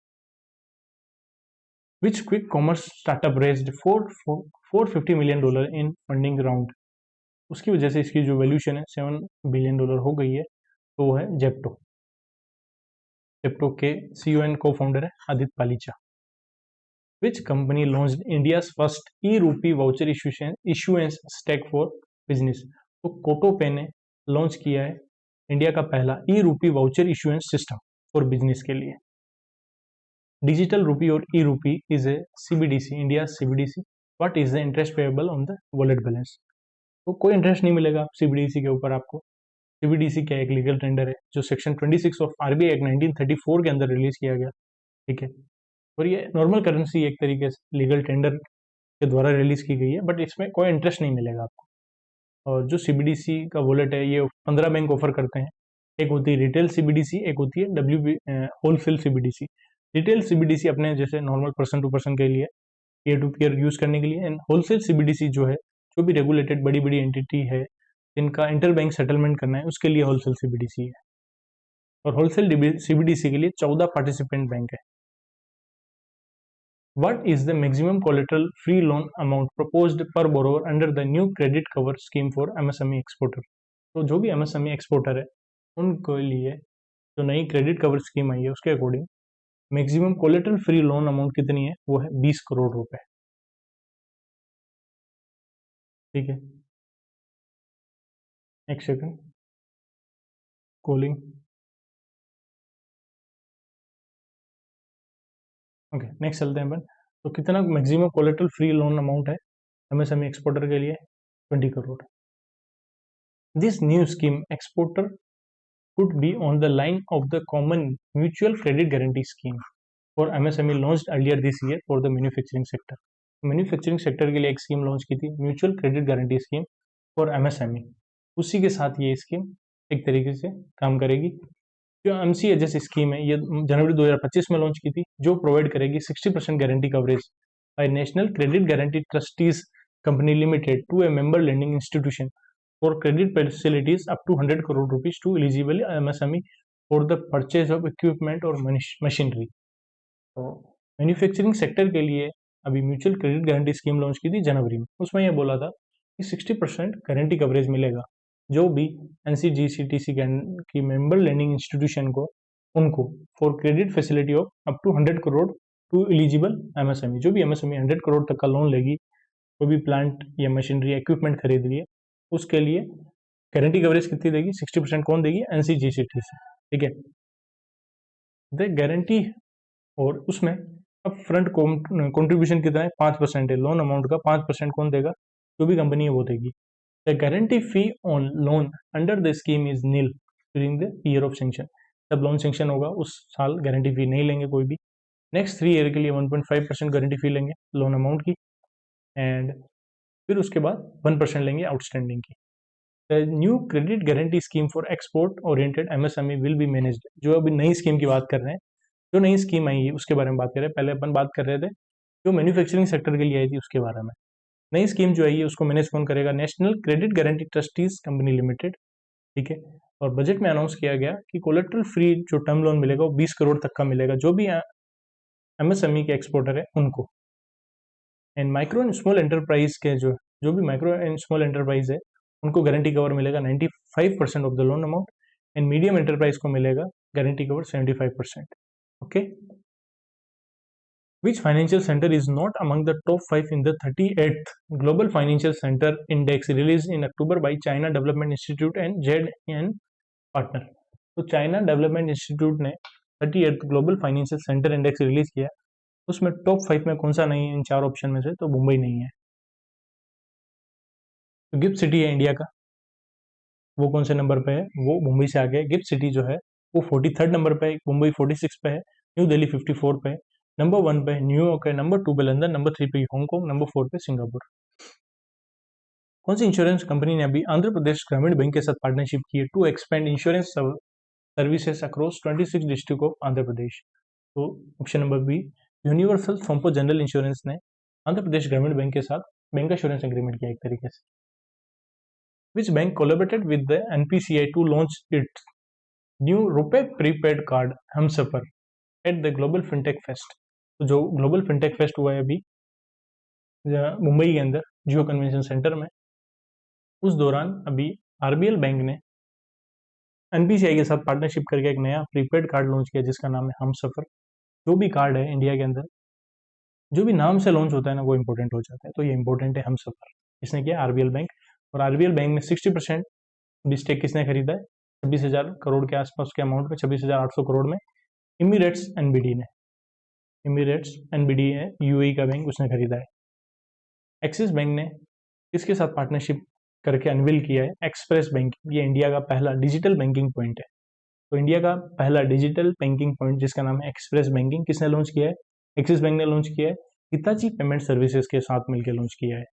Which quick commerce startup raised $450 million in funding round? उसकी वजह से इसकी जो वैल्यूशन है $7 बिलियन हो गई है, तो वो है जेप्टो। जेप्टो के सीईओ एंड को फाउंडर है Aditya Palicha. Which company launched India's first e rupee voucher issuance stack for business? तो कोटोपे ने लॉन्च किया है इंडिया का पहला e rupee voucher issuance system for business के लिए। डिजिटल रूपी और e rupee is a CBDC, India CBDC. What is the interest payable on the wallet balance? तो कोई इंटरेस्ट नहीं मिलेगा सीबीडीसी के ऊपर आपको। सीबीडीसी क्या एक लीगल टेंडर है जो सेक्शन 26 ऑफ आरबीआई एक्ट 1934 के अंदर रिलीज किया गया, ठीक है। और ये नॉर्मल करेंसी एक तरीके से लीगल टेंडर के द्वारा रिलीज की गई है, बट इसमें कोई इंटरेस्ट नहीं मिलेगा आपको। और जो सीबीडीसी का वॉलेट है ये 15 बैंक ऑफर करते हैं। एक होती है रिटेल सीबीडीसी, एक होती है होलसेल सीबीडीसी। रिटेल सीबीडीसी अपने जैसे नॉर्मल पर्सन टू पर्सन के लिए, पीयर टू पीयर यूज करने के लिए। एंड होलसेल सीबीडीसी जो है, जो भी रेगुलेटेड बड़ी बड़ी एंटिटी है जिनका इंटर बैंक सेटलमेंट करना है, उसके लिए होलसेल सीबीडीसी है। और होलसेल सीबीडीसी के लिए 14 पार्टिसिपेंट बैंक है। What is the maximum collateral free loan amount proposed per borrower under the new credit cover scheme for MSME exporter? तो जो भी MSME एक्सपोर्टर है उनके लिए जो नई क्रेडिट कवर स्कीम आई है उसके according maximum collateral free loan amount कितनी है, वो है 20 करोड़ रुपए, ठीक है। एक सेकंड, कॉलिंग। ओके, नेक्स्ट चलते हैं अपन। तो कितना maximum collateral free loan amount है MSME एक्सपोर्टर के लिए? 20 crore. This new scheme exporter could be on the line of the common mutual credit guarantee scheme for MSME launched earlier this year for the manufacturing sector. Manufacturing sector के लिए एक scheme launch की थी, mutual credit guarantee scheme for MSME. उसी के साथ ये scheme एक तरीके से काम करेगी। जो एमसीएचएस स्कीम है ये जनवरी 2025 में लॉन्च की थी, जो प्रोवाइड करेगी 60% guarantee coverage by national credit guarantee trustees company limited to a member lending institution for credit facilities up to 100 crore rupees to eligible MSME for the purchase of equipment और machinery. तो manufacturing sector के लिए अभी mutual credit guarantee scheme launch की थी जनवरी में। उसमें यह बोला था कि 60% गारंटी कवरेज मिलेगा जो भी एनसीजीसीटीसी की मेंबर लेंडिंग इंस्टीट्यूशन को, उनको for credit facility of up to 100 crore to eligible MSME. जो भी एमएसएमई 100 करोड़ तक का लोन लेगी, कोई भी प्लांट या मशीनरी इक्विपमेंट खरीद रही है, उसके लिए गारंटी कवरेज कितनी देगी? 60% कौन देगी? एनसीजीसीटी से, ठीक है। द गारंटी, और उसमें अब फ्रंट कॉन्ट्रीब्यूशन कितना है? 5% है। लोन अमाउंट का 5% कौन देगा? जो भी कंपनी है वो देगी। The guarantee fee on loan under the scheme is nil during the year of sanction. जब लोन सेंक्शन होगा उस साल गारंटी फी नहीं लेंगे कोई भी। नेक्स्ट 3 ईयर के लिए 1.5% गारंटी फी लेंगे लोन अमाउंट की, एंड फिर उसके बाद 1% लेंगे आउटस्टैंडिंग की। The new credit guarantee scheme for export oriented MSME will be managed. जो अभी नई स्कीम की बात कर रहे हैं, जो नई स्कीम आई है उसके बारे में बात कर रहे हैं। पहले अपन बात कर रहे थे जो मैन्युफैक्चरिंग सेक्टर के लिए आई थी उसके बारे में। नई स्कीम जो आई है उसको मैनेज कौन करेगा? National credit guarantee trustees company limited, ठीक है। और बजट में अनाउंस किया गया कि कोलेट्रल फ्री जो टर्म लोन मिलेगा वो 20 करोड़ तक का मिलेगा जो भी एमएसएमई के एक्सपोर्टर है उनको। And micro and small enterprise के जो भी माइक्रो एंड स्मॉल एंटरप्राइज है उनको गारंटी कवर मिलेगा 95% of the loan amount, and medium enterprise को मिलेगा guarantee cover 75%. Okay, which financial center is not among the top 5 in the 38th global financial center index released in October by China Development Institute and ZN partner. तो China development institute ने 38th global financial centre index release किया, उसमें top 5 में कौन सा नहीं है इन चार ऑप्शन में से? तो मुंबई नहीं है. तो गिफ्ट सिटी है इंडिया का, वो कौन से नंबर पे है? वो मुंबई से आगे. गिफ्ट सिटी जो है वो 43rd नंबर पे है, मुंबई 46 पे है, न्यू दिल्ली 54 पे है, नंबर 1 पे न्यूयॉर्क है, नंबर 2 पे लंदन, नंबर 3 पे हांगकांग, नंबर 4 पे सिंगापुर. कौन सी इंश्योरेंस कंपनी ने अभी आंध्र प्रदेश ग्रामीण बैंक के साथ पार्टनरशिप की है to expand insurance services across 26 district of Andhra Pradesh? तो option number B, universal Sompo general insurance ने आंध्र प्रदेश ग्रामीण बैंक के साथ बैंक इंश्योरेंस एग्रीमेंट किया एक तरीके से. Which bank collaborated with the NPCI to launch its new RuPay prepaid card Humsafar at the global fintech fest? तो जो ग्लोबल फिनटेक फेस्ट हुआ है अभी मुंबई के अंदर जियो कन्वेंशन सेंटर में, उस दौरान अभी आरबीएल बैंक ने एनपीसीआई के साथ पार्टनरशिप करके एक नया प्रीपेड कार्ड लॉन्च किया जिसका नाम है हमसफर. जो भी कार्ड है इंडिया के अंदर, जो भी नाम से लॉन्च होता है ना, वो इंपॉर्टेंट हो जाता है. तो ये इंपॉर्टेंट है हमसफर. इसने किया आरबीएल बैंक, और आरबीएल बैंक में 60% भी स्टेक किसने खरीदा है? 26,000 करोड़ के आसपास के अमाउंट में, 26,800 करोड़ में इमिरेट्स एनबीडी ने. इमिरेट्स एनबीडी है यूएई का बैंक, उसने खरीदा है. एक्सिस बैंक ने इसके साथ पार्टनरशिप करके अनवील किया है एक्सप्रेस बैंकिंग. ये इंडिया का पहला डिजिटल बैंकिंग पॉइंट है. तो इंडिया का पहला डिजिटल बैंकिंग पॉइंट जिसका नाम है एक्सप्रेस बैंकिंग, किसने लॉन्च किया है? एक्सिस बैंक ने लॉन्च किया है, हिताची पेमेंट सर्विसेज के साथ मिलकर लॉन्च किया है.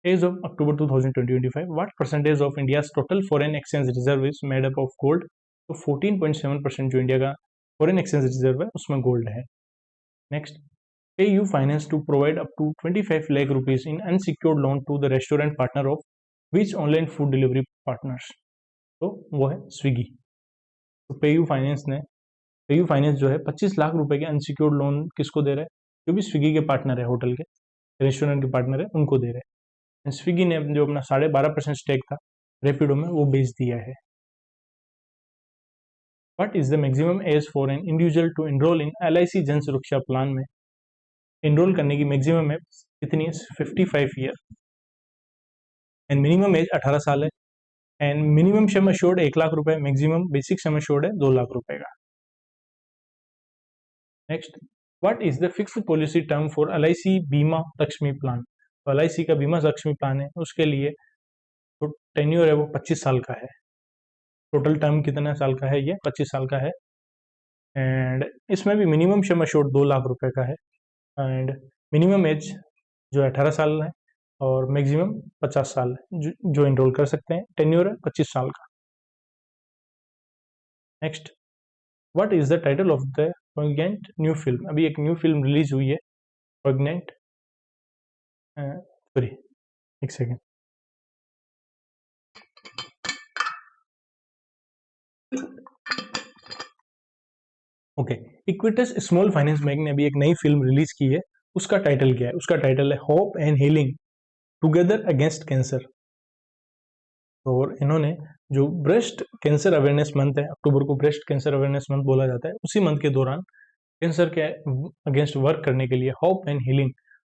As of October 2025, what percentage of India's total foreign exchange reserve is made up of gold? तो 14.7% जो इंडिया का फॉरेन एक्सचेंज रिजर्व है उसमें गोल्ड है. Next, PayU finance to provide up to 25 lakh rupees in unsecured loan to the restaurant partner of which online food delivery partners? तो वो है Swiggy. तो पे यू फाइनेंस जो है 25 लाख रुपए के अनसिक्योर्ड लोन किसको दे रहा है? जो भी स्विगी के पार्टनर है, होटल के रेस्टोरेंट के पार्टनर है, उनको दे रहे हैं. स्विगी ने जो अपना 12.5% स्टेक था रेपिडो में, वो बेच दिया है. What is the maximum age for an individual to enrol in LIC Jan सुरक्षा प्लान में? एनरोल करने की मैक्सिमम एज कितनी है? 55 ईयर. एंड मिनिमम एज 18 साल है. And minimum sum assured 1 lakh रुपए, मैक्सिमम बेसिक सम अश्योर्ड है 2 लाख रुपए का. Next, what is the fixed policy term for LIC बीमा लक्ष्मी प्लान? तो LIC का बीमा लक्ष्मी प्लान है, उसके लिए तो टेन्योर है वो 25 साल का है. टोटल टर्म कितना साल का है? ये 25 साल का है. एंड इसमें भी मिनिमम सम अश्योर्ड 2 लाख रुपए का है. एंड मिनिमम एज जो 18 साल है और मैक्सिमम 50 साल है जो इनरोल कर सकते हैं. टेन्योर है 25 साल का. Next, what is the title of the pregnant new film? अभी एक न्यू फिल्म रिलीज हुई है प्रेग्नेंट, सॉरी एक second, okay. Equitas small finance bank ने अभी एक नई फिल्म रिलीज की है. उसका टाइटल क्या है? उसका टाइटल है hope and healing together against cancer. और इन्होंने जो ब्रेस्ट कैंसर अवेयरनेस मंथ है, अक्टूबर को ब्रेस्ट कैंसर अवेयरनेस मंथ बोला जाता है, उसी मंथ के दौरान कैंसर के अगेंस्ट वर्क करने के लिए hope and healing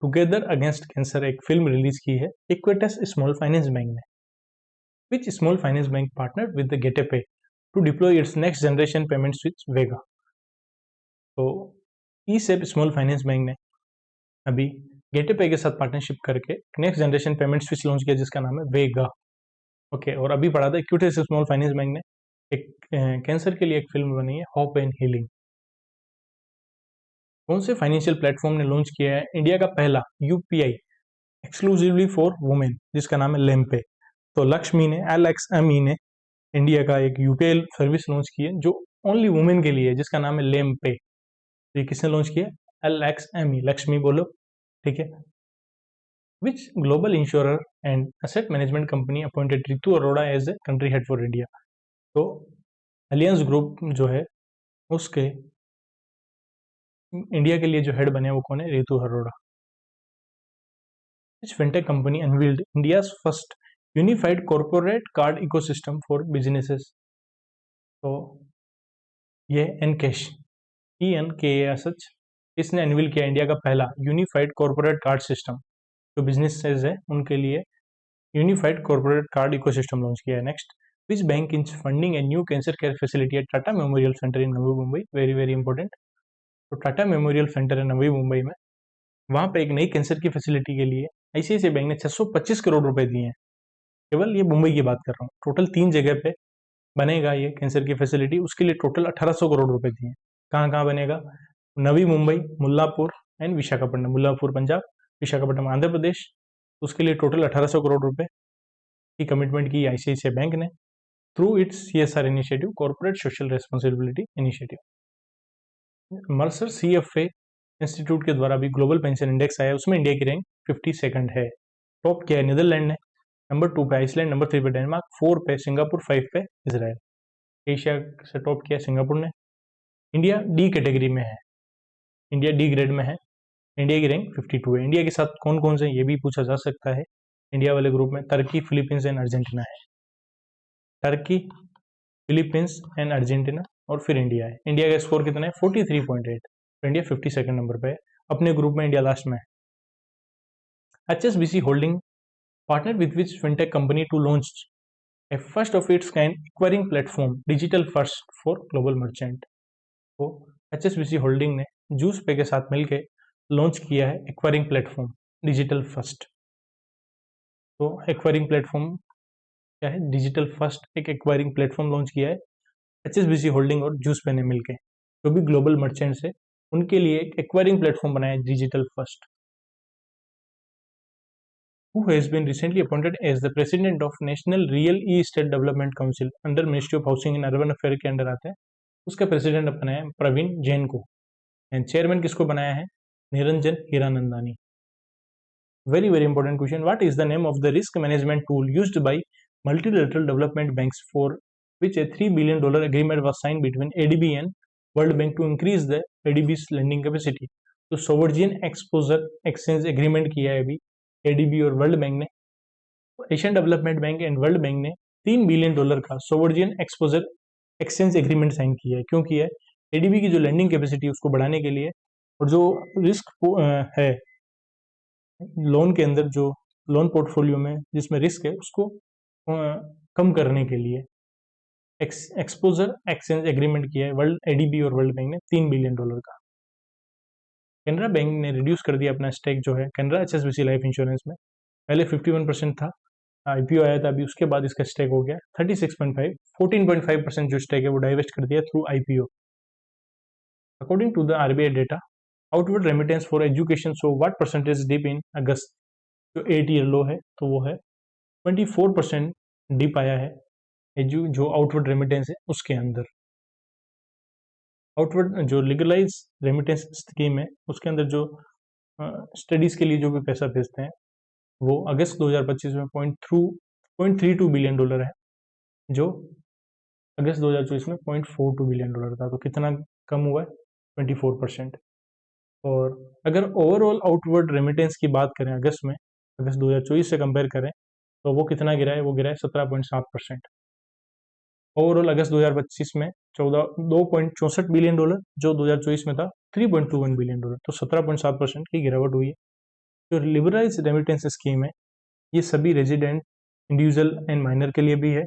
together against cancer एक फिल्म रिलीज की है इक्विटस स्मॉल फाइनेंस बैंक ने. Which small finance bank partner with the Getepay to deploy its next generation payment switch Vega? तो ESAF small finance bank ने अभी गेटपे के साथ partnership करके next generation payment switch launch किया जिसका नाम है वेगा. ओके, और अभी पढ़ा था इक्विटस स्मॉल फाइनेंस बैंक ने एक कैंसर के लिए एक फिल्म बनी है होप एंड हीलिंग. कौन से फाइनेंशियल प्लेटफॉर्म ने लॉन्च किया है इंडिया का पहला यूपीआई एक्सक्लूसिवली फॉर वुमेन जिसका नाम है लेमपे? तो लक्ष्मी ने, LXME ने इंडिया का एक यूपीआई सर्विस लॉन्च की है जो ओनली वुमेन के लिए है जिसका नाम है लेमपे. तो ये किसने लॉन्च किया? LXME, लक्ष्मी बोलो, ठीक है. Which global insurer and asset management company appointed Ritu Arora as a country head for India? तो अलियंस ग्रुप जो है उसके इंडिया के लिए जो हेड बने वो कौन है? Ritu Arora. Which fintech company unveiled India's first unified corporate card ecosystem for businesses, तो ये एनकैश ENKASH इसने अनवील किया इंडिया का पहला यूनिफाइड कॉर्पोरेट कार्ड सिस्टम, जो बिजनेसेस है उनके लिए unified corporate card ecosystem launch किया है। Next, which bank is funding a new cancer care facility eight Tata memorial centre in Navi Mumbai, very very important. तो टाटा मेमोरियल सेंटर है नवी मुंबई में, वहां पे एक नई कैंसर की फैसिलिटी के लिए ICICI बैंक ने 625 करोड़ रुपए दिए हैं। केवल ये मुंबई की बात कर रहा हूँ, टोटल 3 जगह पे बनेगा ये कैंसर की फैसिलिटी, उसके लिए टोटल 1800 करोड़ रुपए दिए हैं। कहाँ कहाँ बनेगा? नवी मुंबई, मुल्लापुर एंड विशाखापट्टनम। मुल्लापुर पंजाब, विशाखापट्टनम आंध्र प्रदेश। उसके लिए टोटल 1800 करोड़ रुपए की कमिटमेंट की ICICI बैंक ने through it's CSR initiative, corporate social responsibility initiative. Mercer CFA institute के द्वारा भी ग्लोबल पेंशन इंडेक्स आया, उसमें इंडिया की रैंक 52nd है। टॉप किया है नीदरलैंड ने, नंबर 2 पे आइसलैंड, नंबर 3 पे डेनमार्क, 4 पे सिंगापुर, 5 पे इसराइल। एशिया से टॉप किया सिंगापुर ने। इंडिया डी कैटेगरी में है, इंडिया डी ग्रेड में है, इंडिया की रैंक 52 है। इंडिया के साथ कौन कौन से, ये भी पूछा जा सकता है। इंडिया वाले ग्रुप में टर्की, फिलीपींस एंड अर्जेंटीना है। टर्की, फिलीपींस एंड अर्जेंटीना और फिर इंडिया है। इंडिया का स्कोर कितना है? 43.8, तो इंडिया 52nd नंबर पे है। अपने ग्रुप में इंडिया लास्ट में है। HSBC holding partnered with which fintech company to launch a first of its kind acquiring platform digital first for global merchant। तो HSBC होल्डिंग ने जूस पे के साथ मिलकर लॉन्च किया है एक्वायरिंग प्लेटफॉर्म डिजिटल फर्स्ट। तो एक्वायरिंग प्लेटफॉर्म क्या है? डिजिटल फर्स्ट एक एक्वायरिंग प्लेटफॉर्म लॉन्च किया है HSBC होल्डिंग और जूस पे ने मिलकर, जो भी ग्लोबल मर्चेंट्स है उनके लिए एक एक्वायरिंग प्लेटफॉर्म बनाया है digital first. Who has been recently appointed as the president of National Real Estate Development Council under Ministry of Housing and Urban Affairs के अंडर आता है, उसका प्रेसिडेंट बनाया है प्रवीण जैन को, एंड चेयरमैन किसको बनाया है? Niranjan Hiranandani. Very very important question, what is the name of the risk management tool used by multilateral development banks for which a $3 billion agreement was signed between ADB and World Bank to increase the ADB's lending capacity। तो सोवर्जियन exposure exchange agreement किया है अभी ADB और world bank ने। Asian development bank and world bank ने $3 billion का सोवर्जियन exposure exchange agreement sign किया है। क्यों किया है? ADB की जो लैंडिंग कैपेसिटी उसको बढ़ाने के लिए, और जो रिस्क है लोन के अंदर, जो लोन पोर्टफोलियो में जिसमें रिस्क है उसको कम करने के लिए एक्सपोजर एक्सचेंज एग्रीमेंट किया है वर्ल्ड ADB और वर्ल्ड बैंक ने $3 बिलियन का। कैनरा बैंक ने रिड्यूस कर दिया अपना स्टेक जो है कैनरा HSBC लाइफ इंश्योरेंस में। पहले 51% था, IPO आया था अभी, उसके बाद इसका स्टेक हो गया 36.5, 14.5% जो स्टेक है वो डाइवेस्ट कर दिया through IPO। According to the RBI data, outward remittance for education so what percentage dip in August. जो 8 ईयर लो है तो वो है 24% डिप आया है जो आउटवर्ड रेमिटेंस है उसके अंदर। आउटवर्ड जो लीगलाइज रेमिटेंस स्कीम है उसके अंदर जो स्टडीज के लिए जो भी पैसा भेजते हैं वो अगस्त 2025 में $0.32 बिलियन है, जो अगस्त 2024 में $0.42 बिलियन था। तो कितना कम हुआ है? 24%। और अगर ओवरऑल आउटवर्ड रेमिटेंस की बात करें अगस्त 2024 से कंपेयर करें तो वो कितना गिरा है? वो गिरा है 17.7%। ओवरऑल अगस्त 2025 में 2.64 बिलियन डॉलर, जो 2024 में था 3.21 बिलियन डॉलर, तो 17.7% की गिरावट हुई है। जो लिबरलाइज रेमिटेंस स्कीम है ये सभी रेजिडेंट, इंडिविजुअल एंड माइनर के लिए भी है।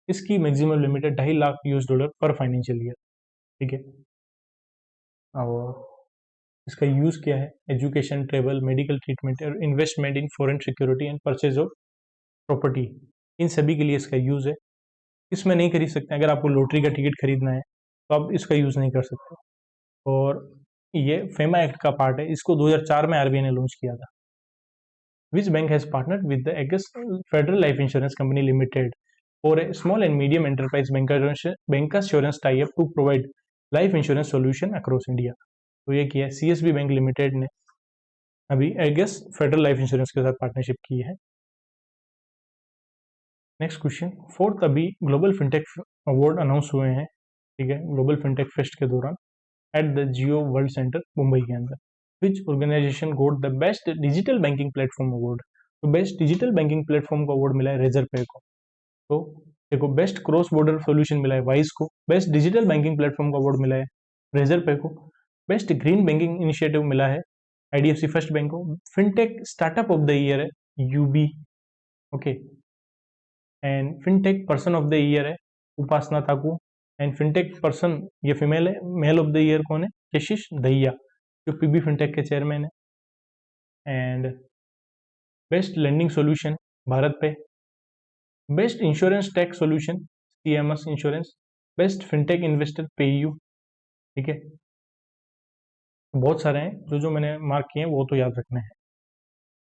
इसकी मैक्सिमम लिमिट है $2.5 लाख पर फाइनेंशियल ईयर, ठीक है। और इसका यूज क्या है? एजुकेशन, ट्रेवल, मेडिकल ट्रीटमेंट और investment in foreign security and purchase of property, इन सभी के लिए इसका यूज है। इसमें नहीं खरीद सकते, अगर आपको लॉटरी का टिकट खरीदना है तो आप इसका यूज नहीं कर सकते। और ये फेमा एक्ट का पार्ट है, इसको 2004 में RBI ने लॉन्च किया था। Which bank has partnered with the एगस्ट federal life insurance company limited for a small and medium enterprise bankers tie up to provide life insurance solution across India. तो ये किया है CSB बैंक लिमिटेड ने अभी एगस्ट federal life insurance के साथ partnership की है। नेक्स्ट क्वेश्चन, 4th अभी ग्लोबल फिनटेक अवार्ड अनाउंस हुए हैं, ठीक है, ग्लोबल फिनटेक फेस्ट के दौरान at the Jio world centre Mumbai के अंदर। Which organisation got the best digital banking platform award. तो बेस्ट डिजिटल बैंकिंग प्लेटफॉर्म का अवार्ड मिला है रेजर पे को। तो देखो बेस्ट क्रॉस बॉर्डर सोल्यूशन मिला है वाइस को। बेस्ट डिजिटल बैंकिंग प्लेटफॉर्म का अवार्ड मिला है रेजर पे को। बेस्ट ग्रीन बैंकिंग इनिशिएटिव मिला है आईडीएफसी फर्स्ट बैंक को। Fintech startup of the year है Yubi. Okay, and fintech person of the year है Upasana Thakur. And fintech person ये फीमेल है। मेल ऑफ द ईयर कौन है? यशिश दहिया, जो पीबी फिनटेक के चेयरमैन है। And best lending solution BharatPe. Best insurance tech solution CMS insurance. Best fintech investor PayU. ठीक है, बहुत सारे हैं जो जो मैंने मार्क किए हैं वो तो याद रखने हैं।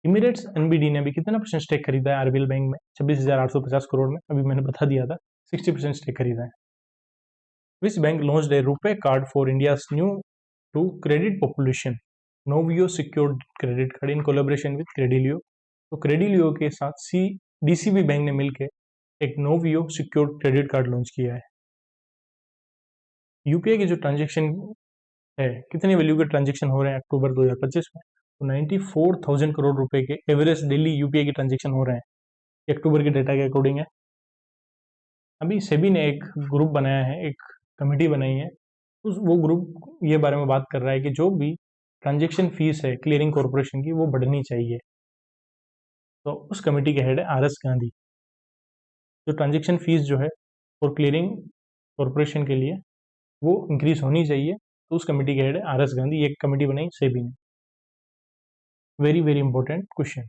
इमिरेट्स एनबीडी ने अभी कितना परसेंट स्टेक खरीदा है आरबीएल बैंक में? 26,850 करोड़ में। अभी मैंने बता दिया था 60% स्टेक खरीदा है। Which bank launched a RuPay card for India's new to credit population Novio secured credit card in collaboration with Credilio. तो क्रेडिलियो के साथ डीसीबी बैंक ने मिलकर एक Novio secured credit card launch किया है। यूपीआई की जो ट्रांजेक्शन है, कितनी वैल्यू के ट्रांजेक्शन हो रहे हैं अक्टूबर 2025 में? तो 94,000 करोड़ रुपए के एवरेज डेली यूपीआई के ट्रांजेक्शन हो रहे हैं। ये अक्टूबर के डेटा के अकॉर्डिंग है। अभी सेबी ने एक ग्रुप बनाया है, एक कमेटी बनाई है। वो ग्रुप ये बारे में बात कर रहा है कि जो भी ट्रांजेक्शन फीस है क्लियरिंग कॉरपोरेशन की वो बढ़नी चाहिए। तो उस कमेटी के हेड है आर एस गांधी। जो ट्रांजेक्शन फीस जो है और क्लियरिंग कॉरपोरेशन के लिए वो इंक्रीज होनी चाहिए। तो उस कमेटी के हेड है आर एस गांधी। एक कमेटी बनाई सेबी ने। Very very important question.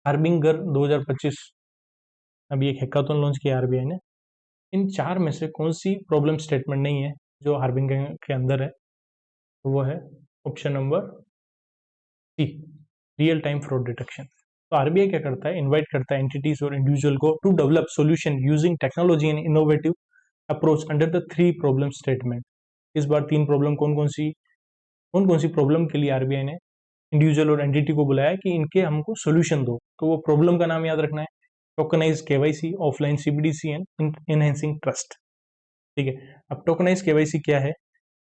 Harbinger 2025 अभी एक हैकाथन लॉन्च किया आरबीआई ने। इन चार में से कौन सी प्रॉब्लम स्टेटमेंट नहीं है जो हार्बिंगर के अंदर है? तो वो है option number C, real time fraud detection. तो आरबीआई क्या करता है? इनवाइट करता है एंटिटीज और इंडिविजुअल को to develop solution using technology and innovative approach under the 3 problem statement. इस बार 3 प्रॉब्लम कौन कौन सी प्रॉब्लम के लिए आरबीआई ने इंडिविजुअल और एंटिटी को बुलाया कि इनके हमको सोल्यूशन दो? तो वो प्रॉब्लम का नाम याद रखना है, tokenise KYC, offline CBDC and enhancing trust. ठीक है, अब टोकनाइज केवाईसी क्या है?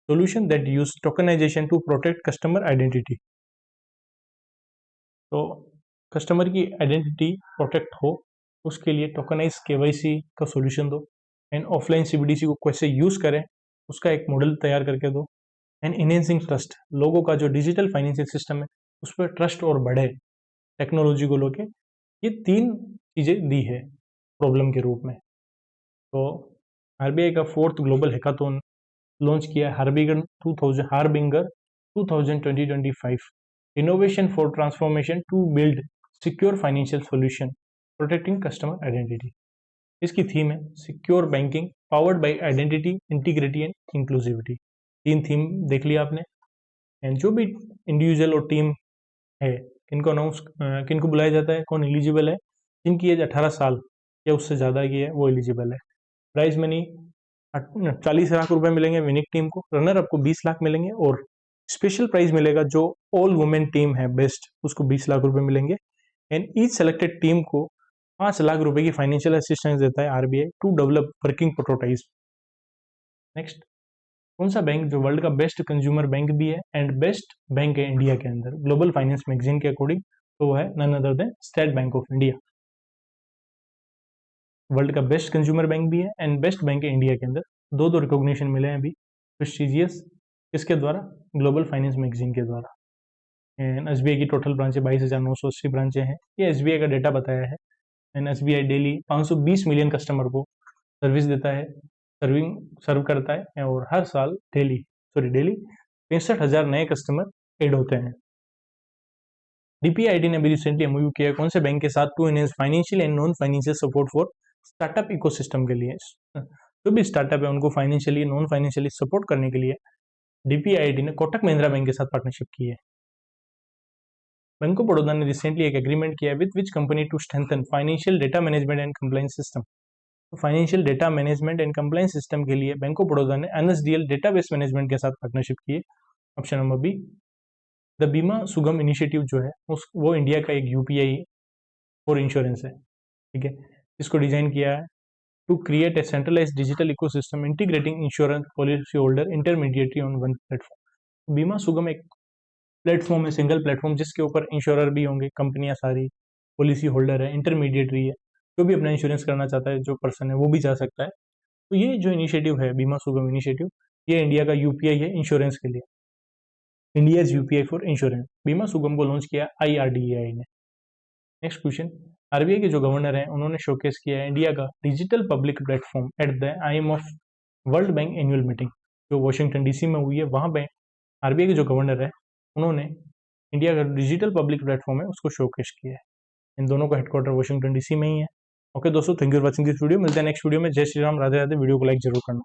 Solution that use tokenisation to protect customer identity. तो कस्टमर की आइडेंटिटी प्रोटेक्ट हो उसके लिए टोकनाइज केवाईसी का सोल्यूशन दो। एंड ऑफलाइन सीबीडीसी को कैसे यूज करें उसका एक मॉडल तैयार करके दो। एंड इनहेंसिंग ट्रस्ट, लोगों का जो डिजिटल फाइनेंशियल सिस्टम है उस पर ट्रस्ट और बढ़े टेक्नोलॉजी को लेके। ये 3 चीजें दी है प्रॉब्लम के रूप में। तो आरबीआई का 4th ग्लोबल हैकाथन लॉन्च किया harbinger 2025 innovation for transformation to build secure financial solution protecting customer identity. इसकी थीम है secure banking powered by identity integrity and inclusivity. 3 theme देख लिया आपने। एंड जो भी इंडिविजुअल और टीम है किनको अनाउंस किनको बुलाया जाता है, कौन एलिजिबल है? जिनकी एज 18 साल या उससे ज़्यादा की है वो एलिजिबल है। प्राइज मनी 40 लाख रुपए मिलेंगे विनिंग टीम को, रनर अप को 20 लाख मिलेंगे और स्पेशल प्राइज मिलेगा जो ऑल वुमेन टीम है बेस्ट, उसको 20 लाख रुपए मिलेंगे। एंड ईच सेलेक्टेड टीम को 5 लाख रुपए की फाइनेंशियल असिस्टेंस देता है RBI to develop working prototype. Next, कौन सा बैंक जो वर्ल्ड का बेस्ट कंज्यूमर बैंक भी है एंड बेस्ट बैंक है इंडिया के अंदर ग्लोबल फाइनेंस मैगजीन के अकॉर्डिंग? तो वो है none other than state bank of India. World का बेस्ट कंज्यूमर बैंक भी है एंड बेस्ट बैंक है इंडिया के अंदर। दो रिकॉग्निशन मिले हैं अभी प्रेस्टिजियस, इसके द्वारा ग्लोबल फाइनेंस मैगजीन के द्वारा। एंड एसबीआई की टोटल ब्रांचें 22,980 ब्रांचें हैं। ये एसबीआई का डेटा बताया है। And SBI daily 520 million customer को सर्विस देता है, सर्व करता है और हर साल डेली 63,000 नए कस्टमर एड होते हैं। डीपीआईडी ने भी रिसेंटली एमओयू किया कौन से बैंक के साथ to enhance financial and non financial support for startup ecosystem के लिए। जो भी स्टार्टअप है उनको फाइनेंशियली नॉन फाइनेंशियली सपोर्ट करने के लिए डीपीआईडी ने कोटक महिंद्रा बैंक के साथ पार्टनरशिप की है। बैंक ऑफ बड़ौदा ने रिसेंटली एक एग्रीमेंट किया है with which company to strengthen financial data management and compliance system. तो financial data management and compliance system के लिए बैंक ऑफ बड़ौदा ने एनएसडीएल डेटाबेस मैनेजमेंट के साथ पार्टनरशिप की है। Option number B. द बीमा सुगम इनिशिएटिव जो है वो इंडिया का एक यूपीआई फॉर इंश्योरेंस है। ठीक है, इसको डिजाइन किया है to create a centralise digital ecosystem integrating insurance policy holder intermediary on one platform. Bima Sugam एक प्लेटफॉर्म है, सिंगल प्लेटफॉर्म जिसके ऊपर इंश्योरर भी होंगे, कंपनियां सारी पॉलिसी होल्डर है, इंटरमीडिएटरी है, जो भी अपना इंश्योरेंस करना चाहता है जो पर्सन है वो भी जा सकता है। तो ये जो इनिशिएटिव है बीमा सुगम इनिशिएटिव, ये इंडिया का यूपीआई है इंश्योरेंस के लिए, इंडियाज यूपीआई फॉर इंश्योरेंस। बीमा सुगम को लॉन्च किया आईआरडीएआई ने। नेक्स्ट क्वेश्चन, आरबीआई के जो गवर्नर हैं उन्होंने शोकेस किया है इंडिया का digital public platform at the IMF world bank annual meeting, जो वॉशिंगटन डीसी में हुई है। वहां पे आरबीआई के जो गवर्नर है उन्होंने इंडिया का डिजिटल पब्लिक प्लेटफॉर्म है उसको शोकेस किया है। इन दोनों का हेडक्वार्टर वॉशिंगटन डीसी में ही है। ओके दोस्तों, thank you for watching this video. मिलते हैं नेक्स्ट वीडियो में। जय श्री राम, राधे राधे। वीडियो को लाइक जरूर करना।